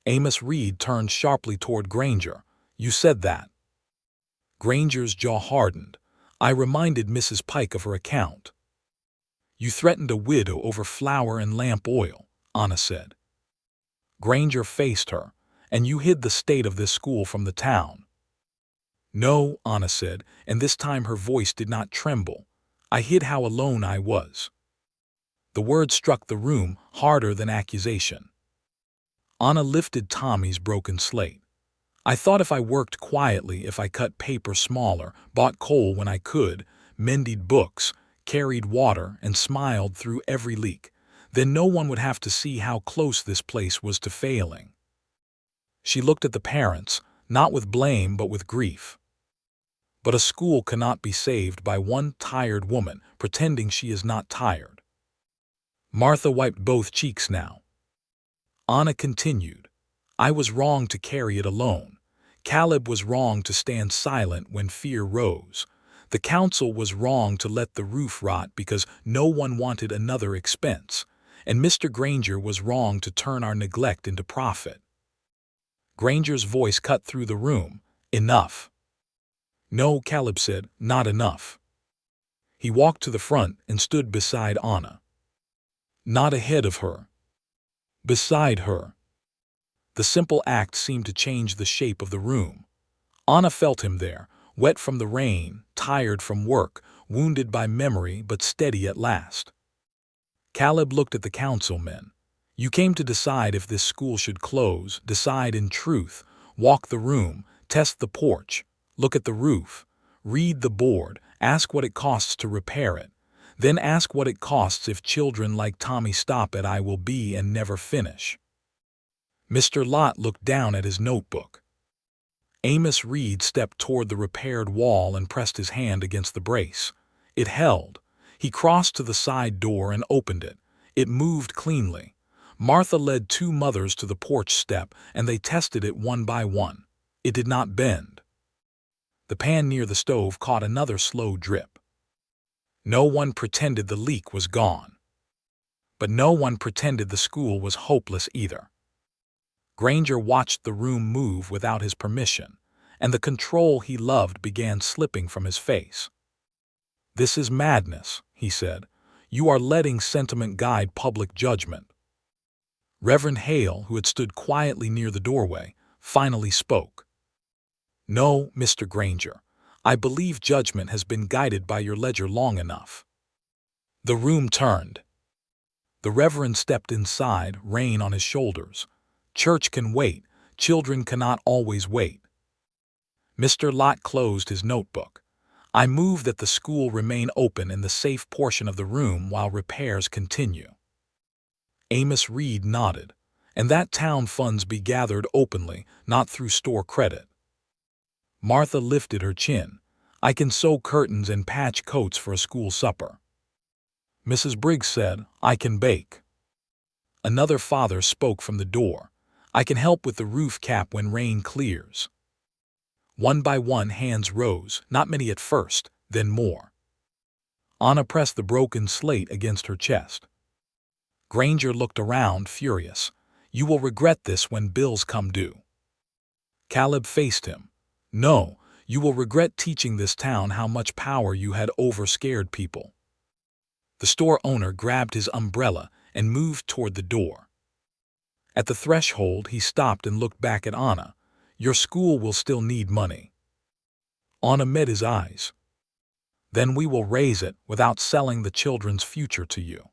Amos Reed turned sharply toward Granger. You said that. Granger's jaw hardened. I reminded Mrs. Pike of her account. You threatened a widow over flour and lamp oil, Anna said. Granger faced her. And you hid the state of this school from the town. No, Anna said, and this time her voice did not tremble. I hid how alone I was. The word struck the room harder than accusation. Anna lifted Tommy's broken slate. I thought if I worked quietly, if I cut paper smaller, bought coal when I could, mended books, carried water, and smiled through every leak, then no one would have to see how close this place was to failing. She looked at the parents, not with blame but with grief. But a school cannot be saved by one tired woman pretending she is not tired. Martha wiped both cheeks now. Anna continued. I was wrong to carry it alone. Caleb was wrong to stand silent when fear rose. The council was wrong to let the roof rot because no one wanted another expense. And Mr. Granger was wrong to turn our neglect into profit. Granger's voice cut through the room. Enough. No, Caleb said, not enough. He walked to the front and stood beside Anna. Not ahead of her. Beside her. The simple act seemed to change the shape of the room. Anna felt him there, wet from the rain, tired from work, wounded by memory but steady at last. Caleb looked at the councilmen. You came to decide if this school should close, decide in truth, walk the room, test the porch, look at the roof, read the board, ask what it costs to repair it, then ask what it costs if children like Tommy stop at I will be and never finish. Mr. Lott looked down at his notebook. Amos Reed stepped toward the repaired wall and pressed his hand against the brace. It held. He crossed to the side door and opened it. It moved cleanly. Martha led two mothers to the porch step, and they tested it one by one. It did not bend. The pan near the stove caught another slow drip. No one pretended the leak was gone. But no one pretended the school was hopeless either. Granger watched the room move without his permission, and the control he loved began slipping from his face. This is madness, he said. You are letting sentiment guide public judgment. Reverend Hale, who had stood quietly near the doorway, finally spoke. No, Mr. Granger, I believe judgment has been guided by your ledger long enough. The room turned. The Reverend stepped inside, rein on his shoulders. Church can wait, children cannot always wait. Mr. Lott closed his notebook. I move that the school remain open in the safe portion of the room while repairs continue. Amos Reed nodded, and that town funds be gathered openly, not through store credit. Martha lifted her chin. I can sew curtains and patch coats for a school supper. Mrs. Briggs said, I can bake. Another father spoke from the door. I can help with the roof cap when rain clears. One by one hands rose, not many at first, then more. Anna pressed the broken slate against her chest. Granger looked around, furious. You will regret this when bills come due. Caleb faced him. No, you will regret teaching this town how much power you had over scared people. The store owner grabbed his umbrella and moved toward the door. At the threshold, he stopped and looked back at Anna. Your school will still need money. Anna met his eyes. Then we will raise it without selling the children's future to you.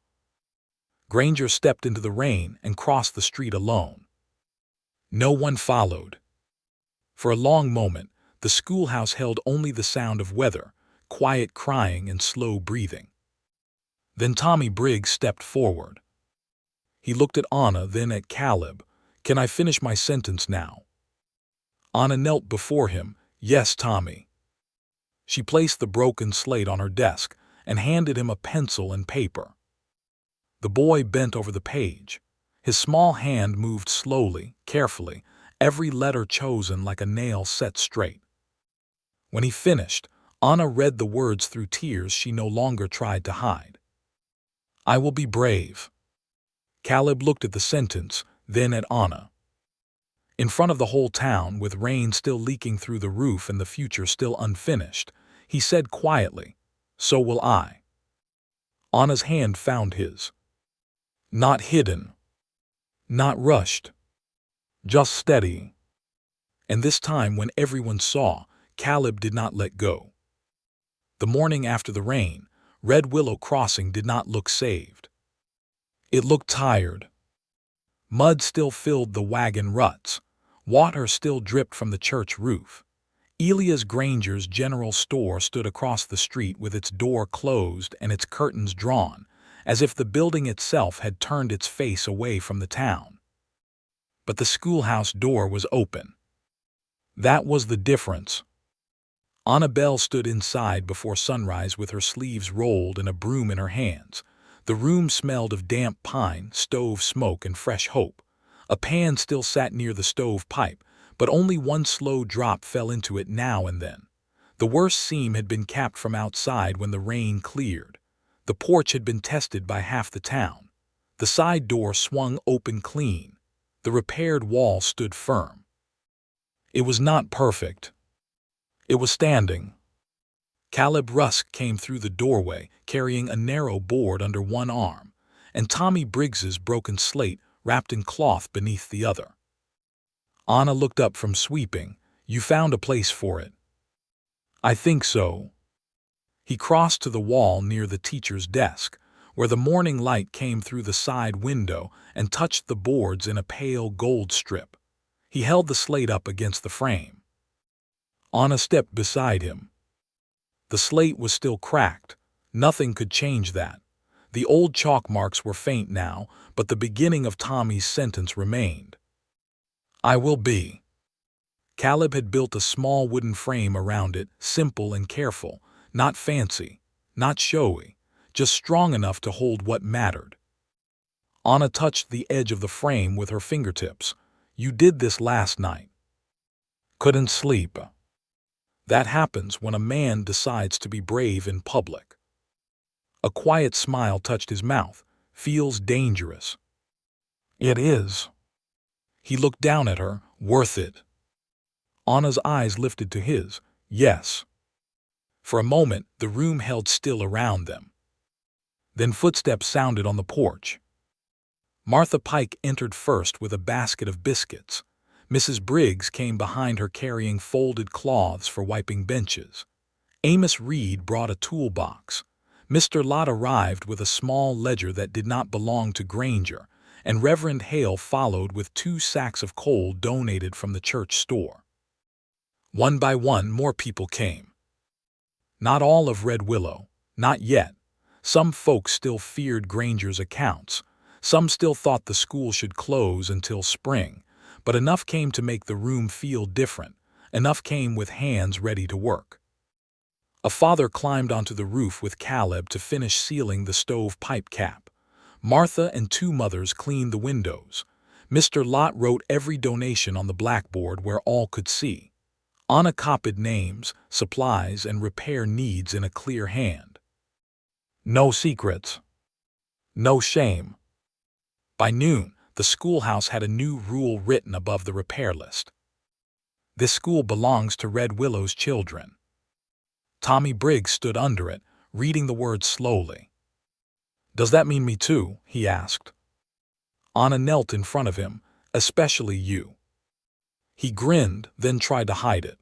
Granger stepped into the rain and crossed the street alone. No one followed. For a long moment, the schoolhouse held only the sound of weather, quiet crying and slow breathing. Then Tommy Briggs stepped forward. He looked at Anna, then at Caleb. Can I finish my sentence now? Anna knelt before him. Yes, Tommy. She placed the broken slate on her desk, and handed him a pencil and paper. The boy bent over the page. His small hand moved slowly, carefully, every letter chosen like a nail set straight. When he finished, Anna read the words through tears she no longer tried to hide. "I will be brave." Caleb looked at the sentence, then at Anna. In front of the whole town, with rain still leaking through the roof and the future still unfinished, he said quietly, "So will I." Anna's hand found his. Not hidden. Not rushed. Just steady. And this time, when everyone saw, Caleb did not let go. The morning after the rain, Red Willow Crossing did not look saved. It looked tired. Mud still filled the wagon ruts. Water still dripped from the church roof. Elias Granger's general store stood across the street with its door closed and its curtains drawn, as if the building itself had turned its face away from the town. But the schoolhouse door was open. That was the difference. Annabelle stood inside before sunrise with her sleeves rolled and a broom in her hands. The room smelled of damp pine, stove smoke, and fresh hope. A pan still sat near the stove pipe, but only one slow drop fell into it now and then. The worst seam had been capped from outside when the rain cleared. The porch had been tested by half the town. The side door swung open clean. The repaired wall stood firm. It was not perfect. It was standing. Caleb Rusk came through the doorway, carrying a narrow board under one arm, and Tommy Briggs's broken slate wrapped in cloth beneath the other. Anna looked up from sweeping. "You found a place for it." "I think so." He crossed to the wall near the teacher's desk, where the morning light came through the side window and touched the boards in a pale gold strip. He held the slate up against the frame. Anna stepped beside him. The slate was still cracked. Nothing could change that. The old chalk marks were faint now, but the beginning of Tommy's sentence remained. "I will be." Caleb had built a small wooden frame around it, simple and careful, not fancy, not showy, just strong enough to hold what mattered. Anna touched the edge of the frame with her fingertips. "You did this last night." "Couldn't sleep." That happens when a man decides to be brave in public. A quiet smile touched his mouth. "Feels dangerous." "It is." He looked down at her. "Worth it." Anna's eyes lifted to his. "Yes." For a moment, the room held still around them. Then footsteps sounded on the porch. Martha Pike entered first with a basket of biscuits. Mrs. Briggs came behind her carrying folded cloths for wiping benches. Amos Reed brought a toolbox. Mr. Lott arrived with a small ledger that did not belong to Granger, and Reverend Hale followed with 2 sacks of coal donated from the church store. One by one, more people came. Not all of Red Willow, not yet. Some folks still feared Granger's accounts. Some still thought the school should close until spring. But enough came to make the room feel different. Enough came with hands ready to work. A father climbed onto the roof with Caleb to finish sealing the stove pipe cap. Martha and 2 mothers cleaned the windows. Mr. Lott wrote every donation on the blackboard where all could see. Anna copied names, supplies, and repair needs in a clear hand. No secrets. No shame. By noon, the schoolhouse had a new rule written above the repair list. "This school belongs to Red Willow's children." Tommy Briggs stood under it, reading the words slowly. "Does that mean me too?" he asked. Anna knelt in front of him. "Especially you." He grinned, then tried to hide it.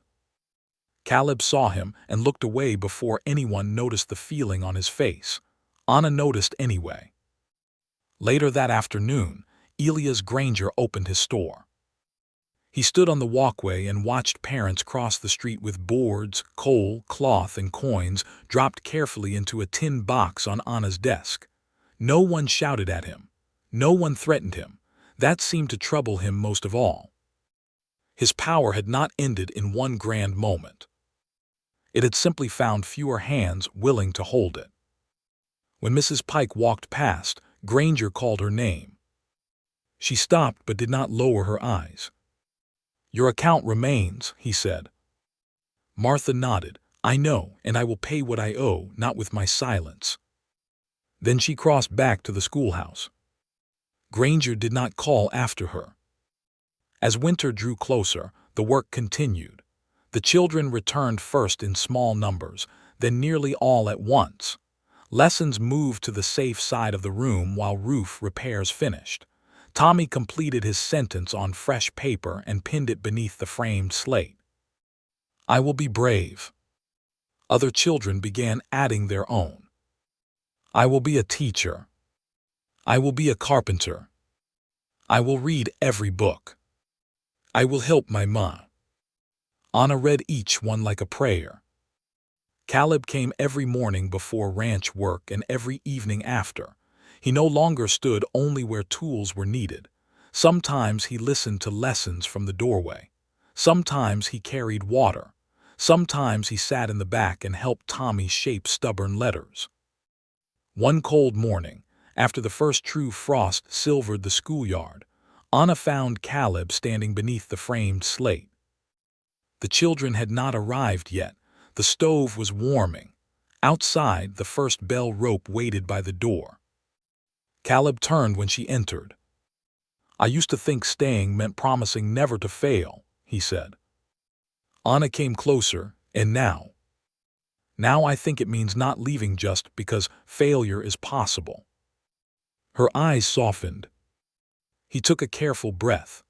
Caleb saw him and looked away before anyone noticed the feeling on his face. Anna noticed anyway. Later that afternoon, Elias Granger opened his store. He stood on the walkway and watched parents cross the street with boards, coal, cloth, and coins dropped carefully into a tin box on Anna's desk. No one shouted at him. No one threatened him. That seemed to trouble him most of all. His power had not ended in one grand moment. It had simply found fewer hands willing to hold it. When Mrs. Pike walked past, Granger called her name. She stopped but did not lower her eyes. "Your account remains," he said. Martha nodded. "I know, and I will pay what I owe, not with my silence." Then she crossed back to the schoolhouse. Granger did not call after her. As winter drew closer, the work continued. The children returned first in small numbers, then nearly all at once. Lessons moved to the safe side of the room while roof repairs finished. Tommy completed his sentence on fresh paper and pinned it beneath the framed slate. "I will be brave." Other children began adding their own. "I will be a teacher." "I will be a carpenter." "I will read every book." "I will help my ma." Anna read each one like a prayer. Caleb came every morning before ranch work and every evening after. He no longer stood only where tools were needed. Sometimes he listened to lessons from the doorway. Sometimes he carried water. Sometimes he sat in the back and helped Tommy shape stubborn letters. One cold morning, after the first true frost silvered the schoolyard, Anna found Caleb standing beneath the framed slate. The children had not arrived yet. The stove was warming. Outside, the first bell rope waited by the door. Caleb turned when she entered. "I used to think staying meant promising never to fail," he said. Anna came closer, "And now? Now I think it means not leaving just because failure is possible." Her eyes softened. He took a careful breath.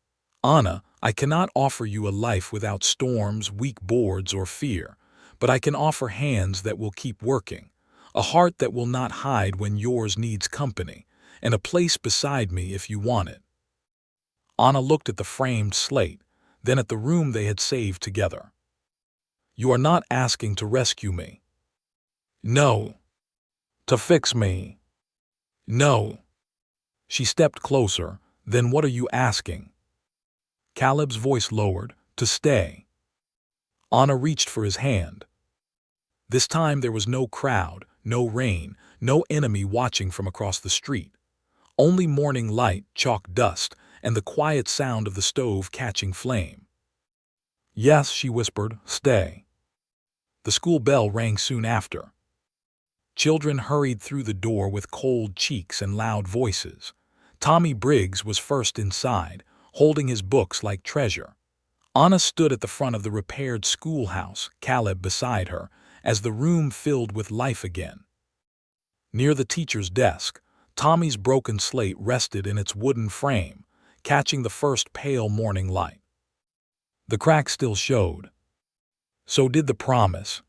"Anna, I cannot offer you a life without storms, weak boards, or fear, but I can offer hands that will keep working, a heart that will not hide when yours needs company, and a place beside me if you want it." Anna looked at the framed slate, then at the room they had saved together. "You are not asking to rescue me." "No." "To fix me." "No." She stepped closer. "Then what are you asking?" Caleb's voice lowered. "To stay." Anna reached for his hand. This time there was no crowd, no rain, no enemy watching from across the street. Only morning light, chalk dust, and the quiet sound of the stove catching flame. "Yes," she whispered, "stay." The school bell rang soon after. Children hurried through the door with cold cheeks and loud voices. Tommy Briggs was first inside, holding his books like treasure. Anna stood at the front of the repaired schoolhouse, Caleb beside her, as the room filled with life again. Near the teacher's desk, Tommy's broken slate rested in its wooden frame, catching the first pale morning light. The crack still showed. So did the promise,